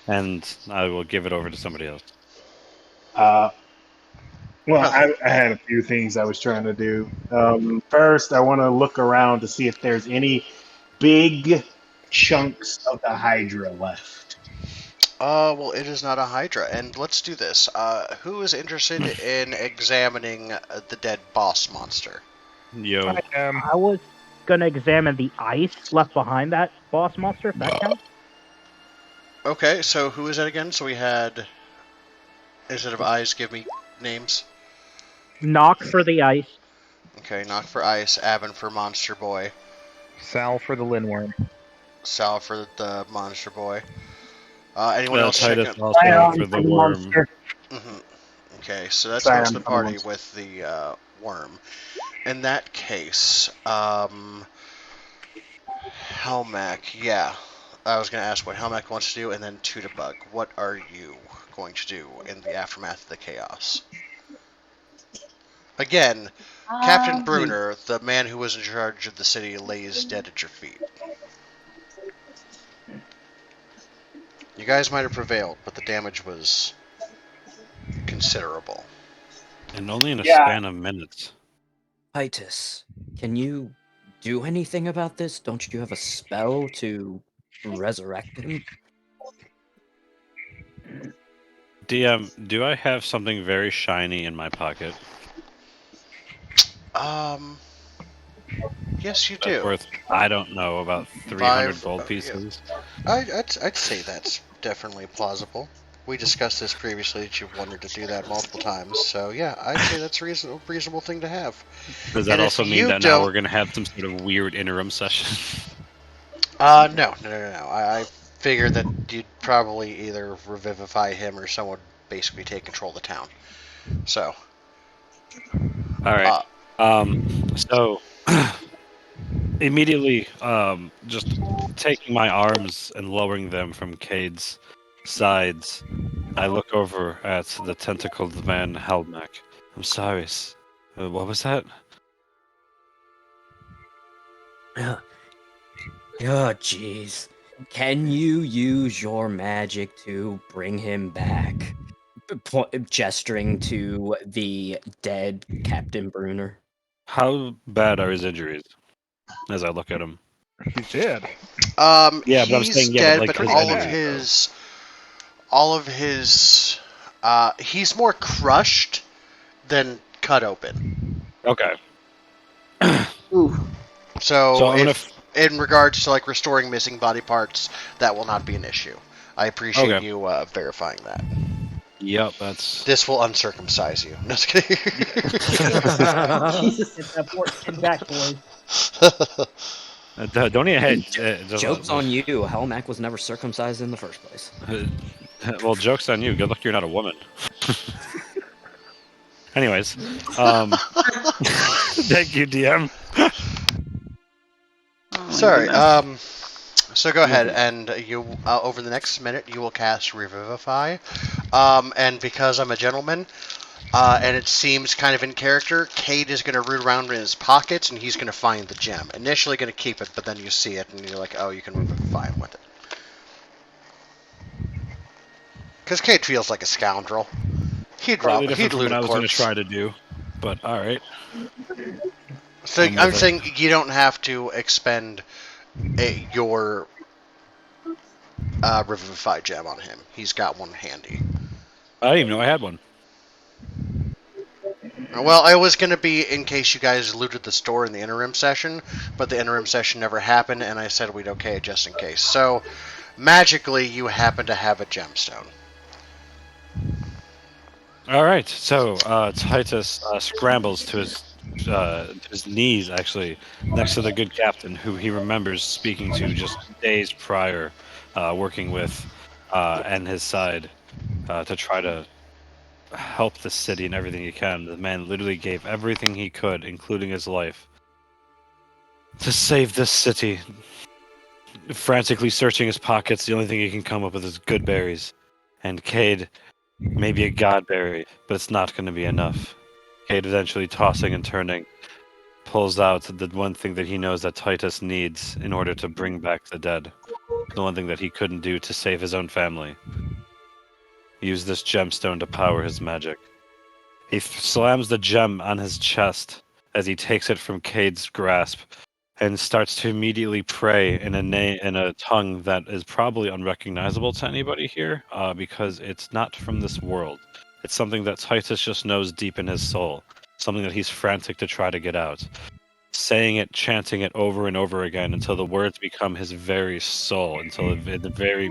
and I will give it over to somebody else. Well, I had a few things I was trying to do. First, I want to look around to see if there's any big chunks of the Hydra left. Well, it is not a Hydra, and let's do this. Who is interested in examining the dead boss monster? Yo. I was gonna examine the ice left behind that boss monster, if that counts. Okay, so who is that again? So we had, instead of eyes, give me names. Knock for the ice. Okay, Knock for ice, Avon for monster boy, Sal for the Linworm. Sal for the monster boy. Anyone else Titus checking? also for the worm. Okay, so that's Scion most of the for the party monster. with the worm. In that case, Helmac, yeah. I was going to ask what Helmac wants to do, and then Tootabug, what are you going to do in the aftermath of the chaos? Again, Captain Bruner, the man who was in charge of the city, lays dead at your feet. You guys might have prevailed, but the damage was considerable. And only in a span of minutes. Titus, can you do anything about this? Don't you have a spell to resurrect him? DM, do I have something very shiny in my pocket? Yes, you That's do. worth, I don't know, about 300 5 gold pieces. Yeah. I'd say that's definitely plausible. We discussed this previously that you've wanted to do that multiple times, so yeah, I'd say that's a reasonable thing to have. Does that And also if mean you that now don't- we're going to have some sort of weird interim session? No. I figured that you'd probably either revivify him or someone would basically take control of the town. So. Alright. So, immediately, just taking my arms and lowering them from Cade's sides, I look over at the tentacled man, Helmac. I'm sorry. What was that? Oh, jeez. Can you use your magic to bring him back? Gesturing to the dead Captain Bruner. How bad are his injuries? As I look at him. He's dead. Yeah, but I'm He's saying, dead, like, but his injuries, all of his, he's more crushed than cut open. Okay. So I'm in regards to like restoring missing body parts, that will not be an issue. I appreciate you verifying that. Yep, that's. This will uncircumcise you. No, just kidding. Jesus, it's that poor kid back, boys. Don't even head. Joke's on you. Helmac was never circumcised in the first place. Well, joke's on you. Good luck you're not a woman. Anyways, thank you, DM. Sorry. So go ahead and you over the next minute you will cast Revivify, and because I'm a gentleman, and it seems kind of in character, Cade is going to root around in his pockets and he's going to find the gem. Initially going to keep it, but then you see it and you're like, oh, you can Revivify him with it. Because Cade feels like a scoundrel. He'd loot what a I was going to corpse. try to do, but all right. So I'm saying you don't have to expend your Revivify gem on him. He's got one handy. I didn't even know I had one. Well, I was going to be in case you guys looted the store in the interim session, but the interim session never happened, and I said we'd okay it just in case. So, magically, you happen to have a gemstone. All right, so Titus scrambles to his knees, actually, next to the good captain, who he remembers speaking to just days prior, working with, and his side to try to help the city and everything he can. The man literally gave everything he could, including his life, to save this city. Frantically searching his pockets, the only thing he can come up with is good berries. And Cade, maybe a godberry, but it's not going to be enough. Cade eventually tossing and turning, pulls out the one thing that he knows that Titus needs in order to bring back the dead. The one thing that he couldn't do to save his own family. Use this gemstone to power his magic. He slams the gem on his chest as he takes it from Cade's grasp and starts to immediately pray in a tongue that is probably unrecognizable to anybody here, because it's not from this world. It's something that Titus just knows deep in his soul, something that he's frantic to try to get out. Saying it, chanting it over and over again until the words become his very soul, until the very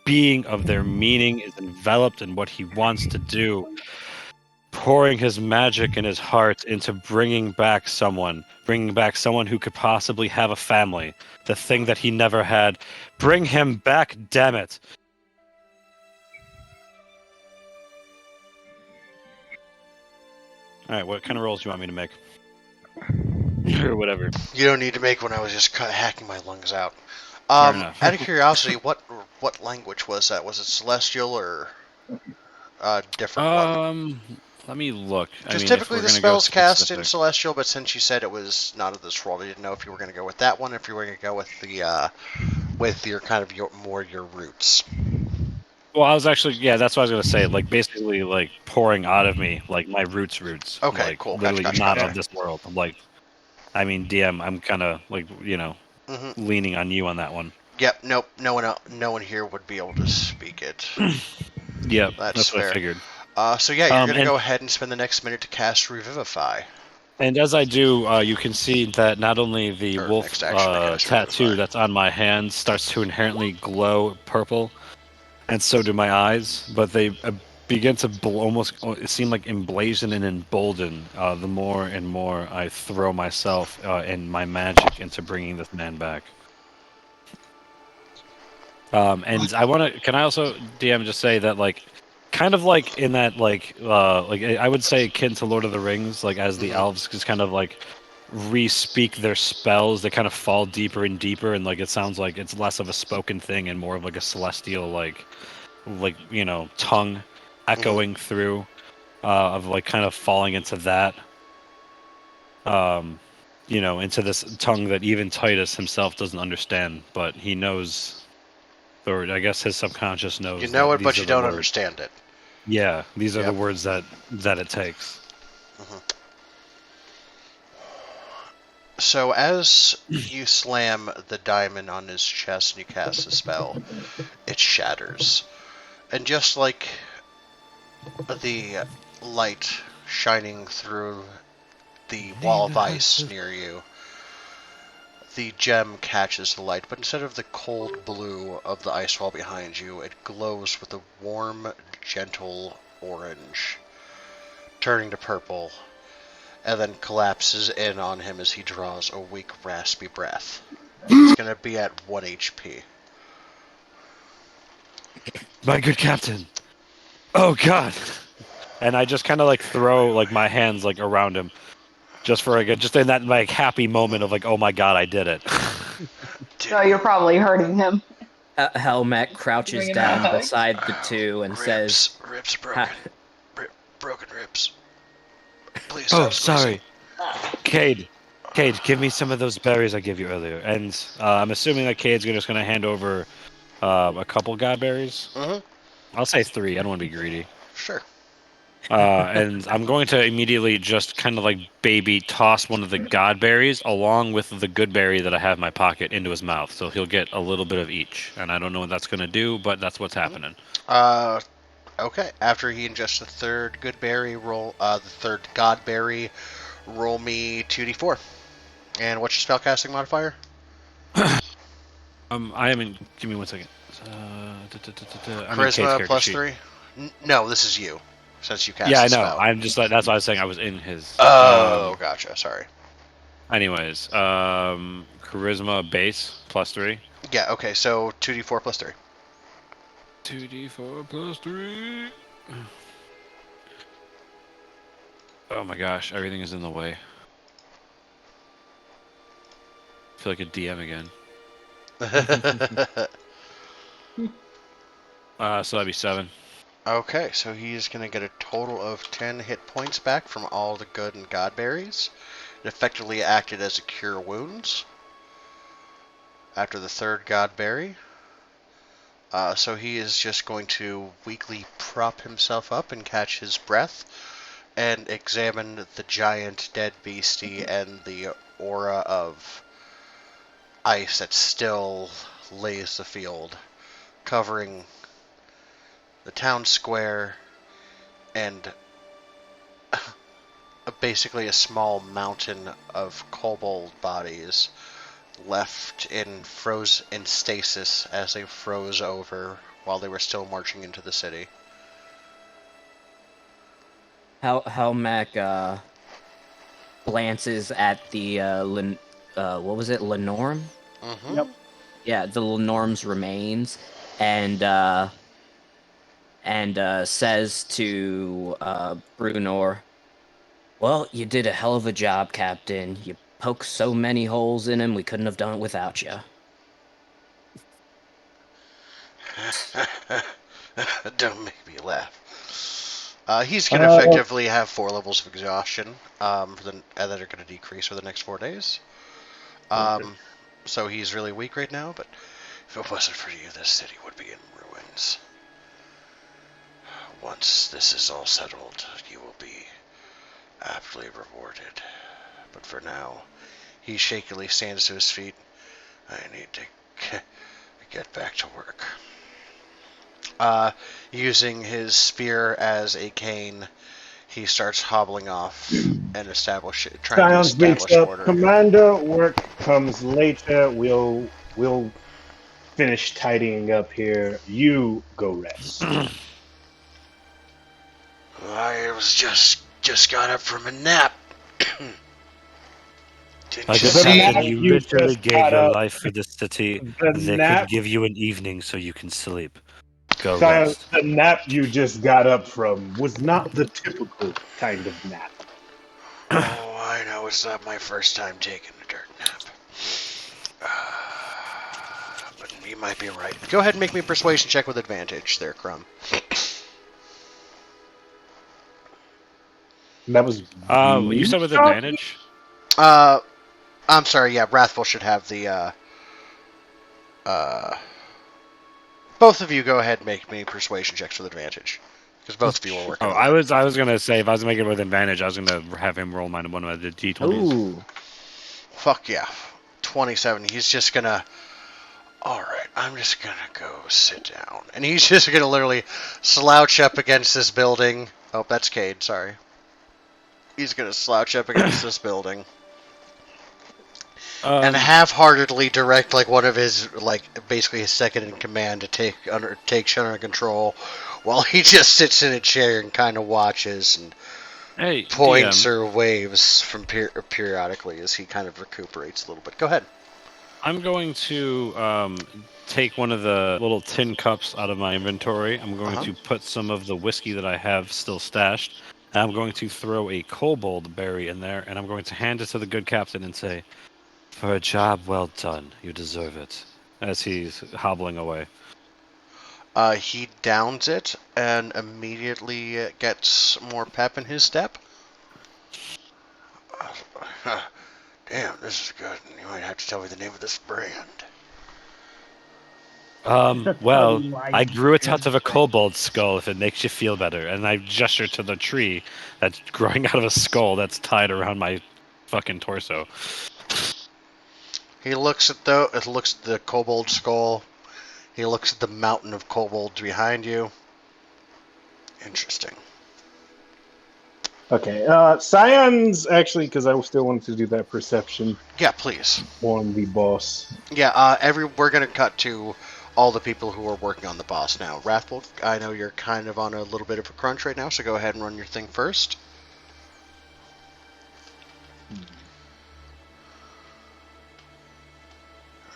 being of their meaning is enveloped in what he wants to do, pouring his magic and his heart into bringing back someone who could possibly have a family, the thing that he never had. Bring him back, damn it! All right, what kind of rolls do you want me to make? Or whatever. You don't need to make one. I was just hacking my lungs out. Fair enough. Out of curiosity, what language was that? Was it Celestial or different one? Let me look. Because typically the spell's cast in Celestial, but since you said it was not of this world, I didn't know if you were going to go with that one, if you were going to go with the with your kind of your roots. Well, I was actually, yeah, that's what I was going to say. Like, basically, like, pouring out of me, like, my roots. Okay, like, cool. Literally Gotcha. not of this world. I'm like, I mean, DM, I'm kind of, like, leaning on you on that one. Yep, nope, no one here would be able to speak it. Yep, that's what fair. I figured. So yeah, you're going to go ahead and spend the next minute to cast Revivify. And as I do, you can see that not only the wolf tattoo that's on my hand starts to inherently glow purple, and so do my eyes, but they begin to almost seem like emblazoned and emboldened the more and more I throw myself and my magic into bringing this man back. And I want to. Can I also, DM, just say that, like, kind of like in that, like I would say akin to Lord of the Rings, like as the elves just kind of like re-speak their spells, they kind of fall deeper and deeper, and like it sounds like it's less of a spoken thing and more of like a celestial like tongue echoing through, of like kind of falling into that, into this tongue that even Titus himself doesn't understand, but he knows. Or I guess his subconscious knows. You know it, but you don't understand it. Yeah, these are the words that it takes. So as you slam the diamond on his chest and you cast the spell, it shatters. And just like the light shining through the wall of ice near you, the gem catches the light, but instead of the cold blue of the ice wall behind you, it glows with a warm, gentle orange, turning to purple, and then collapses in on him as he draws a weak, raspy breath. He's going to be at 1 HP. My good captain! Oh god! And I just kind of like throw like my hands like around him. Just in that like happy moment of like, oh my god, I did it. So you're probably hurting him. Helmet crouches down beside the two and says, "Ribs broken. Broken ribs. Please." Oh, sorry. Cade, give me some of those berries I gave you earlier. And I'm assuming that Cade's just going to hand over a couple god berries. I'll say 3. I don't want to be greedy. Sure. And I'm going to immediately just kind of like baby toss one of the god berries along with the good berry that I have in my pocket into his mouth. So he'll get a little bit of each. And I don't know what that's going to do, but that's what's happening. Okay. After he ingests the third good berry, roll the third god berry, roll me 2d4. And what's your spellcasting modifier? I am in. Give me 1 second. Charisma plus 3. No, this is you. since you cast Yeah, I the know. spell. I'm just like that's why I was saying I was in his. Oh, gotcha. Sorry. Anyways, charisma base +3. Yeah. Okay. So 2d4 plus 3. 2d4 plus 3. Oh my gosh, everything is in the way. I feel like a DM again. So that'd be 7. Okay, so he's going to get a total of 10 hit points back from all the good and god berries. It effectively acted as a cure wounds after the third god berry. So he is just going to weakly prop himself up and catch his breath and examine the giant dead beastie and the aura of ice that still lays the field, covering the town square and basically a small mountain of kobold bodies left in stasis as they froze over while they were still marching into the city. How Mac glances at the what was it, Lenorm? Mm-hmm. Yep. Yeah, the Lenorm's remains, and says to Brunor, "Well, you did a hell of a job, Captain. You poked so many holes in him, we couldn't have done it without you." Don't make me laugh. He's going to effectively have 4 levels of exhaustion that are going to decrease for the next 4 days. So he's really weak right now, but if it wasn't for you, this city would be in ruins. Once this is all settled, you will be aptly rewarded. But for now, he shakily stands to his feet. I need to get back to work. Using his spear as a cane, he starts hobbling off and trying to establish order. Commander, work comes later. We'll finish tidying up here. You go rest. I was just got up from a nap. Didn't Like you I see? said, you literally just gave got your up. life for the city. The They nap- could give you an evening so you can sleep. Go Zion, rest. the nap you just got up from was not the typical kind of nap. Oh, I know. It's not my first time taking a dirt nap. But you might be right. Go ahead and make me a persuasion check with advantage there, Crumb. That was. You said with advantage? I'm sorry, yeah, Wrathful should have the, both of you go ahead and make me persuasion checks with advantage. Because both of you are working on it. I was gonna say, if I was making it with advantage, I was gonna have him roll one of the d20s. Ooh. Fuck yeah. 27. He's just gonna... Alright, I'm just gonna go sit down. And he's just gonna literally slouch up against this building. Oh, that's Cade, sorry. He's gonna slouch up against this building. And half-heartedly direct, like, one of his, like, basically his second in command to take shit under control, while he just sits in a chair and kind of watches and points DM. or waves from periodically as he kind of recuperates a little bit. Go ahead. I'm going to take one of the little tin cups out of my inventory. I'm going to put some of the whiskey that I have still stashed, and I'm going to throw a kobold berry in there, and I'm going to hand it to the good captain and say, "For a job well done, you deserve it," as he's hobbling away. He downs it and immediately gets more pep in his step. Damn, this is good. You might have to tell me the name of this brand. Well, I grew it out of a kobold skull, if it makes you feel better. And I gesture to the tree that's growing out of a skull that's tied around my fucking torso. He looks at the kobold skull. He looks at the mountain of kobolds behind you. Interesting. Okay, Scion's actually, because I still wanted to do that perception. Yeah, please. On the boss. Yeah, we're gonna cut to all the people who are working on the boss now. Wrathful, I know you're kind of on a little bit of a crunch right now, so go ahead and run your thing first.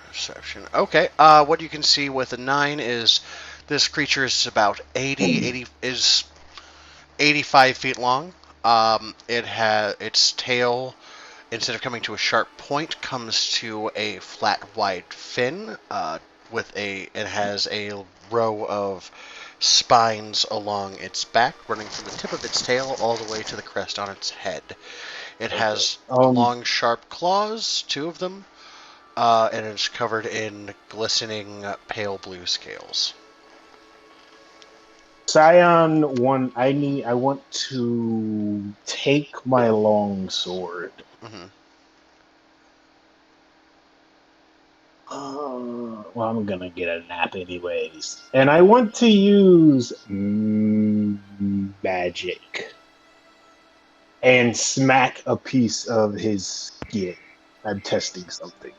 Perception. Okay. What you can see with a 9 is this creature is about 85 feet long. It has its tail, instead of coming to a sharp point, comes to a flat, wide fin. It has a row of spines along its back, running from the tip of its tail all the way to the crest on its head. It has long, sharp claws, 2 of them. And it's covered in glistening pale blue scales. Scion one. I want to take my long sword. Mm-hmm. Well, I'm gonna get a nap anyways, and I want to use magic and smack a piece of his skin. I'm testing something.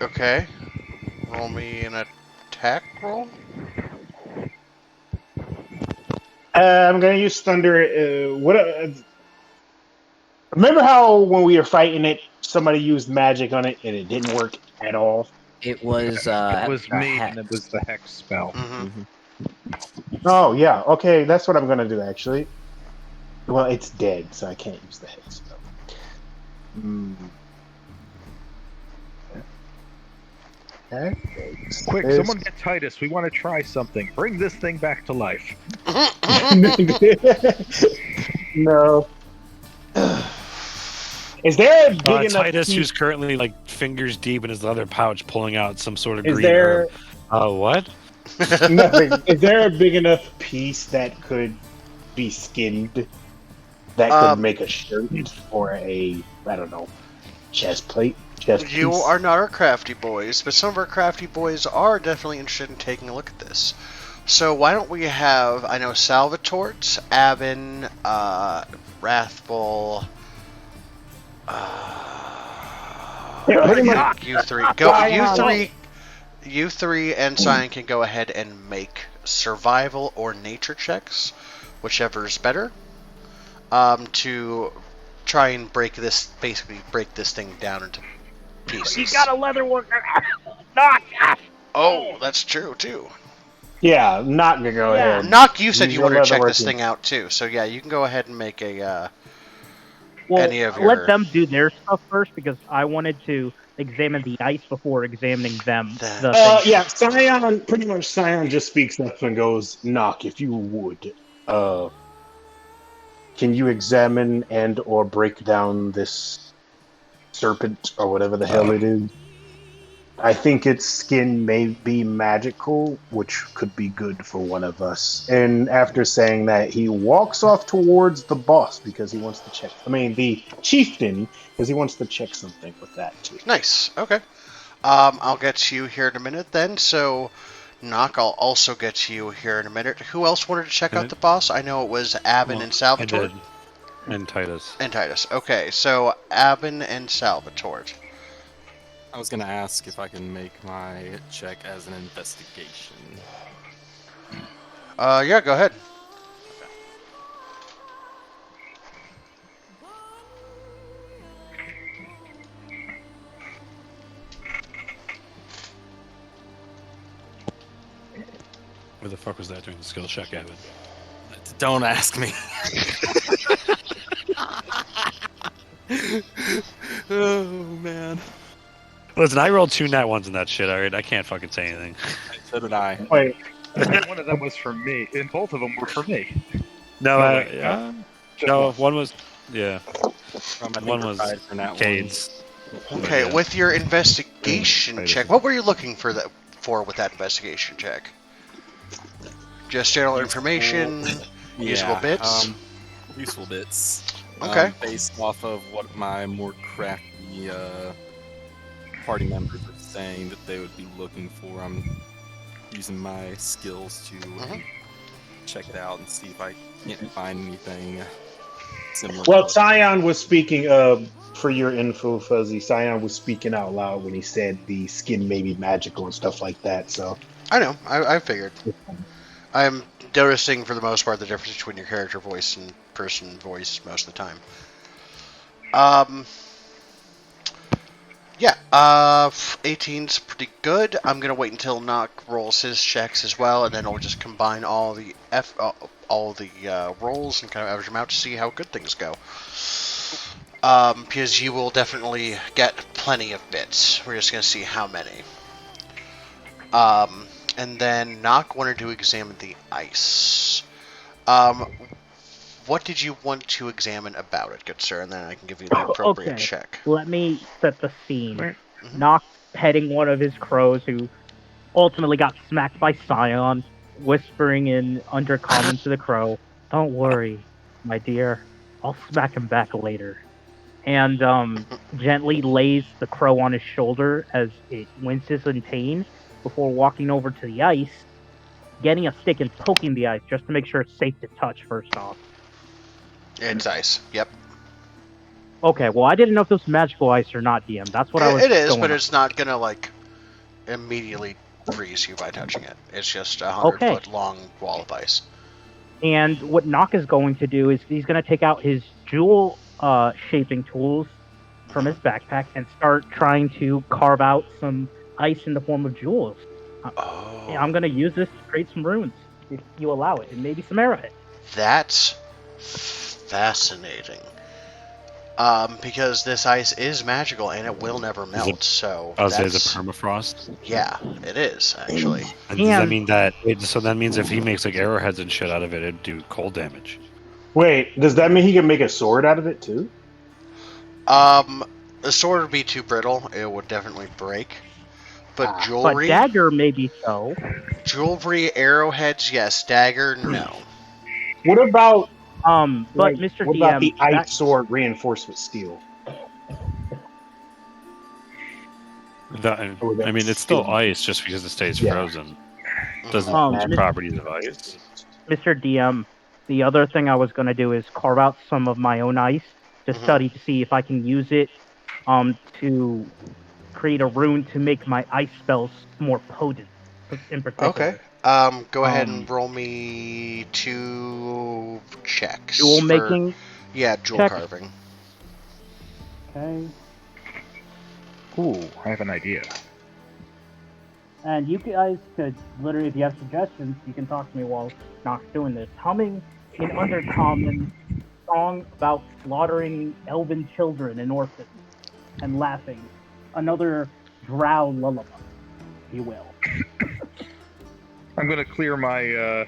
Okay. Roll me an attack roll. I'm gonna use thunder. Remember how when we were fighting it, somebody used magic on it and it didn't work at all? It was It was a me, hex. and it was the hex spell. Mm-hmm. Oh yeah, okay, that's what I'm gonna do actually. Well, it's dead, so I can't use the hex spell. Quick, someone get Titus. We want to try something. Bring this thing back to life. No. Is there a big enough Titus, piece? who's currently like fingers deep in his leather pouch, pulling out some sort of Is green there herb. What? nothing? Is there a big enough piece that could be skinned that could make a shirt or a, I don't know, chest plate? You are not our crafty boys, but some of our crafty boys are definitely interested in taking a look at this. So why don't we have, I know Salvatort, Avin, Wrathful, you three and Cyan can go ahead and make survival or nature checks, whichever is better, to try and break this thing down into pieces. You got a leather worker. Knock. Oh, that's true too. Yeah, Knock can go ahead. Knock, you said Use you your wanted to check leather this working. thing out too, so yeah, you can go ahead and make a Well, any of your. let them do their stuff first because I wanted to examine the ice before examining them. Yeah, Scion, pretty much Scion just speaks up and goes, Knock, if you would, can you examine and or break down this serpent or whatever the hell it is? I think its skin may be magical, which could be good for one of us. And after saying that, he walks off towards the boss because he wants to check. The chieftain, because he wants to check something with that too. Nice. Okay. I'll get to you here in a minute then. So, Knock, I'll also get to you here in a minute. Who else wanted to check out the boss? I know it was Avin and Salvatore. And Titus. And Titus. Okay, so Avin and Salvatore. I was gonna ask if I can make my check as an investigation. Yeah, go ahead. Where the fuck was that during the skill check, Evan? Don't ask me. Oh man. Listen, I rolled 2 nat ones in that shit, alright? I can't fucking say anything. So did I. Wait. One of them was for me, and both of them were for me. No, Just one. one was... Yeah. One was for nat Cade's. Okay, with your investigation check, what were you looking for with that investigation check? Just general information, useful bits? Useful bits. Okay. Based off of what my more crafty party members are saying that they would be looking for, I'm using my skills to check it out and see if I can't find anything similar. Well, Scion was speaking of for your info, Fuzzy, Scion was speaking out loud when he said the skin may be magical and stuff like that. So I know. I figured. I'm noticing for the most part the difference between your character voice and person voice most of the time. Yeah, 18's pretty good. I'm gonna wait until Nock rolls his checks as well, and then I'll just combine all the rolls and kind of average them out to see how good things go. Because you will definitely get plenty of bits. We're just gonna see how many. And then Nock wanted to examine the ice. What did you want to examine about it, good sir? And then I can give you the appropriate Okay. check. Let me set the scene. Mhm. Nock petting one of his crows who ultimately got smacked by Scion, whispering in undercommon to the crow, "Don't worry, my dear. I'll smack him back later." And gently lays the crow on his shoulder as it winces in pain before walking over to the ice, getting a stick and poking the ice just to make sure it's safe to touch first off. It's ice. Yep. Okay, well, I didn't know if this was magical ice or not, DM. That's what I was It is, going but on. it's not gonna like immediately freeze you by touching it. It's just a 100 Okay. foot long wall of ice. And what Nock is going to do is he's going to take out his jewel shaping tools from his backpack and start trying to carve out some ice in the form of jewels. Oh, I'm going to use this to create some runes, if you allow it, and maybe some arrowheads. that's fascinating. Because this ice is magical and it will never melt. So I was that's say, is it permafrost? yeah, it is actually. And does that mean that? So that means if he makes like arrowheads and shit out of it, it'd do cold damage. wait, does that mean he can make a sword out of it too? The sword would be too brittle; it would definitely break. But But jewelry, dagger, maybe so. arrowheads, yes. Dagger, no. What about But Mr. what about DM, the ice sword reinforcement steel? I mean, it's still ice just because it stays frozen. Doesn't Um, use properties of ice. Mr. DM, the other thing I was going to do is carve out some of my own ice to study to see if I can use it to create a rune to make my ice spells more potent in particular. Okay. Go ahead and roll me 2 checks. Jewel for, making? Yeah, jewel checks? carving. Okay. Ooh, I have an idea. And you guys could literally, if you have suggestions, you can talk to me while Nock's doing this. Humming in undercommon song about slaughtering elven children and orphans and laughing. Another drow lullaby, if you will. I'm gonna clear my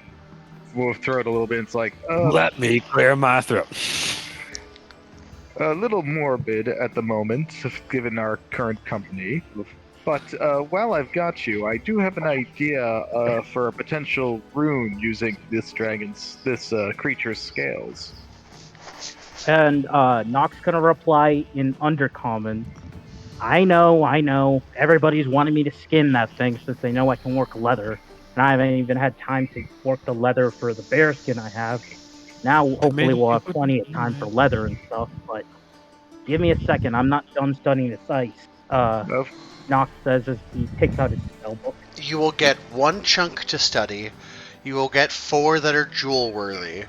throat a little bit. It's like Let me clear my throat. a little morbid at the moment, given our current company. But while I've got you, I do have an idea for a potential rune using this creature's scales. And Nock's gonna reply in undercommon. I know. Everybody's wanting me to skin that thing since they know I can work leather. And I haven't even had time to work the leather for the bear skin I have. Now, hopefully, we'll have plenty of time for leather and stuff, but give me a second. I'm not done studying this ice. Nock says as he takes out his spell book. You will get 1 chunk to study. You will get 4 that are jewel worthy,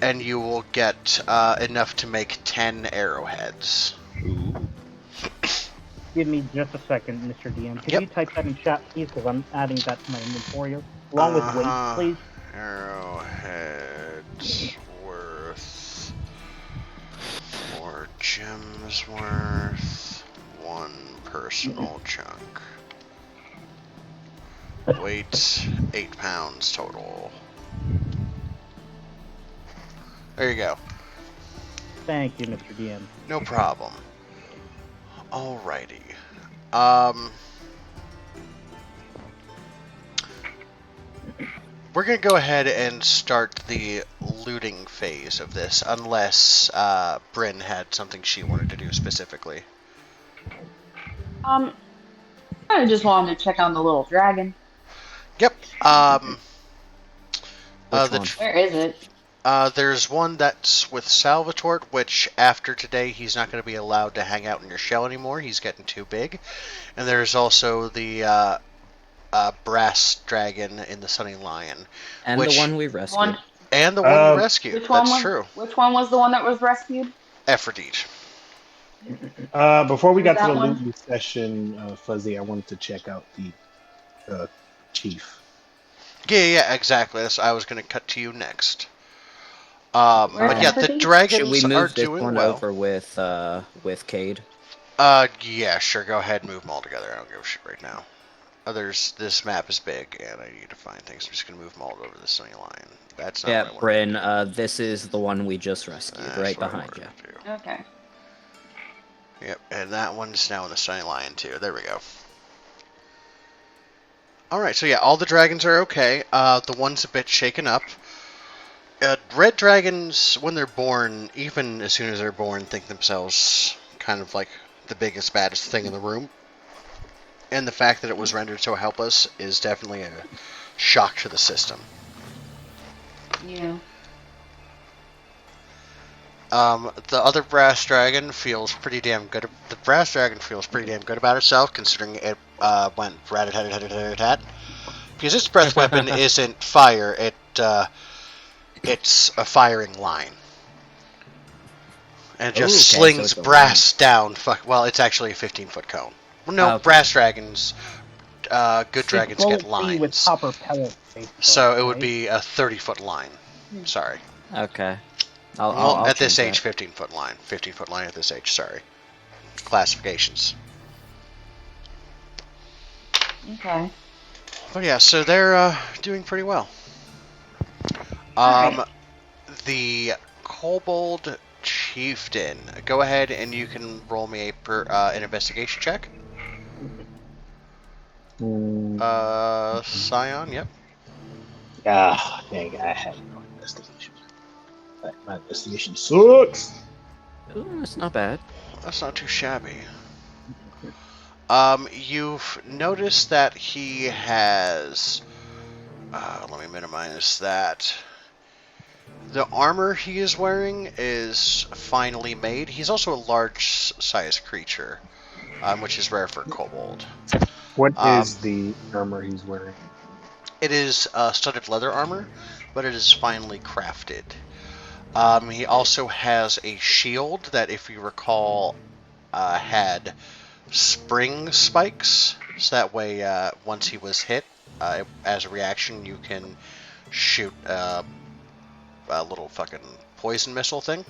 and you will get enough to make 10 arrowheads. Give me just a second, Mr. DM. Can you type that in chat, please? Because I'm adding that to my inventory. Along with weight, please. Arrowheads worth 4 gems worth 1 personal chunk. Weight 8 pounds total. There you go. Thank you, Mr. DM. No problem. Alrighty. We're gonna go ahead and start the looting phase of this, unless Bryn had something she wanted to do specifically. I just wanted to check on the little dragon. Yep. Which one? Where is it? There's one that's with Salvatore, which after today he's not going to be allowed to hang out in your shell anymore. He's getting too big. And there's also the brass dragon in the Sunny Lion. And which, the one we rescued. And the one we rescued. Which one That's was, true. Which one was the one that was rescued? Aphrodite. Before we got to the That one? looting session, Fuzzy, I wanted to check out the chief. Yeah, exactly. I was going to cut to you next. Where's but yeah, the Aphrodite? dragons Should we are move this doing one well. over with Cade? Yeah, sure. Go ahead and move them all together. I don't give a shit right now. This map is big, and I need to find things. I'm just gonna move them all over the Sunny Lion. That's not Yeah, what I want Bryn, this is the one we just rescued, That's right what I behind you. wanted to do. Okay. Yep, and that one's now in the Sunny Lion too. There we go. Alright, so yeah, all the dragons are okay. The one's a bit shaken up. Red dragons, when they're born, even as soon as they're born, think themselves kind of like the biggest, baddest thing in the room. And the fact that it was rendered so helpless is definitely a shock to the system. Yeah. The other brass dragon feels pretty damn good. The brass dragon feels pretty damn good about itself, considering it went rat-a-tat-tat-tat-tat. Because its breath weapon isn't fire; it's a firing line, and it just Okay, so slings it's a brass down. Well, it's actually a 15-foot cone. Well, no, Okay. brass dragons. Good dragons get With lines. copper pellets. So it would be a 30-foot line. Sorry. Okay. Well, at this change age, 15-foot line. 15-foot line at this age, sorry. Classifications. Okay. But yeah, so they're doing pretty well. Alright. The Kobold Chieftain. Go ahead and you can roll me an investigation check. Scion, yep. Ah, dang, I had no investigation. My investigation sucks. Ooh, that's not bad. That's not too shabby. You've noticed that he has... let me minimize that. The armor he is wearing is finely made. He's also a large-sized creature, which is rare for a kobold. What is the armor he's wearing? It is studded leather armor, but it is finely crafted. He also has a shield that, if you recall, had spring spikes. So that way, once he was hit, as a reaction, you can shoot a little fucking poison missile thing.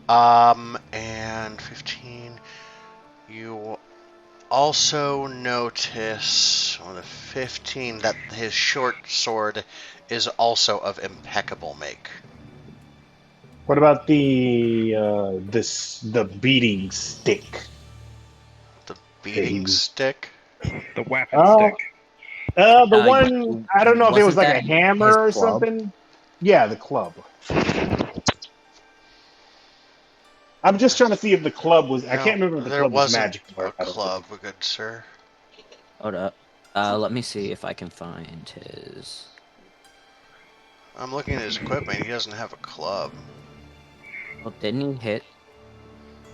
And 15, you also notice on the 15 that his short sword is also of impeccable make. What about the beating stick? The beating stick? The weapon Oh. stick. The one, I don't know if it was wasn't like a that hammer his or club? something. Yeah, the club. I'm just trying to see if the club was. I No, can't remember if the there club was wasn't magical. a club, good sir. Hold up. Let me see if I can find his. I'm looking at his equipment. He doesn't have a club. Well, didn't he hit?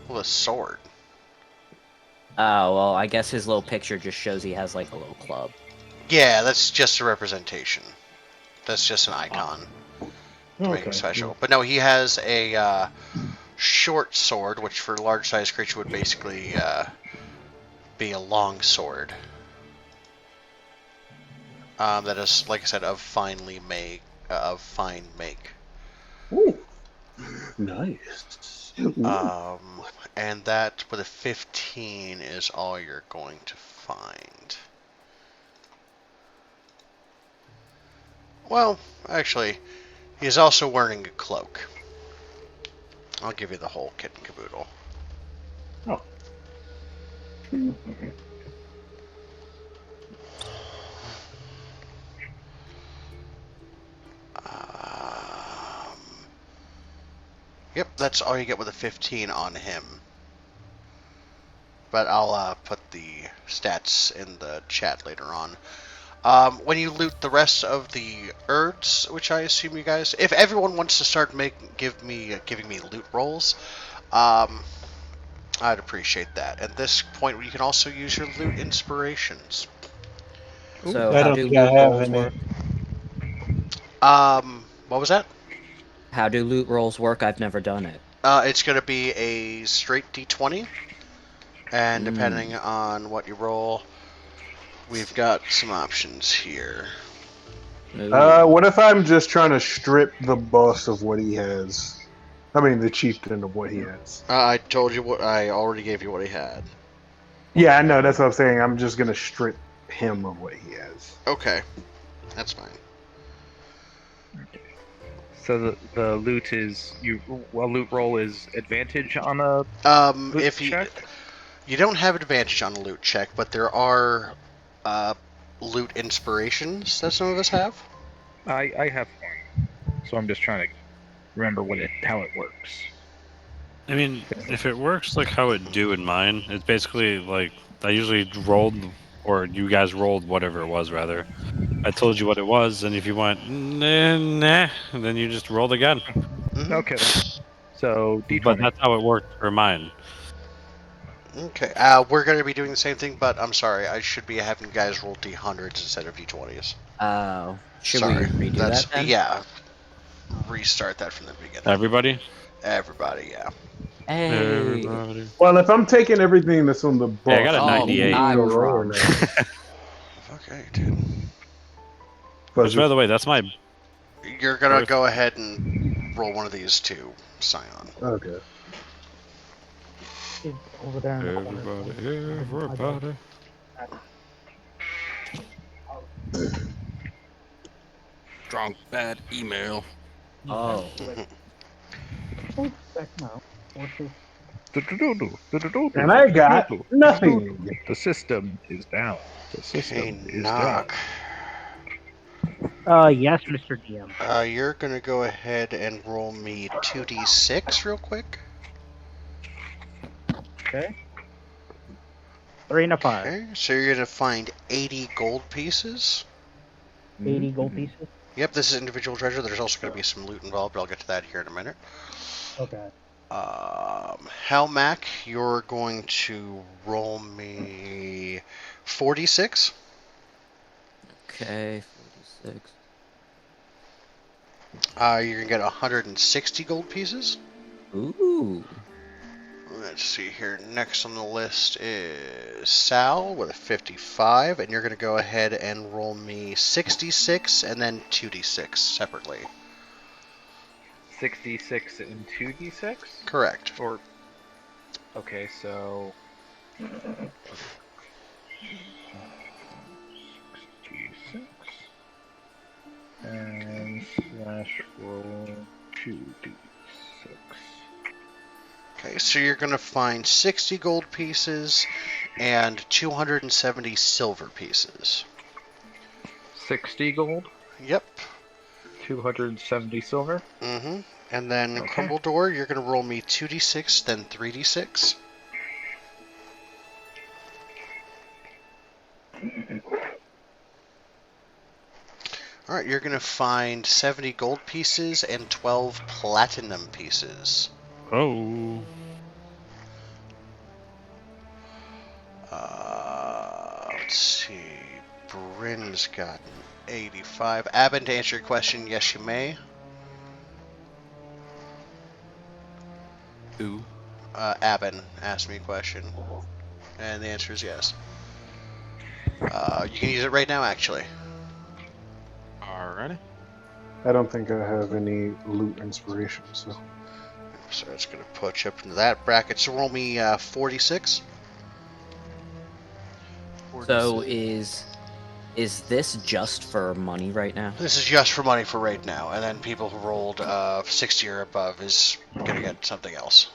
Well, a sword. Oh, well, I guess his little picture just shows he has like a little club. Yeah, that's just a representation. That's just an icon to make him special. But no, he has a short sword, which for a large-sized creature would basically be a long sword. That is, like I said, of fine make. Ooh. Nice. And that with a 15 is all you're going to find. Well, actually, he's also wearing a cloak. I'll give you the whole kit and caboodle. Oh. Yep, that's all you get with a 15 on him. But I'll put the stats in the chat later on. When you loot the rest of the Urds, which I assume you guys, if everyone wants to start giving me loot rolls, I'd appreciate that. At this point, you can also use your loot inspirations. So I how don't do think I loot have rolls any. work? What was that? How do loot rolls work? I've never done it. It's going to be a straight D20, and depending on what you roll, we've got some options here. What if I'm just trying to strip the boss of what he has? I mean, the chieftain of what he has. I told you what I already gave you what he had. Yeah, I know. That's what I'm saying. I'm just gonna strip him of what he has. Okay, that's fine. So the loot is loot roll is advantage on a loot If check. you don't have advantage on a loot check, but there are loot inspirations that some of us have. I have one, so I'm just trying to remember how it works. I mean, if it works like how it do in mine, it's basically like I usually rolled, or you guys rolled whatever it was, rather. I told you what it was, and if you went, nah, then you just rolled again. Okay then. So D20. But that's how it worked for mine. Okay, we're going to be doing the same thing, but I'm sorry, I should be having you guys roll D100s instead of D20s. Oh, should Sorry, we redo that then? Yeah, restart that from the beginning. Everybody? Everybody, yeah. Hey. Everybody. Well, if I'm taking everything that's on the boss, Hey, I got a 98. I was roll or wrong. no? Okay, dude. Which, by the way, that's my... You're going to go ahead and roll one of these to sign on. Okay. It's over there in the corner. Everybody. Strong bad email. Oh. Oh, heck no. What's this? And I got nothing. The system is down. The system Okay, is knock. Yes, Mr. DM. You're going to go ahead and roll me 2d6 real quick. Okay. 3 and a 5. Okay, so you're going to find 80 gold pieces. 80 gold pieces. Yep, this is individual treasure. There's also going to be some loot involved, but I'll get to that here in a minute. Okay. Helmac, you're going to roll me 46. Okay, 46. You're going to get 160 gold pieces. Ooh. Let's see here. Next on the list is Sal with a 55, and you're going to go ahead and roll me 66 and then 2d6 separately. 66 and 2d6? Correct. Or okay, so 66 and slash roll 2d6. Okay, so you're going to find 60 gold pieces and 270 silver pieces. 60 gold, Yep. 270 silver. Mm-hmm. And then Okay. Kobold, you're going to roll me 2d6, then 3d6. Alright, you're going to find 70 gold pieces and 12 platinum pieces. Oh. Let's see. Bryn's got an 85. Abin, to answer your question, yes, you may. Who? Abin asked me a question, and the answer is yes. You can use it right now, actually. Alrighty. I don't think I have any loot inspiration, so. So it's going to put you up into that bracket. So roll me 46. So is this just for money right now? This is just for money for right now, and then people who rolled 60 or above is going to get something else.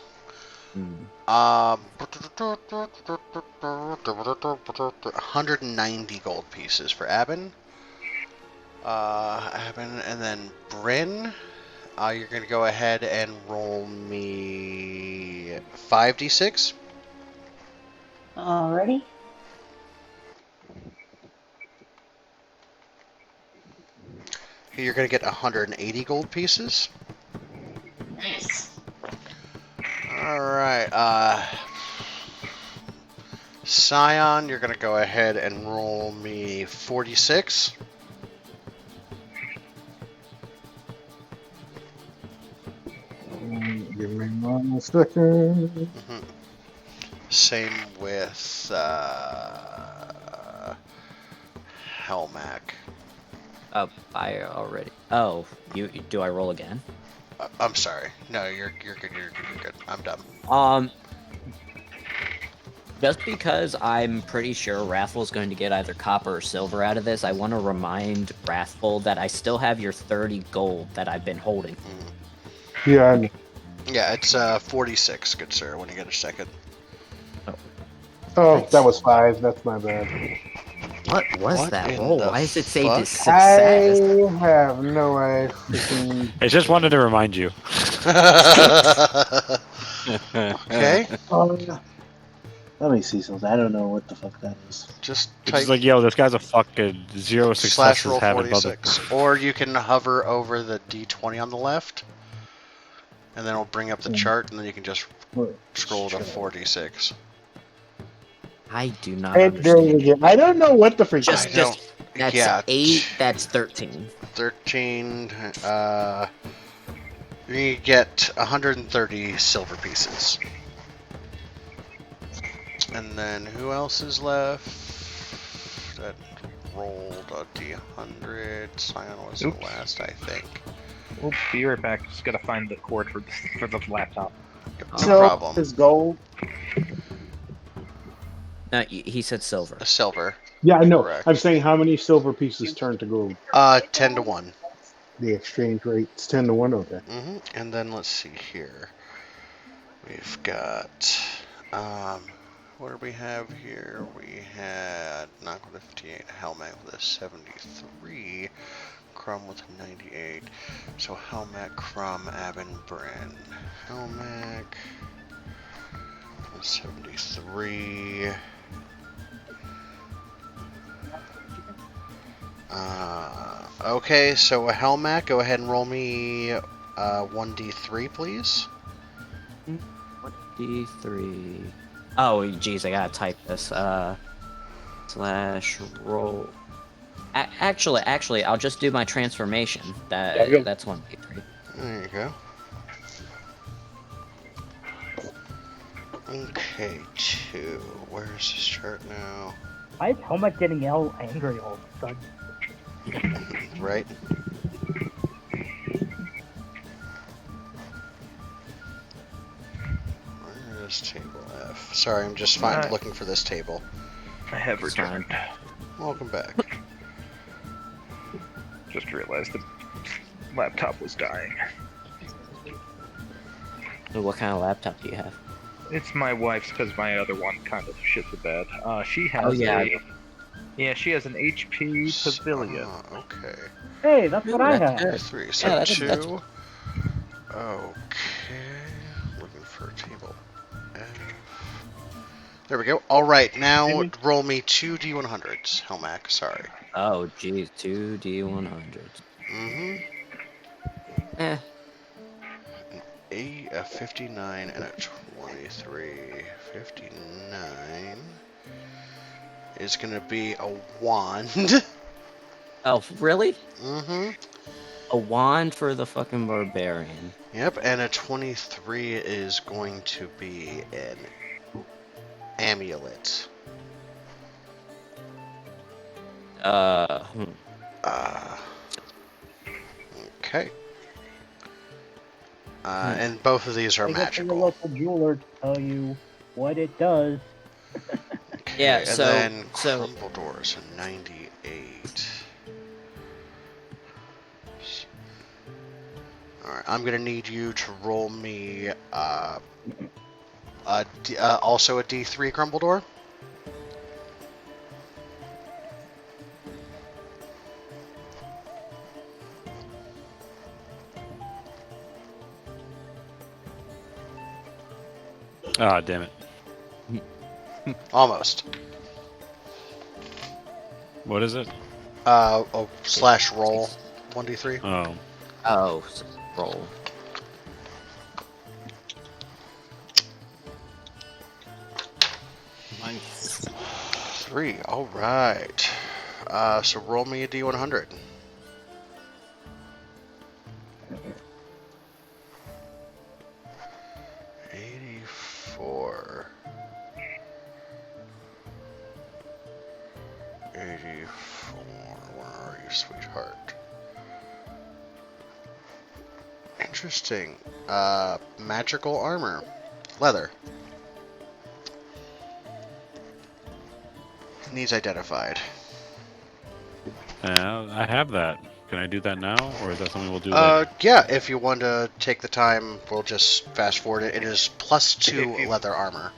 190 gold pieces for Abin. Abin, and then Bryn. You're going to go ahead and roll me 5d6. Alrighty. you're going to get 180 gold pieces. Nice. Alright, Scion, you're going to go ahead and roll me 46. Give me 1 second. Mm-hmm. Same with Helmac. I already. Oh, you do I roll again? I'm sorry. No, you're good. You're good. I'm done. Just because I'm pretty sure Wrathful's going to get either copper or silver out of this, I want to remind Wrathful that I still have your 30 gold that I've been holding. Yeah. Yeah, it's 46, good sir, when you get a second. Oh, that was 5. That's my bad. What was What that in roll? the Why is it saved as fuck? I success? have no idea. I just wanted to remind you. Okay, Let me see something. I don't know what the fuck that is. just It's type just like, yo, this guy's a fucking zero / successes roll having brother. 46. Or you can hover over the D20 on the left, and then it'll bring up the chart, and then you can just scroll to 46. I do not There understand. you go. I don't know what the freak. Just that's yeah. 8. That's 13. 13, you get 130 silver pieces. And then who else is left? That rolled a D100. Scion was the last, I think. We'll be right back. Just gotta find the cord for the laptop. No So problem. is gold. No, he said silver. A silver. Yeah, I know. Correct. I'm saying how many silver pieces turn to gold? 10 to 1. The exchange rate's 10 to 1. Okay. And then let's see here. We've got, what do we have here? We had Knock with a 58, Helmac with a 73, Crumb with a 98. So Helmac, Crumb, Abin, Bryn. Helmac, 73. Okay, so a Helmac, go ahead and roll me 1d3, please. 1d3. Oh, geez, I gotta type this. Slash roll. Actually, I'll just do my transformation. That's 1d3. There you go. Okay, 2. Where's this chart now? Why is Helmet getting all angry all of a sudden? Right? Where is table F? Sorry, I'm just looking for this table. I have returned. Welcome back. Just realized the laptop was dying. What kind of laptop do you have? It's my wife's because my other one kind of shit the bed. She has she has an HP Pavilion. Okay. Hey, that's what I That's have. good. 3, so Yeah, 2. that's- Okay. Looking for a table F. There we go. Alright, now roll me 2 D100s, Helmac, sorry. Oh, geez, 2d100s. Eh. A 59 and a 23. 59 is gonna be a wand. Oh, really? Mm-hmm. A wand for the fucking barbarian. Yep, and a 23 is going to be an amulet. Okay. And both of these are I get to the magical. local jeweler to tell you what it does. Okay, Yeah, and so- then so- crumble doors, a 98. Alright, I'm gonna need you to roll me also a D3 crumble door. Ah, damn it. Almost. What is it? Slash roll. 1d3. Oh. Oh, roll. Nice. 3. All right. So roll me a d100. $84. 84. Where are you, sweetheart? Interesting. Magical armor. Leather. Needs identified. I have that. Can I do that now, or is that something we'll do later? Yeah, if you want to take the time, we'll just fast forward it. It is +2 If you- leather armor.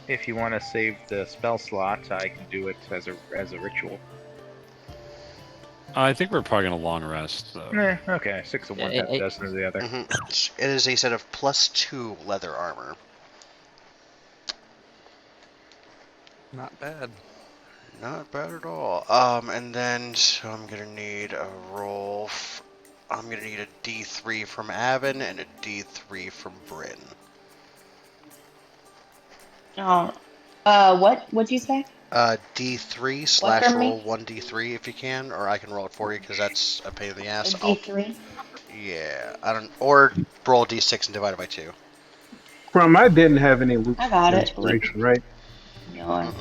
If you want to save the spell slot, I can do it as a ritual. I think we're probably gonna long rest though. Okay, 6 of one, half a dozen of the other. It is a set of +2 leather armor. Not bad. Not bad at all. And then, so I'm gonna need a roll. I'm gonna need a D3 from Avon and a D3 from Bryn. Oh, what'd you say? D3 What / from me? roll 1d3 if you can, or I can roll it for you because that's a pain in the A ass. D3. Yeah, I don't. Or roll D6 and divide it by 2. From I didn't have any loot I got it. inspiration, right? No,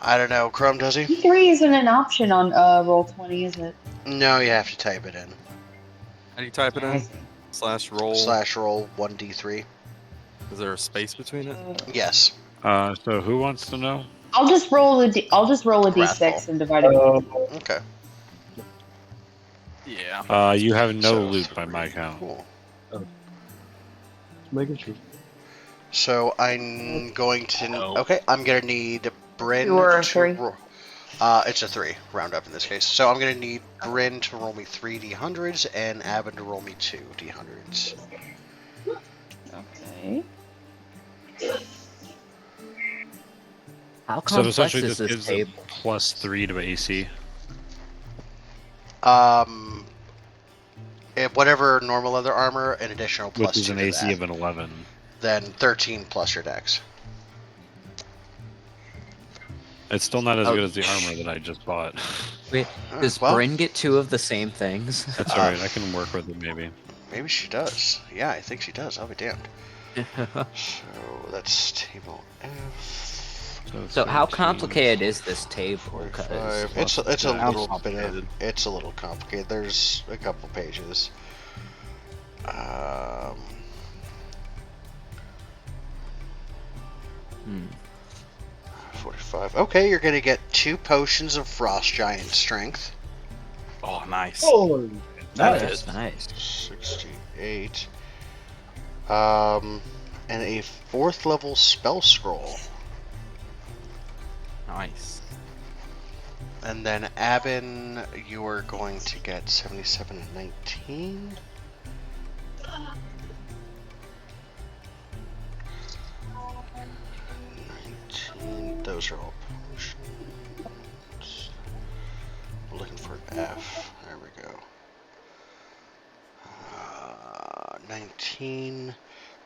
I don't know. Chrome, does he? D3 isn't an option on Roll20, is it? No, you have to type it in. How do you type it in? / roll. / roll 1d3. Is there a space between it? Yes. So who wants to know? I'll just roll a D6 Wrathful. and divide it by 2. Okay. Yeah. You have no So, loot by my count. Cool. Making sure. So I'm going to. Okay, I'm gonna need Bryn 2 or a to 3? roll. It's a 3, round up in this case. So I'm gonna need Bryn to roll me 3 d100s and Avon to roll me 2 d100s. Okay. How So complex essentially, is this this gives a table? +3 to AC. Whatever normal leather armor, an additional Which +2 is an to AC that. of an 11. Then 13 plus your dex. It's still not as Oh. good as the armor that I just bought. Wait, does well- Bryn get 2 of the same things? That's alright, I can work with it maybe. Maybe she does. Yeah, I think she does. I'll be damned. So that's table F. So how 13. complicated is this table? 45. It's a little bit of, it's a little complicated. There's a couple pages. 45. Okay, you're gonna get 2 potions of Frost Giant Strength. Oh, nice. Oh, That's nice. 68. And a 4th level spell scroll. Nice. And then Abin, you are going to get 77 and 19. Those are all potions. We're looking for F. There we go. 19.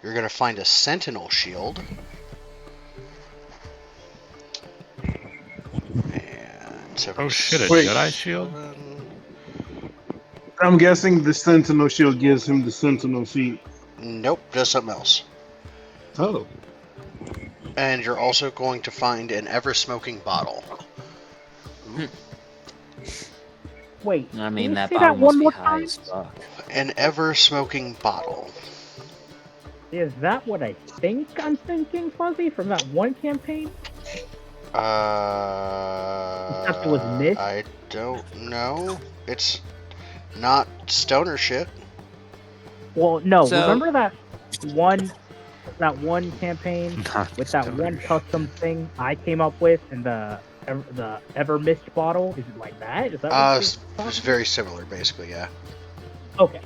You're going to find a Sentinel Shield. And Oh shit, a Wait. Jedi shield? I'm guessing the Sentinel Shield gives him the Sentinel feat. Nope, just something else. Oh. And you're also going to find an ever-smoking bottle. Wait. I can mean, you that say bottle that must one be more high time? as fuck. An ever-smoking bottle. Is that what I think I'm thinking, Fuzzy, from that one campaign? Except it was missed? I don't know. It's not stoner shit. Well, no. So- Remember that one campaign with that one custom thing I came up with and the ever mist bottle? Is it like that? Is that what It's very similar, basically, yeah. Okay.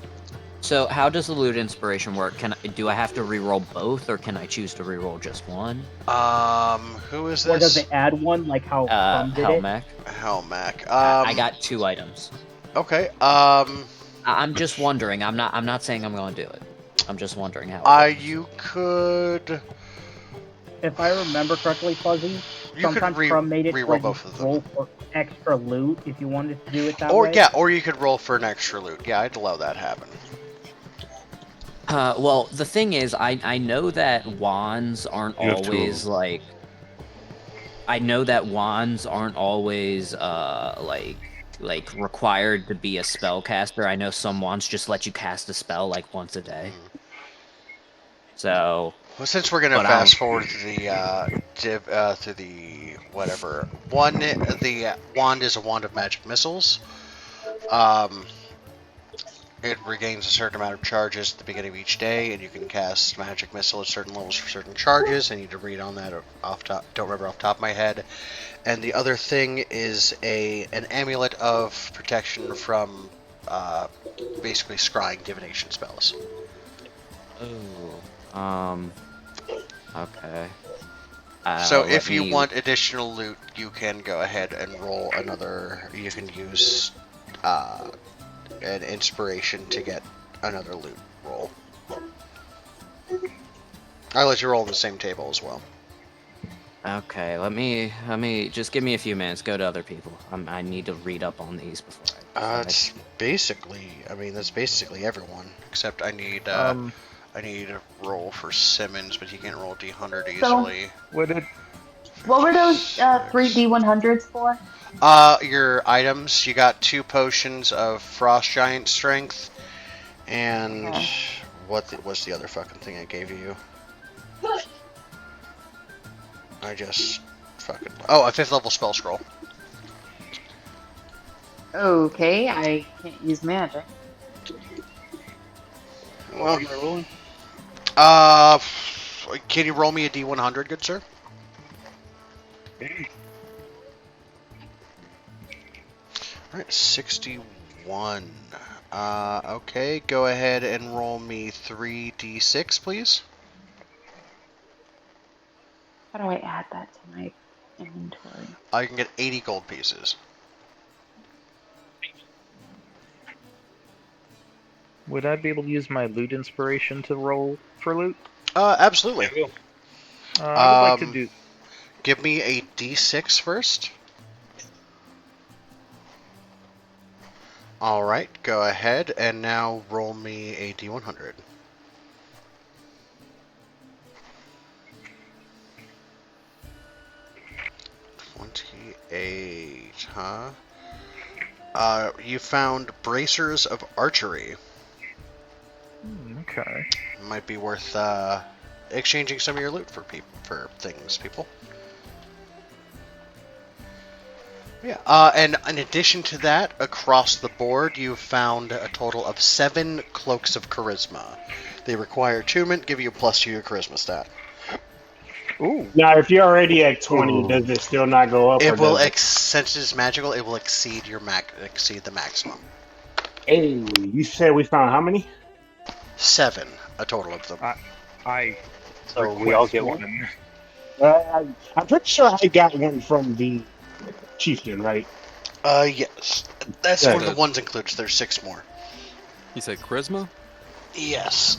So how does the loot inspiration work? Do I have to reroll both, or can I choose to reroll just one? Who is Or does this? it add one like how Crumb did it? Helmac. Helmac. I got 2 items. Okay. I'm just wondering. I'm not saying I'm going to do it. I'm just wondering how. It works. You could. If I remember correctly, Fuzzy, You sometimes could Crumb made it reroll like both of them. roll for extra loot if you wanted to do it that Or way. yeah, or you could roll for an extra loot. Yeah, I'd allow that happen. Well, the thing is, I know that wands aren't You have 2 of always them. like. I know that wands aren't always like required to be a spellcaster. I know some wands just let you cast a spell like once a day. So. Well, since we're gonna fast forward to the whatever one, the wand is a wand of magic missiles. It regains a certain amount of charges at the beginning of each day, and you can cast magic missile at certain levels for certain charges. I need to read on that off top. Don't remember off the top of my head. And the other thing is an amulet of protection from basically scrying divination spells. Oh. Okay. So if you want additional loot, you can go ahead and roll another. You can use an inspiration to get another loot roll. I'll let you roll on the same table as well. Okay, let me just give me a few minutes. Go to other people. I need to read up on these before I. It's basically. I mean, that's basically everyone except I need. I need a roll for Simmons, but he can't roll D100 easily. What were those 3 D100s for? Your items. You got 2 potions of Frost Giant Strength, and what was the other fucking thing I gave you? I just fucking. Oh, a 5th level spell scroll. Okay, I can't use magic. Well, am I rolling? Can you roll me a D100, good sir? Okay. Alright, 61. Okay, go ahead and roll me 3d6, please. How do I add that to my inventory? I can get 80 gold pieces. Would I be able to use my loot inspiration to roll for loot? Absolutely. I would like to do. Give me a d6 first. Alright, go ahead and now roll me a d100. $28, huh? You found bracers of archery. Okay. Might be worth exchanging some of your loot for things, people. Yeah. And in addition to that, across the board, you found a total of 7 cloaks of charisma. They require attunement, give you a +2 to your charisma stat. Ooh. Now, if you're already at 20, does it still not go up? It will, since it is magical, it will exceed your exceed the maximum. Hey, you said we found how many? 7, a total of them. So we all get one. I'm pretty sure I got one from the chieftain, right? Yes. That's Yeah, one of the ones included. There's 6 more. You said charisma? Yes.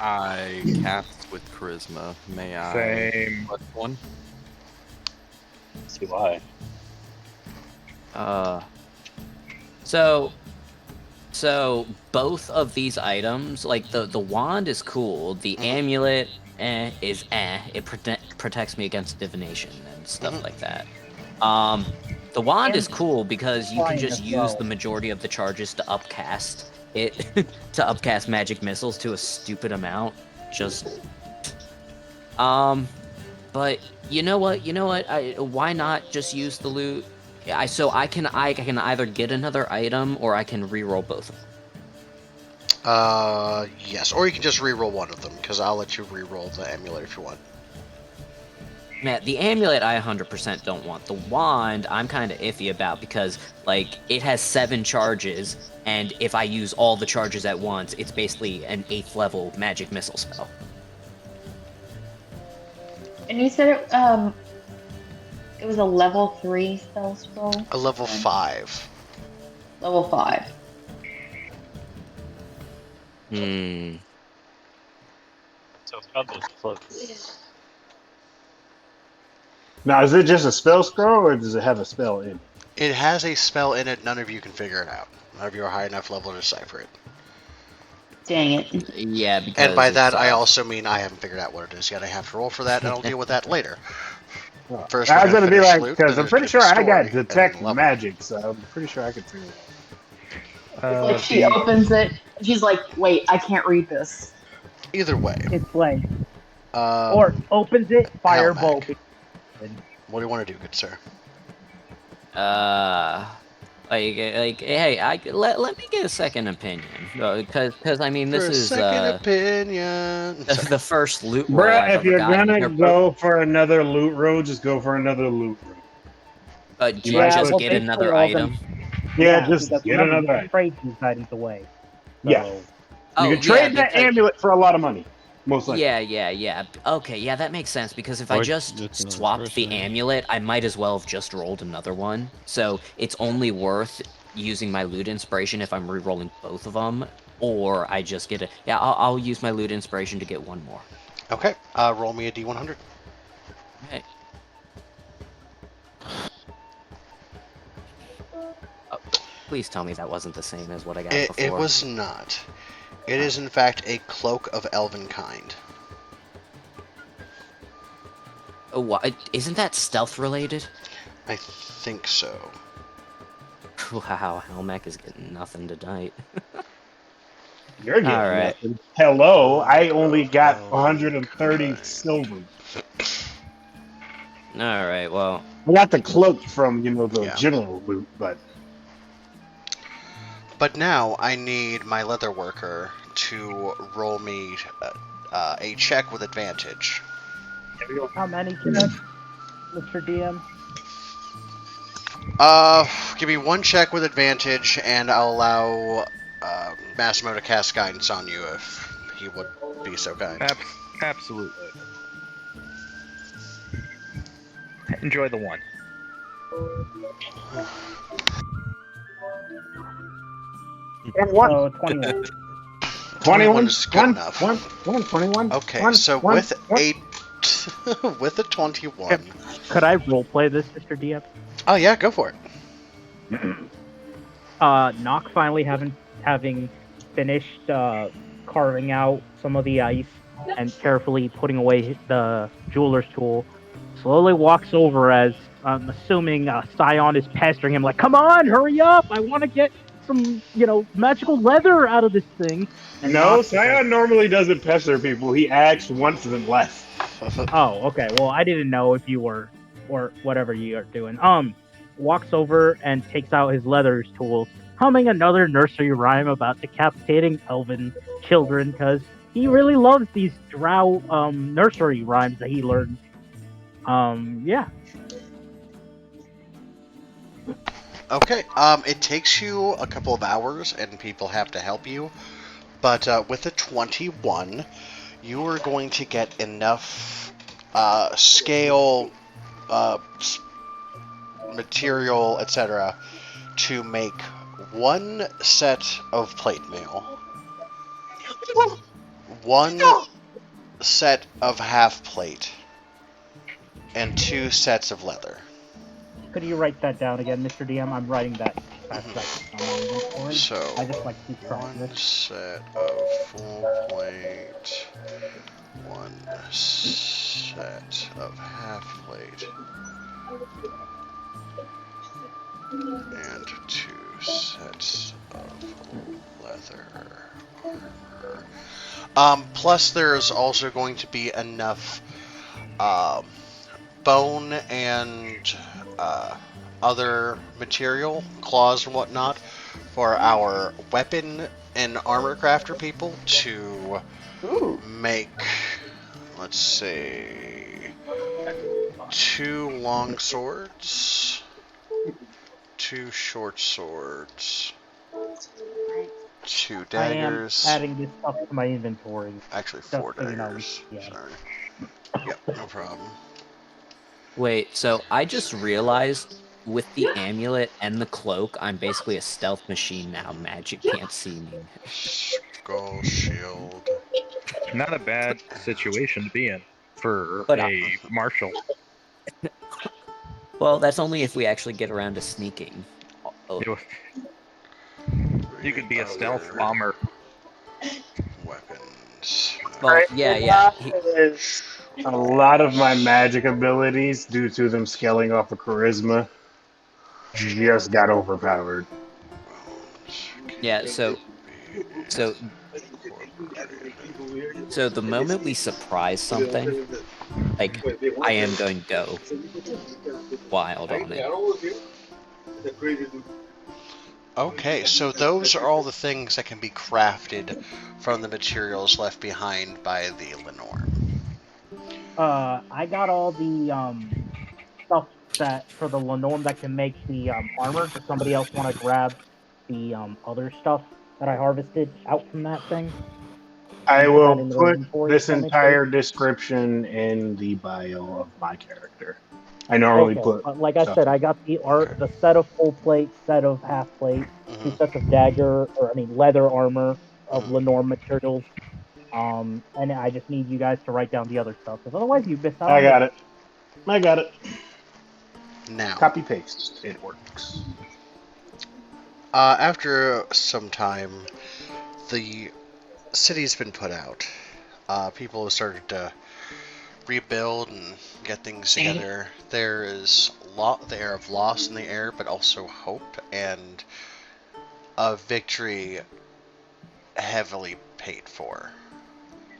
I cast with charisma. May I? Same. +1? Let's see why. So both of these items, like the wand is cool. The amulet is it protects me against divination and stuff like that. The wand is cool because you can just use the majority of the charges to upcast it to upcast magic missiles to a stupid amount. But you know what? Why not just use the loot? I can either get another item or I can reroll both of them. Yes. Or you can just reroll one of them, because I'll let you reroll the amulet if you want. Man, the amulet I 100% don't want. The wand I'm kind of iffy about because, like, it has 7 charges, and if I use all the charges at once, it's basically an 8th level magic missile spell. And you said it was a level 3 spell scroll? A level 5. Level 5. Hmm. So about those cloaks. Now, is it just a spell scroll, or does it have a spell in it? It has a spell in it. None of you can figure it out. None of you are high enough level to decipher it. Dang it. Yeah, because And by it's, that, I also mean I haven't figured out what it is yet. I have to roll for that, and I'll deal with that later. First, I we're was going to be finish like, loot, because then I'm pretty there's sure gonna I be got story, and detect then level. magic, so I'm pretty sure I can figure it out. Like she opens it, and she's like, wait, I can't read this. Either way. It's like, or opens it, firebolt. What do you want to do, good sir? Hey, let me get a second opinion, because I mean, this For a is second opinion. the first loot roll Bruh, I've if ever you're gotten. gonna go for another loot roll, just go for another loot roll. Just get another item. Yeah, just because get remember, another item. trade these items away. Yeah. So, You can trade that amulet for a lot of money, most likely. Yeah. Okay, yeah, that makes sense, because if I just swapped the amulet, I might as well have just rolled another one. So it's only worth using my loot inspiration if I'm re-rolling both of them, or I just get a... Yeah, I'll use my loot inspiration to get one more. Okay, roll me a D100. Okay. Oh, please tell me that wasn't the same as what I got before. It was not. It is, in fact, a cloak of elven kind. Oh, what? Isn't that stealth related? I think so. Wow, Helmec is getting nothing tonight. You're getting Alright. nothing. Hello, I only got 130 silver. Alright, well... I got the cloak from, the general loot, but... But now I need my leather worker to roll me a check with advantage. how many checks, Mr. DM? Give me one check with advantage, and I'll allow Massimo to cast guidance on you if he would be so kind. Absolutely. Enjoy the one. So 21. 21 is good enough. 21. Okay, so with a 21. Could I roleplay this, Mr. DM? Oh yeah, go for it. Nock finally having finished carving out some of the ice and carefully putting away the jeweler's tool, slowly walks over as I'm assuming Scion is pestering him like, "Come on, hurry up! I want to get some, magical leather out of this thing." And No, Scion normally doesn't pester people. He acts once and then less. Oh, okay. Well, I didn't know if you were or whatever you are doing. Walks over and takes out his leather tools, humming another nursery rhyme about decapitating elven children, because he really loves these drow nursery rhymes that he learned. Yeah. Okay, it takes you a couple of hours, and people have to help you. But with a 21, you are going to get enough scale, material, etc., to make one set of plate mail, one set of half plate, and 2 sets of leather. Could you write that down again, Mr. DM? I'm writing that back. So, I just like to try one this. set of full plate, one set of half plate, and 2 sets of leather armor. Plus, there's also going to be enough bone and other material, claws and whatnot, for our weapon and armor crafter people to make, let's see, 2 long swords, 2 short swords, 2 I am daggers. adding this stuff to my inventory. Actually, Just 4 so you know, daggers. yeah. Sorry. Yep, no problem. Wait, so I just realized with the amulet and the cloak, I'm basically a stealth machine now. Magic can't see me. Skull shield. Not a bad situation to be in for But a marshal. well, that's only if we actually get around to sneaking. Oh, You could be a stealth bomber. Weapons. well, yeah. Is a lot of my magic abilities, due to them scaling off of charisma, just got overpowered. Yeah, so the moment we surprise something, like, I am going to go wild on it. Okay, so those are all the things that can be crafted from the materials left behind by the Lenorm. I got all the stuff that for the Lenorm that can make the armor. Does somebody else want to grab the other stuff that I harvested out from that thing? I And put that will in their put inventory this for me, entire please? description in the bio of my character. I normally Okay, put like I stuff. said, I got the the set of full plate, set of half plate, 2 sets of leather armor of Lenorm materials. And I just need you guys to write down the other stuff, because otherwise you miss out I on got it. it. I got it. Now, Copy paste. It works. after some time, the city's been put out. People have started to rebuild and get things together. There is the air of loss in the air, but also hope and a victory heavily paid for.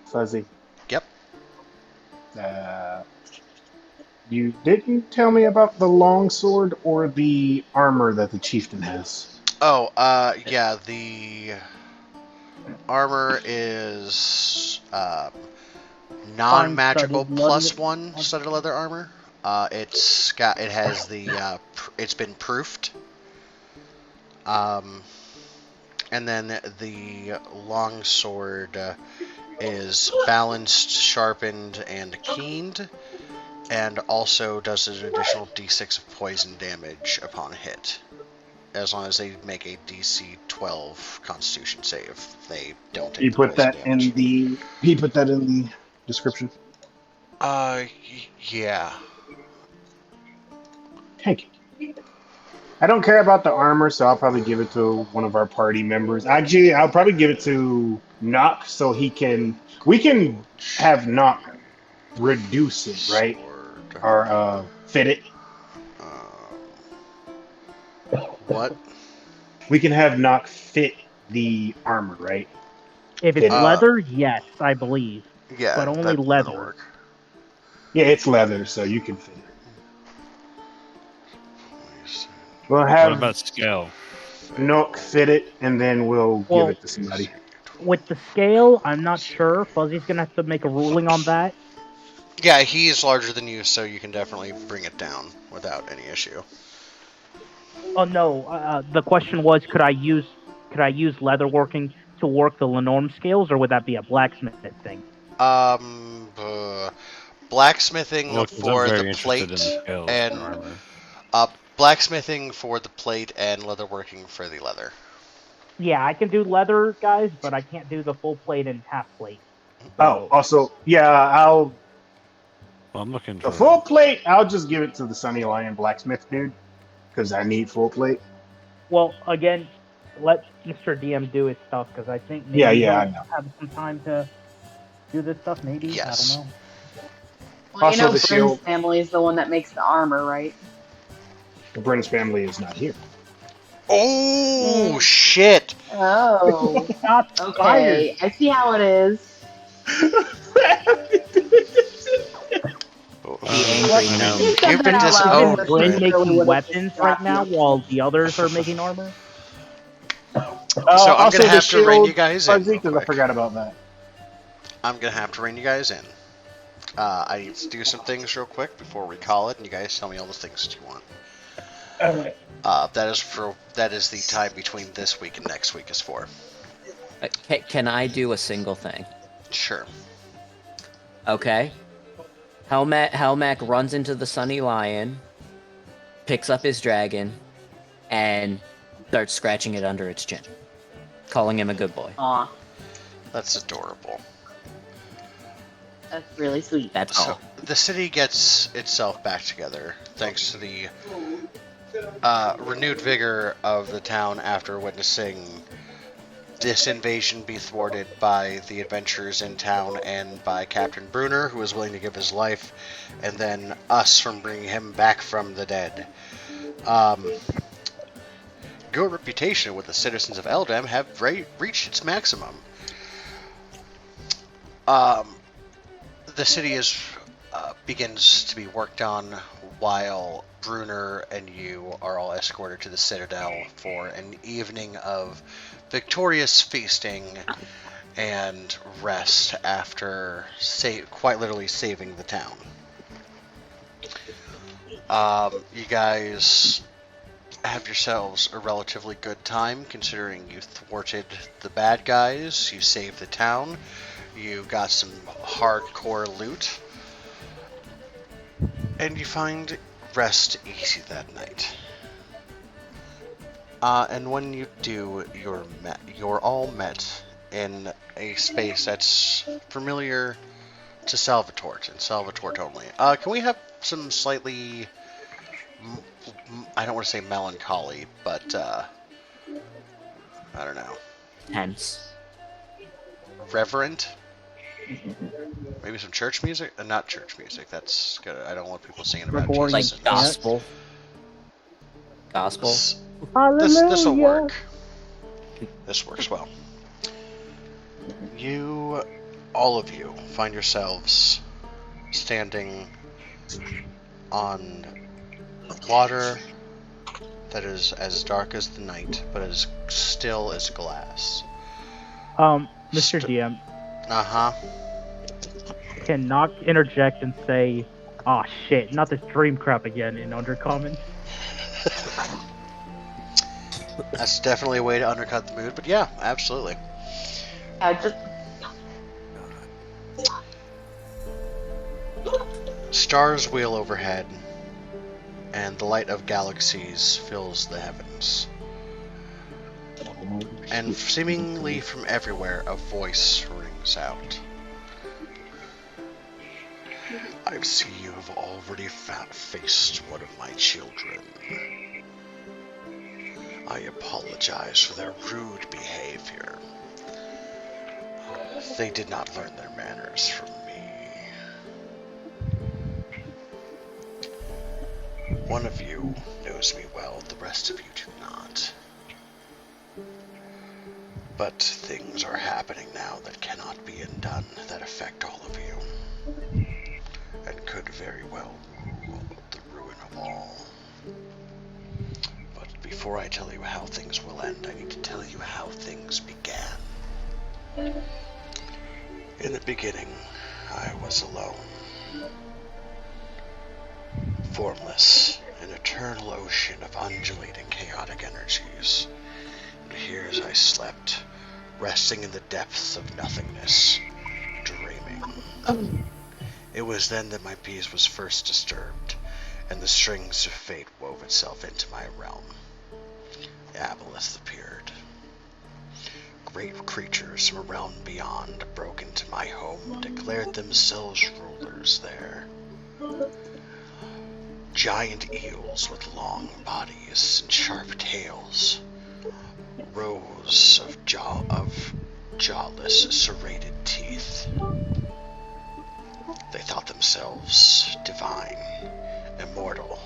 Fuzzy. Yep. You didn't tell me about the longsword or the armor that the chieftain has. Oh, yeah, the armor is non-magical +1 studded leather armor. It has the it's been proofed. And then the longsword is balanced, sharpened, and keened, and also does an additional d6 of poison damage upon hit. As long as they make a DC 12 Constitution save, they don't take He the put poison that damage. he put that in the description. Yeah. Thank you. I don't care about the armor, so I'll probably give it to one of our party members. Actually, I'll probably give it to Nock so we can have Nock reduce it, right? Or fit it. What? We can have Nock fit the armor, right? If it's leather, yes, I believe. Yeah, but only that'll leather. work. Yeah, it's leather, so you can fit it. We'll have What about scale? Nook fit it, and then we'll give it to somebody. With the scale, I'm not sure. Fuzzy's gonna have to make a ruling on that. Yeah, he is larger than you, so you can definitely bring it down without any issue. Oh no, the question was, could I use leatherworking to work the Lenorm scales, or would that be a blacksmith thing? Blacksmithing Well, 'cause I'm for very the interested plate in the scales and for armor. blacksmithing for the plate and leatherworking for the leather. Yeah, I can do leather, guys, but I can't do the full plate and half plate. Oh, also, yeah, I'll. Well, I'm looking The for full plate, I'll just give it to the Sunny Lion blacksmith dude, because I need full plate. Well, again, let Mr. DM do his stuff, because I think maybe I he'll know. have some time to do this stuff. Maybe Yes. I don't know. Well, Also, you know, the Bryn's shield. family is the one that makes the armor, right? Bryn's family is not here. Oh shit! Oh, okay. I see how it is. The angry gnome. You said You've that been out loud, disowned, but Bryn Bryn. really making would've weapons just right slapped now you. while the others are making armor. So I'm Also, gonna have the to rein shield, you guys in Fuzzy, real because I quick. forgot about that. I'm gonna have to rein you guys in. I need to do some things real quick before we call it, and you guys tell me all the things that you want. Alright. That is the time between this week and next week is for. Can I do a single thing? Sure. Okay. Helmac runs into the Sunny Lion, picks up his dragon, and starts scratching it under its chin, calling him a good boy. Aw, That's adorable. that's really sweet. That's So all. the city gets itself back together thanks to the renewed vigor of the town after witnessing this invasion be thwarted by the adventurers in town and by Captain Brunner, who was willing to give his life, and then us from bringing him back from the dead. Your reputation with the citizens of Eldam have reached its maximum. The city begins to be worked on while Brunner and you are all escorted to the Citadel for an evening of victorious feasting and rest after quite literally saving the town. You guys have yourselves a relatively good time considering you thwarted the bad guys, you saved the town, you got some hardcore loot, and you find rest easy that night. And when you do, you're all met in a space that's familiar to Salvatore, and Salvatore only. Can we have some slightly, I don't want to say melancholy, but I don't know. Tense. Reverent? Maybe some church music? Not church music. That's good. I don't want people singing about Gregorian Jesus. Like gospel. Gospel. This will work. This works well. All of you, find yourselves standing on water that is as dark as the night, but as still as glass. Mr. DM. Uh-huh. Can Nock interject and say, "Oh shit, not this dream crap again" in Undercommon? That's definitely a way to undercut the mood, but yeah, absolutely. Stars wheel overhead, and the light of galaxies fills the heavens. And seemingly from everywhere, a voice rings out. I see you have already faced one of my children. I apologize for their rude behavior. They did not learn their manners from me. One of you knows me well, the rest of you do not. But things are happening now that cannot be undone, that affect all of you, and could very well rule the ruin of all. But before I tell you how things will end, I need to tell you how things began. In the beginning, I was alone, formless, an eternal ocean of undulating chaotic energies. And here as I slept, resting in the depths of nothingness, dreaming. It was then that my peace was first disturbed, and the strings of fate wove itself into my realm. Aboleth appeared. Great creatures from a realm beyond broke into my home, declared themselves rulers there. Giant eels with long bodies and sharp tails, rows of jawless, serrated teeth. They thought themselves divine, immortal,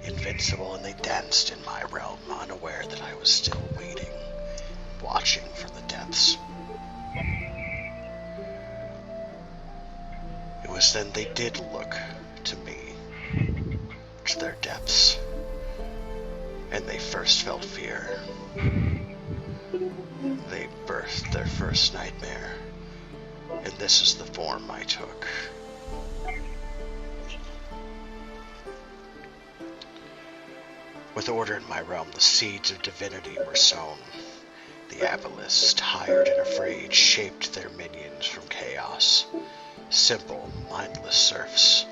invincible, and they danced in my realm, unaware that I was still waiting, watching from the depths. It was then they did look to me, to their depths, and they first felt fear. They birthed their first nightmare, and this is the form I took. With order in my realm, the seeds of divinity were sown. The Avalist, tired and afraid, shaped their minions from chaos. Simple, mindless serfs,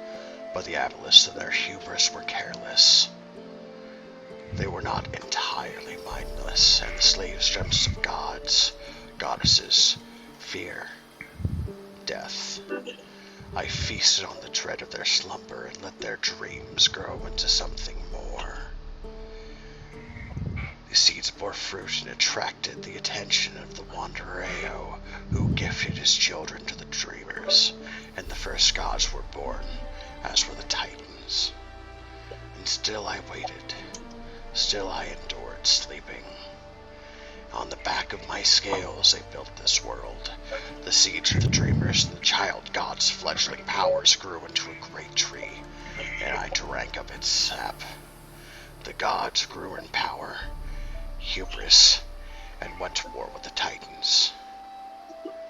but the Avalists in their hubris were careless. They were not entirely mindless, and the slaves dreamt of gods, goddesses, fear, death. I feasted on the dread of their slumber and let their dreams grow into something more. The seeds bore fruit and attracted the attention of the Wandereo, who gifted his children to the dreamers, and the first gods were born, as were the Titans. And still I waited, still I endured sleeping. On the back of my scales they built this world. The seeds of the dreamers and the child gods' fledgling powers grew into a great tree, and I drank of its sap. The gods grew in power, hubris, and went to war with the Titans.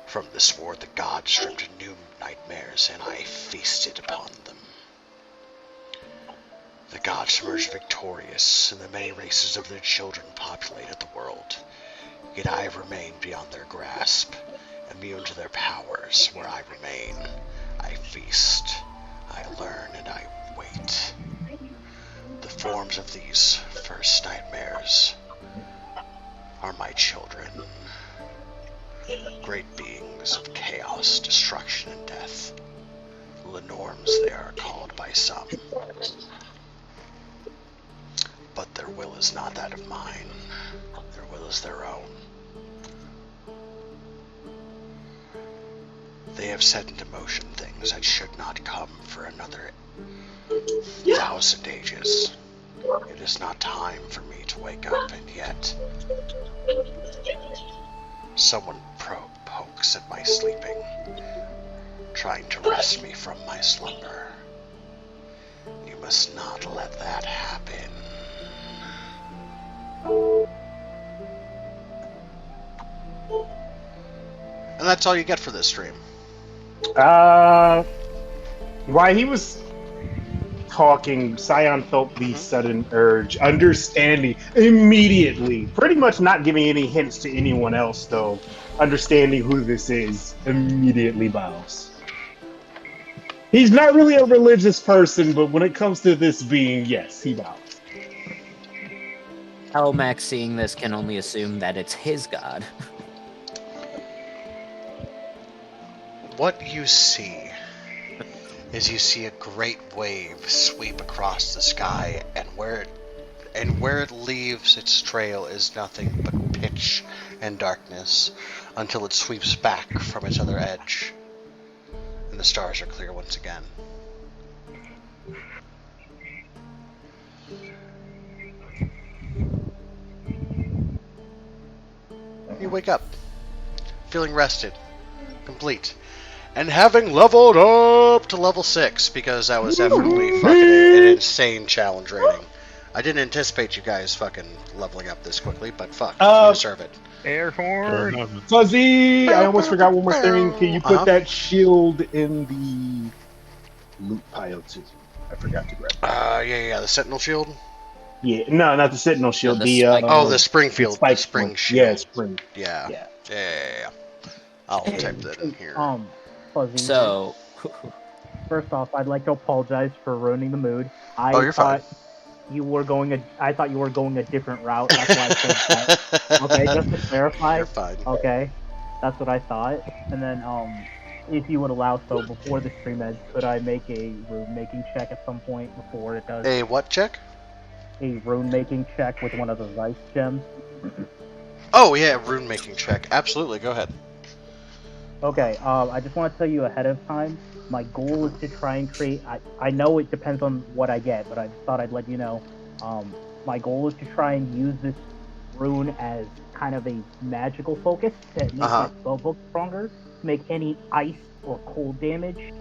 From this war the gods dreamed new nightmares, and I feasted upon them. The gods emerged victorious, and the many races of their children populated the world. Yet I remained beyond their grasp, immune to their powers. Where I remain, I feast, I learn, and I wait. The forms of these first nightmares are my children. Great beings of chaos, destruction, and death. Lenorms they are called by some. But their will is not that of mine. Their will is their own. They have set into motion things that should not come for another 1,000 ages. It is not time for me to wake up, and yet someone pokes at my sleeping, trying to wrest me from my slumber. You must not let that happen. And that's all you get for this stream. While he was talking, Scion felt the sudden urge, understanding immediately, pretty much not giving any hints to anyone else though, understanding who this is, immediately bows. He's not really a religious person, but when it comes to this being, yes, he bows. Helmax, seeing this, can only assume that it's his god. What you see is you see a great wave sweep across the sky, and where it leaves its trail is nothing but pitch and darkness until it sweeps back from its other edge, and the stars are clear once again. You wake up, feeling rested, complete, and having leveled up to level 6, because that was definitely fucking an insane challenge rating. I didn't anticipate you guys fucking leveling up this quickly, but fuck, you deserve it. Air horn! Fuzzy! I almost forgot one more thing. Can you put that shield in the loot pile too? I forgot to grab it. Yeah, the Sentinel Shield? Yeah, no, not the Sentinel Shield. The The Springfield. the Spring one. Shield. Yeah, Spring. Yeah. I'll type that in here. Fuzzy. So, First off, I'd like to apologize for ruining the mood. You're fine. I thought you were going a different route. That's why I said that. Okay, just to clarify. You're fine. Okay, that's what I thought. And then, if you would allow so, before the stream ends, could I make a rune making check at some point before it does? A what check? A rune making check with one of those ice gems. Oh yeah, rune making check. Absolutely, go ahead. Okay, I just want to tell you ahead of time, my goal is to try and create, I know it depends on what I get, but I just thought I'd let you know. My goal is to try and use this rune as kind of a magical focus to make my spellbook stronger, to make any ice or cold damage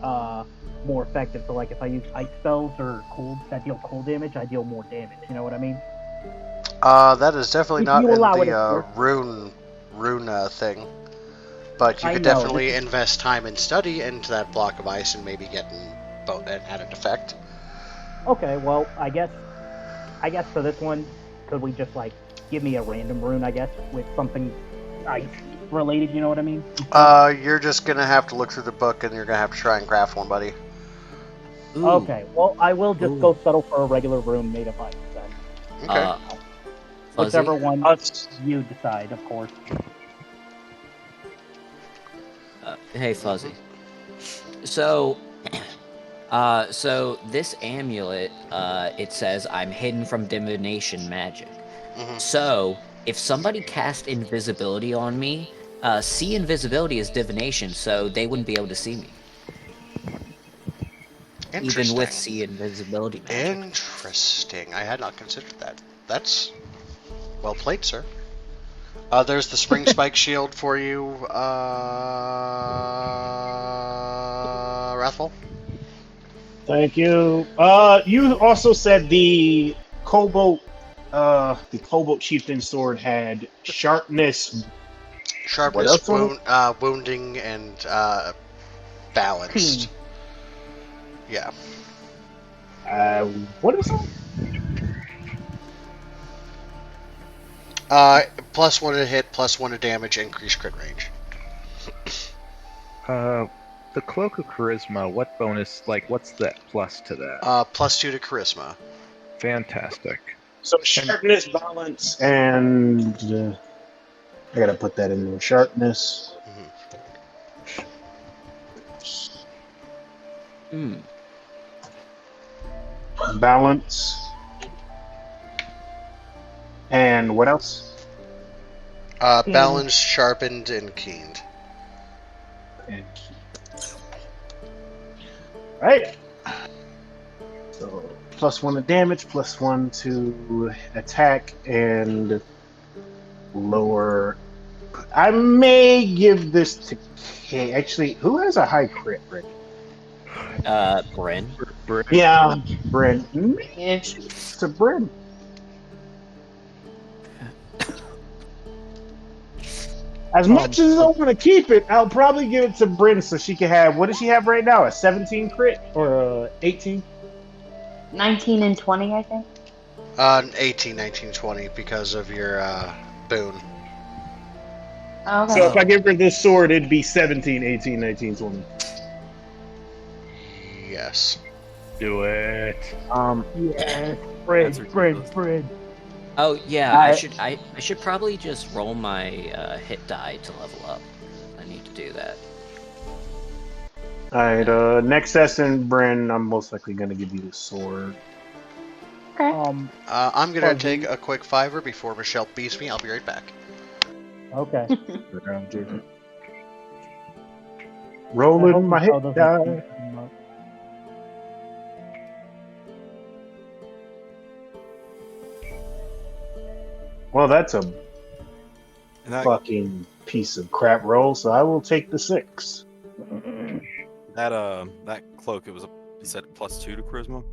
more effective. So like if I use ice spells or cold that deal cold damage, I deal more damage, you know what I mean? That is definitely If not you in allow it, the rune thing. But you could definitely invest time and study into that block of ice and maybe get an added effect. Okay, well, I guess I guess for this one, could we just like give me a random rune? I guess with something ice related. You know what I mean? You're just gonna have to look through the book, and you're gonna have to try and craft one, buddy. Ooh. Okay. Well, I will just Ooh. go settle for a regular rune made of ice then. Okay. Whichever Fuzzy? one you decide, of course. Hey, Fuzzy. So, so this amulet, it says I'm hidden from divination magic. So, if somebody cast invisibility on me, see invisibility is divination, so they wouldn't be able to see me. Even with see invisibility magic. Interesting. I had not considered that. That's well played, sir. There's the spring spike shield for you, Wrathful. Thank you. You also said the Kobold Chieftain sword had sharpness, Sharpness, wounding, and balanced. Yeah. What is that? +1 to hit, +1 to damage, increased crit range. The Cloak of Charisma, what bonus, what's that plus to that? +2 to Charisma. Fantastic. So sharpness, balance, and I gotta put that in there. Sharpness. Balance. And what else? Balanced, sharpened, and keened. Right. So +1 to damage, +1 to attack, and lower. I may give this to Kay. Actually, who has a high crit rate? Bryn. Yeah, Bryn. Man, to Bryn. As much as I want to keep it, I'll probably give it to Bryn so she can have. What does she have right now? A 17 crit or 18? 19 and 20, I think. 18, 19, 20 because of your boon. Okay. So if I give her this sword, it'd be 17, 18, 19, 20. Yes. Do it. Yes. Bryn. Oh yeah, I should probably just roll my hit die to level up. I need to do that. Alright, next session, Bryn, I'm most likely gonna give you the sword. Okay. I'm gonna take a quick 5er before Michelle beats me. I'll be right back. Okay. Rolling my hit die. Well, that's a fucking piece of crap roll, so I will take the 6. That cloak, you said +2 to charisma?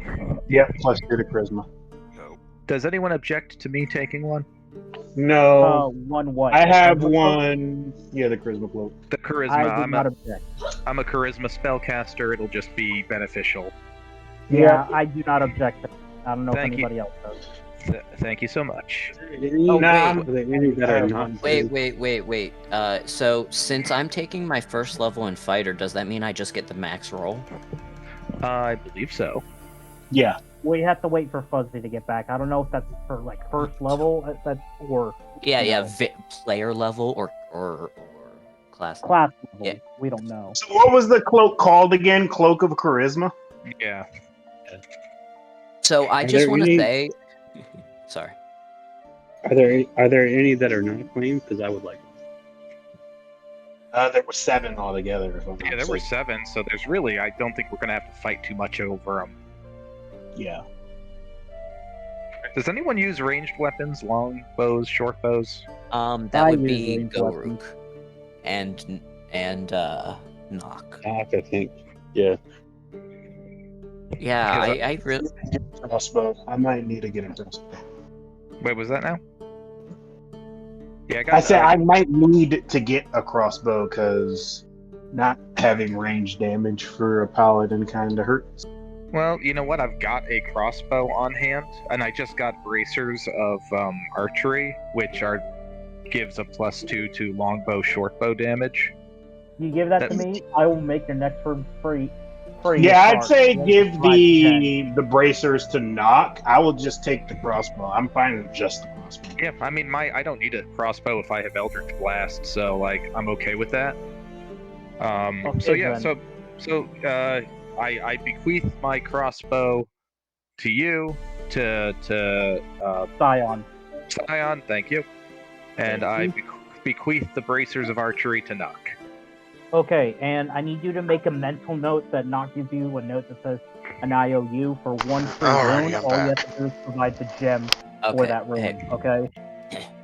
Yep, +2 to charisma. No. Does anyone object to me taking one? No. One what? I have one. Yeah, the charisma cloak. The charisma. I do not object. I'm a charisma spellcaster. It'll just be beneficial. Yeah, I do not object. I don't know Thank if anybody else does. Thank you so much. Wait. So since I'm taking my first level in fighter, does that mean I just get the max roll? I believe so. Yeah. We have to wait for Fuzzy to get back. I don't know if that's for like first level, or player level or class. Class level. Yeah. We don't know. So what was the cloak called again? Cloak of Charisma? Yeah. So I just want to say, sorry. Are there any that are not claimed? Because I would like. There were 7 altogether. Yeah, there were 7. So there's really, I don't think we're gonna have to fight too much over them. Yeah. Does anyone use ranged weapons? Long bows, short bows? That would be Goruk and Knock. Knock, I think. Yeah. Yeah, I really. Crossbow. I might need to get a crossbow. Wait, was that now? Yeah, I said I might need to get a crossbow because not having range damage for a paladin kind of hurts. Well, you know what? I've got a crossbow on hand, and I just got bracers of archery, which gives a +2 to longbow, shortbow damage. You give that to That's- me, I will make the next room free. Yeah, I'd start. say We'll give provide 10. the bracers to knock. I will just take the crossbow. I'm fine with just the crossbow. Yeah, I mean, I don't need a crossbow if I have Eldritch Blast, so like I'm okay with that. So Okay, yeah, then. I bequeath my crossbow to you, to Scion. Scion, thank you, and I bequeath the bracers of archery to Nock. Okay, and I need you to make a mental note that Nock gives you a note that says an IOU for one free Alrighty, rune. I'm All you back. have to do is provide the gem for Okay, that rune. hey. Okay.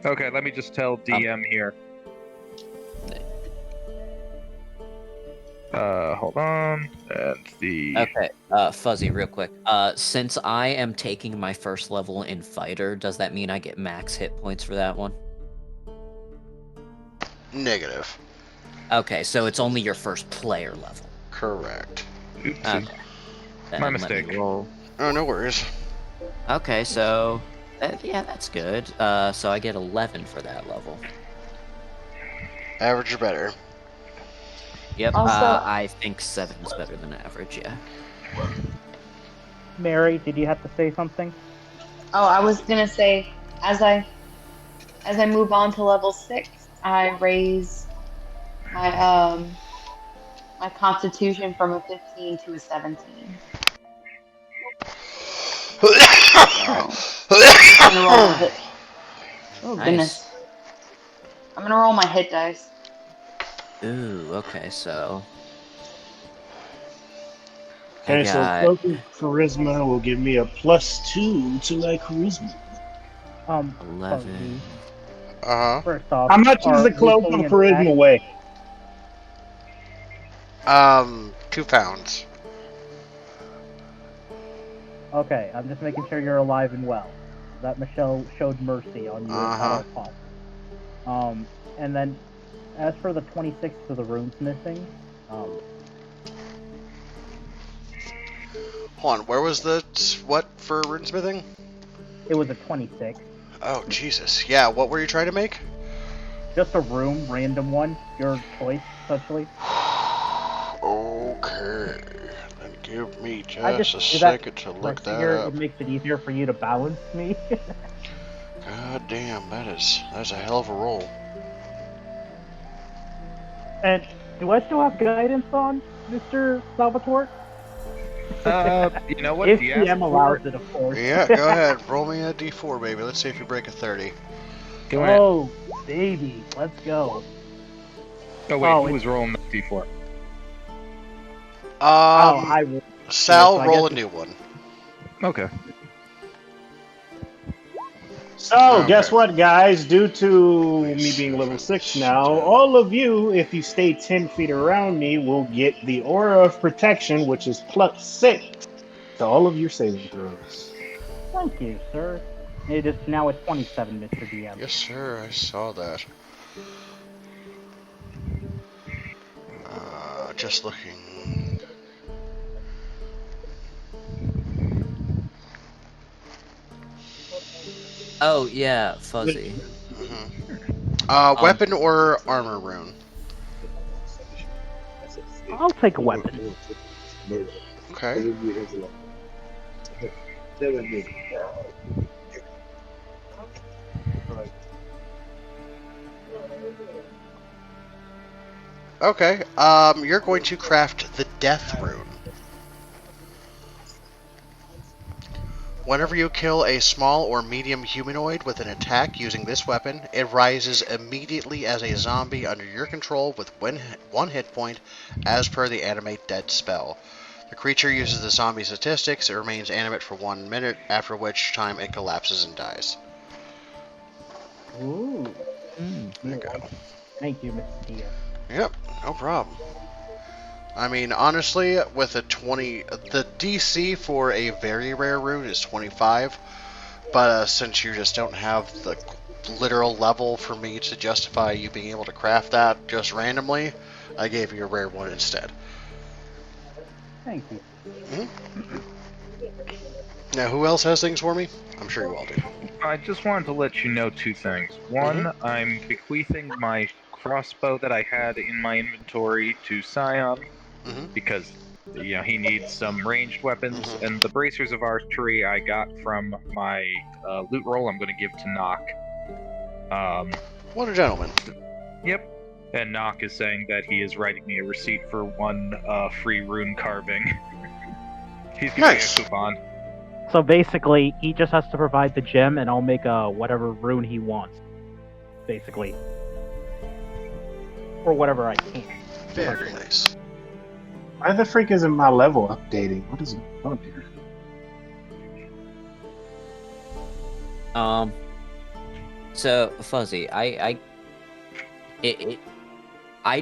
Okay, let me just tell DM here. Hold on, and the Okay, Fuzzy, real quick. Since I am taking my first level in Fighter, does that mean I get max hit points for that one? Negative. Okay, so it's only your first player level. Correct. Okay. Then My let me mistake. roll. Oh, no worries. Okay, so yeah, that's good. So I get 11 for that level. Average or better. Yep. Also- I think 7 is better than average. Yeah. Mary, did you have to say something? Oh, I was gonna say, as I move on to level 6, I raise my my Constitution from a 15 to a 17. So, I'm gonna roll my hit. Oh Nice. goodness! I'm gonna roll my hit dice. Ooh. Okay. So. Okay, so got- Cloak of Charisma will give me a +2 to my charisma. 11. Uh-huh. First off, How much is are the we cloak of fully charisma intact? weigh? 2 pounds. Okay, I'm just making sure you're alive and well. That Michelle showed mercy on you at all costs. And then, as for the 26 for the runes missing, Hold on, where was the what for runesmithing? it was a 26. Oh, Jesus. Yeah, what were you trying to make? Just a room, random one, your choice, essentially. Okay. Then give me I just just a do that. second to I look that figure up. it makes it easier for you to balance me. God damn, that's a hell of a roll. And do I still have guidance on, Mr. Salvatore? You know what? If Do you DM ask for allows it? it, of course. Yeah, go ahead. Roll me a d4, baby. Let's see if you break a 30. Go ahead. Oh, baby, let's go. Oh wait, Oh, who was rolling the D4? I will. Sal, so I roll a guess new one. Okay. So, guess Okay. what, guys? Due to me being level 6 now, all of you, if you stay 10 feet around me, will get the Aura of Protection, which is +6 to all of your saving throws. Thank you, sir. It is now at 27, Mr. DM. Yes, sir. I saw that. Just looking. Oh yeah, Fuzzy. Weapon or armor rune? I'll take a weapon. Okay. Okay. You're going to craft the Death Rune. Whenever you kill a small or medium humanoid with an attack using this weapon, it rises immediately as a zombie under your control with 1 hit point, as per the Animate Dead spell. The creature uses the zombie statistics. It remains animate for 1 minute, after which time it collapses and dies. Ooh. There you go. Thank you, Mr. DM. Yep, no problem. I mean, honestly, with a 20, the DC for a very rare rune is 25, but since you just don't have the literal level for me to justify you being able to craft that just randomly, I gave you a rare one instead. Thank you. Mm-hmm. Now, who else has things for me? I'm sure you all do. I just wanted to let you know two things. One, I'm bequeathing my crossbow that I had in my inventory to Scion because he needs some ranged weapons, and the bracers of archery I got from my loot roll. I'm going to give to Nock. What a gentleman. Yep. And Nock is saying that he is writing me a receipt for one free rune carving. He's giving me a coupon. So basically, he just has to provide the gem, and I'll make whatever rune he wants. Basically. Or whatever I can. Very nice. Why the freak isn't my level updating? What is going on here? So Fuzzy, I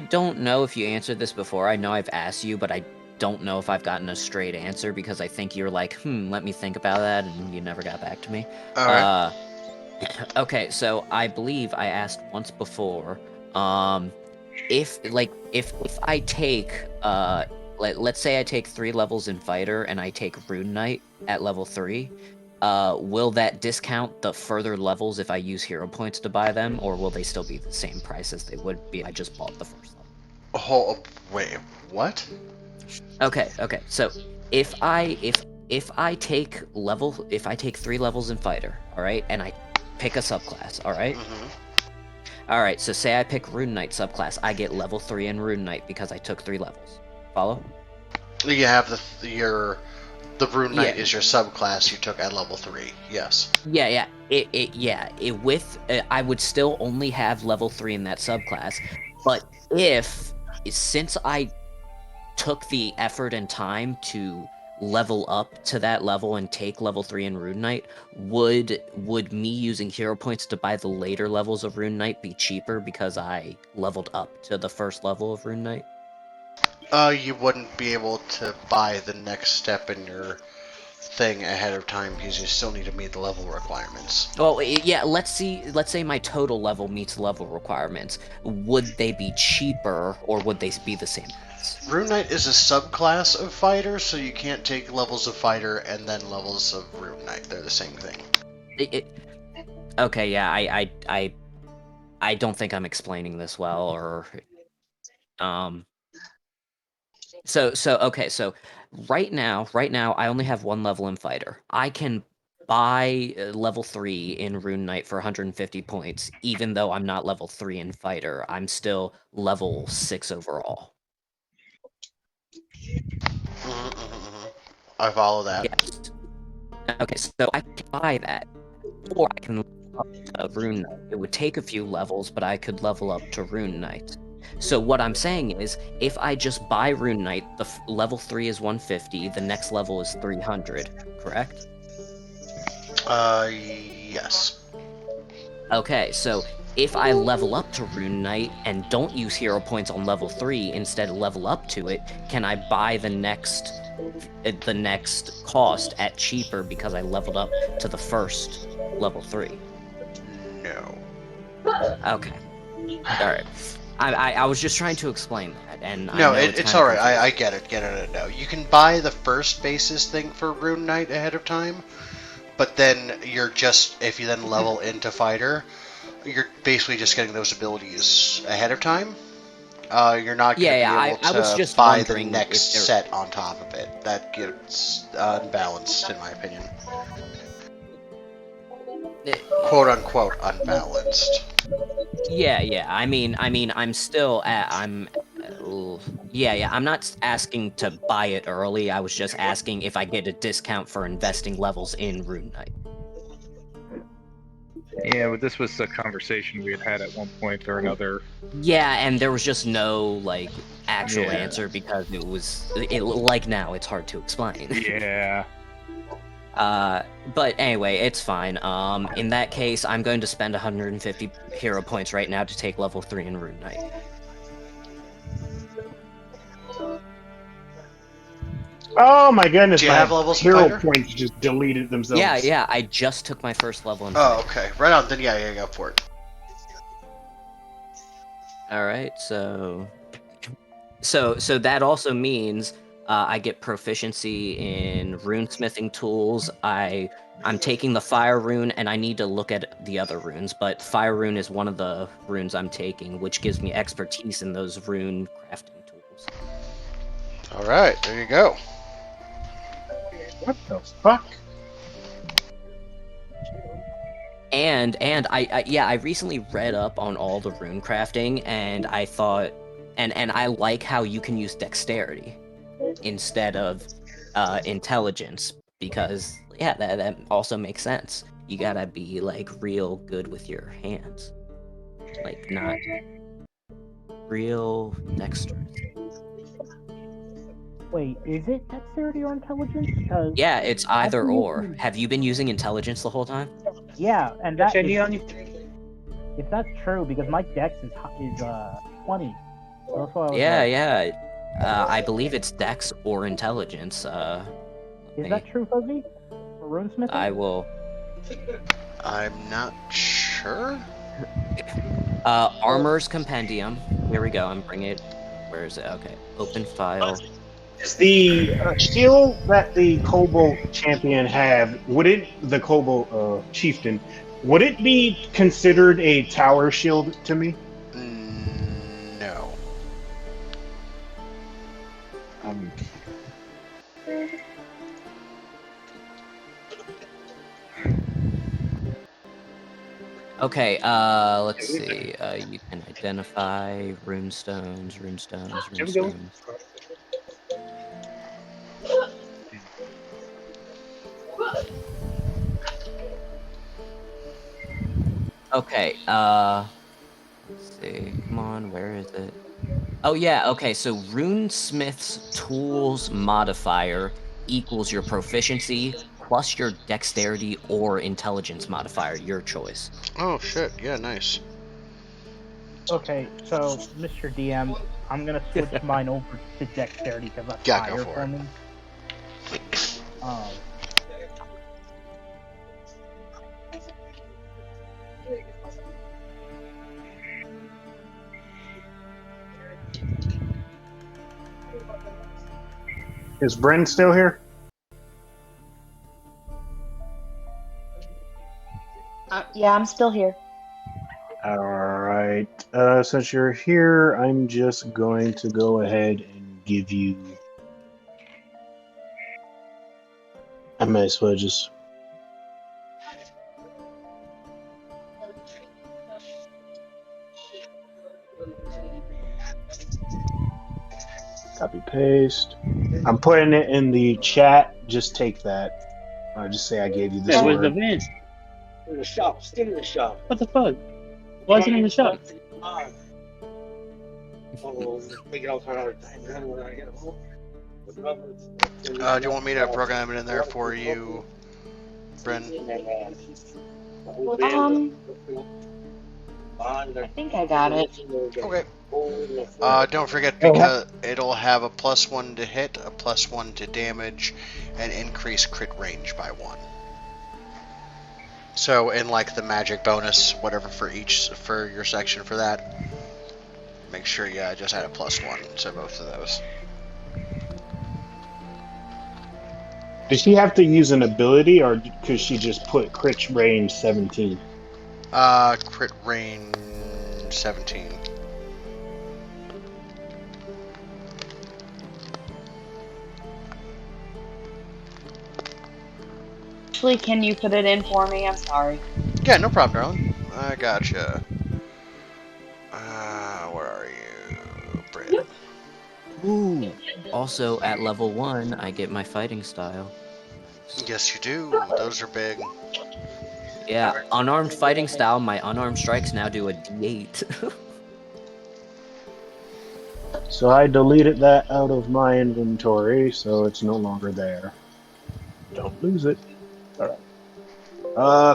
don't know if you answered this before. I know I've asked you, but I don't know if I've gotten a straight answer because I think you're like, let me think about that, and you never got back to me. All right. Okay, so I believe I asked once before, if I take let's say I take 3 levels in fighter and I take Rune Knight at level 3, will that discount the further levels if I use hero points to buy them, or will they still be the same price as they would be if I just bought the first level? Oh, wait, what? Okay. So if I take 3 levels in fighter, all right, and I pick a subclass, all right. All right. So say I pick Rune Knight subclass, I get level 3 in Rune Knight because I took 3 levels. Follow? You have the Rune Knight is your subclass you took at level 3. Yes. Yeah. I would still only have level 3 in that subclass, but since I took the effort and time to level up to that level and take level 3 in Rune Knight, would me using hero points to buy the later levels of Rune Knight be cheaper because I leveled up to the first level of Rune Knight? You wouldn't be able to buy the next step in your thing ahead of time because you still need to meet the level requirements. Well, yeah, let's say my total level meets level requirements. Would they be cheaper or would they be the same price? Rune Knight is a subclass of fighter, so you can't take levels of fighter and then levels of Rune Knight. They're the same thing. Okay, yeah, I don't think I'm explaining this well, or So right now I only have 1 level in fighter. I can buy level 3 in Rune Knight for 150 points, even though I'm not level 3 in fighter. I'm still level 6 overall. I follow that. Yes. Okay, so I can buy that, or I can level up to Rune Knight. It would take a few levels, but I could level up to Rune Knight. So what I'm saying is, if I just buy Rune Knight, the level 3 is 150, the next level is 300, correct? Yes. Okay, so if I level up to Rune Knight and don't use hero points on level 3, instead level up to it, can I buy the next cost at cheaper because I leveled up to the first level 3? No. Okay. Alright. I was just trying to explain that, and no, I know it's alright. I get it. No, you can buy the first basis thing for Rune Knight ahead of time, but then if you then level into fighter, you're basically just getting those abilities ahead of time. You're not going to be able to buy the next set on top of it. That gets unbalanced, in my opinion. Quote unquote unbalanced. Yeah. I mean, I'm still I'm not asking to buy it early. I was just asking if I get a discount for investing levels in Rune Knight. Yeah, but this was a conversation we had at one point or another. Yeah, and there was just no actual answer because now it's hard to explain. Yeah. But anyway, it's fine. In that case, I'm going to spend 150 hero points right now to take level 3 in Rune Knight. Oh my goodness! Do you have levels hero fighter? points just deleted themselves. Yeah. I just took my first level in. Oh, okay. Right on. Then yeah, go for it. All right. So that also means I get proficiency in runesmithing tools. I'm taking the fire rune, and I need to look at the other runes, but fire rune is one of the runes I'm taking, which gives me expertise in those rune crafting tools. All right, there you go. What the fuck? And I recently read up on all the rune crafting, and I thought, and I like how you can use dexterity instead of intelligence, because yeah, that also makes sense. You gotta be like real good with your hands, like not real dexterous. Wait, is it dexterity or intelligence? 'Cause Yeah, it's I've either been or. using- Have you been using intelligence the whole time? Yeah, and that is, if that's true, because my dex is 20. So that's why I was Yeah, like, yeah. I believe it's dex or intelligence. is that true, Fuzzy? For runesmithing? I will. I'm not sure. Armor's Compendium. Here we go. I'm bringing it. Where is it? Okay. Open file. Is the shield that the Kobold champion have, the Kobold chieftain, would it be considered a tower shield to me? No. Okay, let's see. You can identify runestones. Okay, let's see. Come on, where is it? Oh yeah, okay, so Runesmith's tools modifier equals your proficiency plus your dexterity or intelligence modifier, your choice. Oh shit, yeah, nice. Okay, so Mr. DM, I'm gonna switch mine over to dexterity because that's Yeah, go higher for for it. me. Is Bren still here? Yeah, I'm still here. Alright. Since you're here, I'm just going to go ahead and give you... I might as well just... Copy paste. I'm putting it in the chat. Just take that. Just say I gave you this Hey, where's the word. van? In the shop. Still in the shop. What the fuck? Why is it in the shop? Do you want me to program it in there for you, Bryn? I think I got it. Okay. Don't forget, because it'll have a +1 to hit, a +1 to damage, and increase crit range by 1. So in like the magic bonus, whatever for your section for that, make sure you just add a +1 to both of those. Does she have to use an ability, or could she just put crit range 17? Crit range 17. Actually, can you put it in for me? I'm sorry. Yeah, no problem, darling. I gotcha. Where are you, Bryn? Ooh. Also, at level 1, I get my fighting style. Yes, you do. Those are big. Yeah, unarmed fighting style, my unarmed strikes now do a D8. So I deleted that out of my inventory, so it's no longer there. Don't lose it. Alright.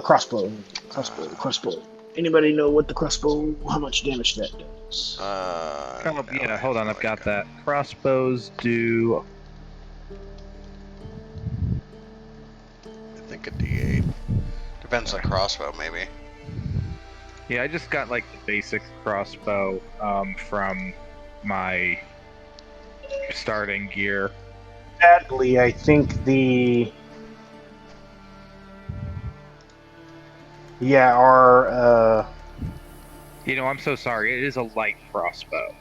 Crossbow. Crossbow. Anybody know what the crossbow, how much damage that does? Yeah, hold on, I've got that. Crossbows do... I think a D8. Depends on crossbow, maybe. Yeah, I just got like the basic crossbow from my starting gear. sadly, I think the our I'm so sorry. It is a light crossbow,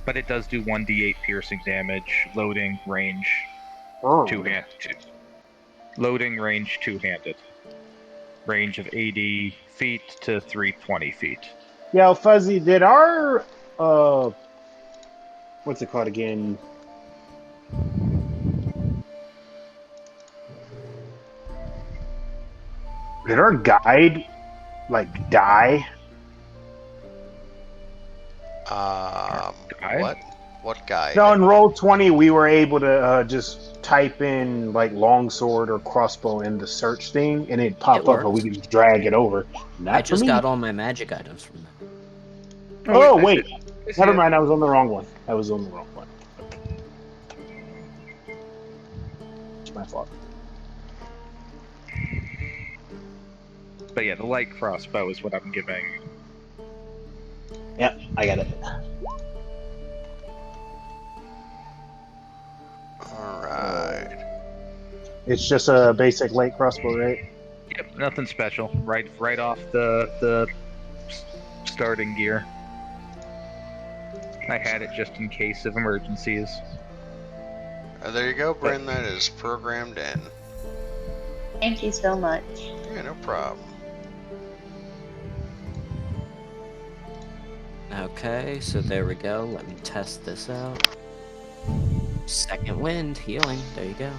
but it does do 1d8 piercing damage, loading range, loading range two-handed, range of 80 feet to 320 feet. Yeah, Fuzzy, did our what's it called again? Did our guide die? What? What guide? No, in Roll20 we were able to just type in longsword or crossbow in the search thing, and it'd pop up, and we could just drag it over. Not I for just me. got all my magic items from them. Oh wait, never mind. I was on the wrong one. It's my fault. But yeah, the light crossbow is what I'm giving. Yep, I got it. Alright. It's just a basic light crossbow, right? Yep, nothing special. Right off the starting gear. I had it just in case of emergencies. There you go, Bryn. That is programmed in. Thank you so much. Yeah, no problem. Okay, so there we go. Let me test this out. Second wind, healing. There you go.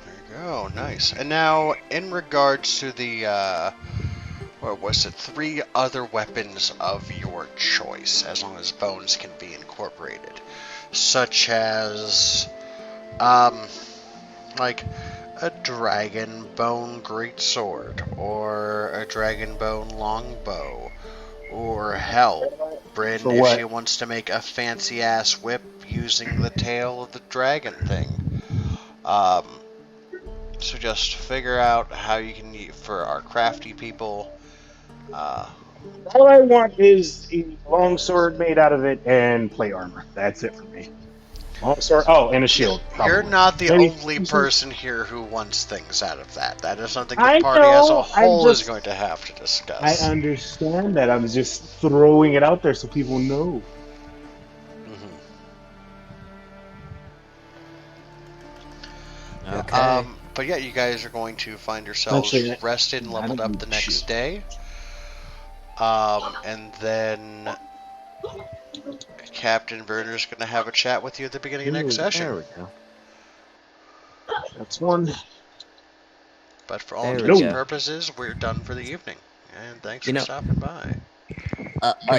There you go. Nice. And now, in regards to the, what was it? 3 other weapons of your choice, as long as bones can be incorporated. Such as, like a dragon bone greatsword, or a dragon bone longbow, or hell, Bryn, For if what? she wants to make a fancy ass whip using the tail of the dragon thing. So just figure out how you can use, for our crafty people. All I want is a longsword made out of it and plate armor. That's it for me. Longsword. Oh, and a shield. Probably. You're not the Maybe only person here who wants things out of that. That is something the I party as a know, whole is going to have to discuss. I understand that. I'm just throwing it out there so people know. Okay. But yeah, you guys are going to find yourselves rested and leveled up the next day. And then Captain Werner's going to have a chat with you at the beginning of next session. There we go. That's one. But for all intents and purposes, we're done for the evening. And thanks for stopping by.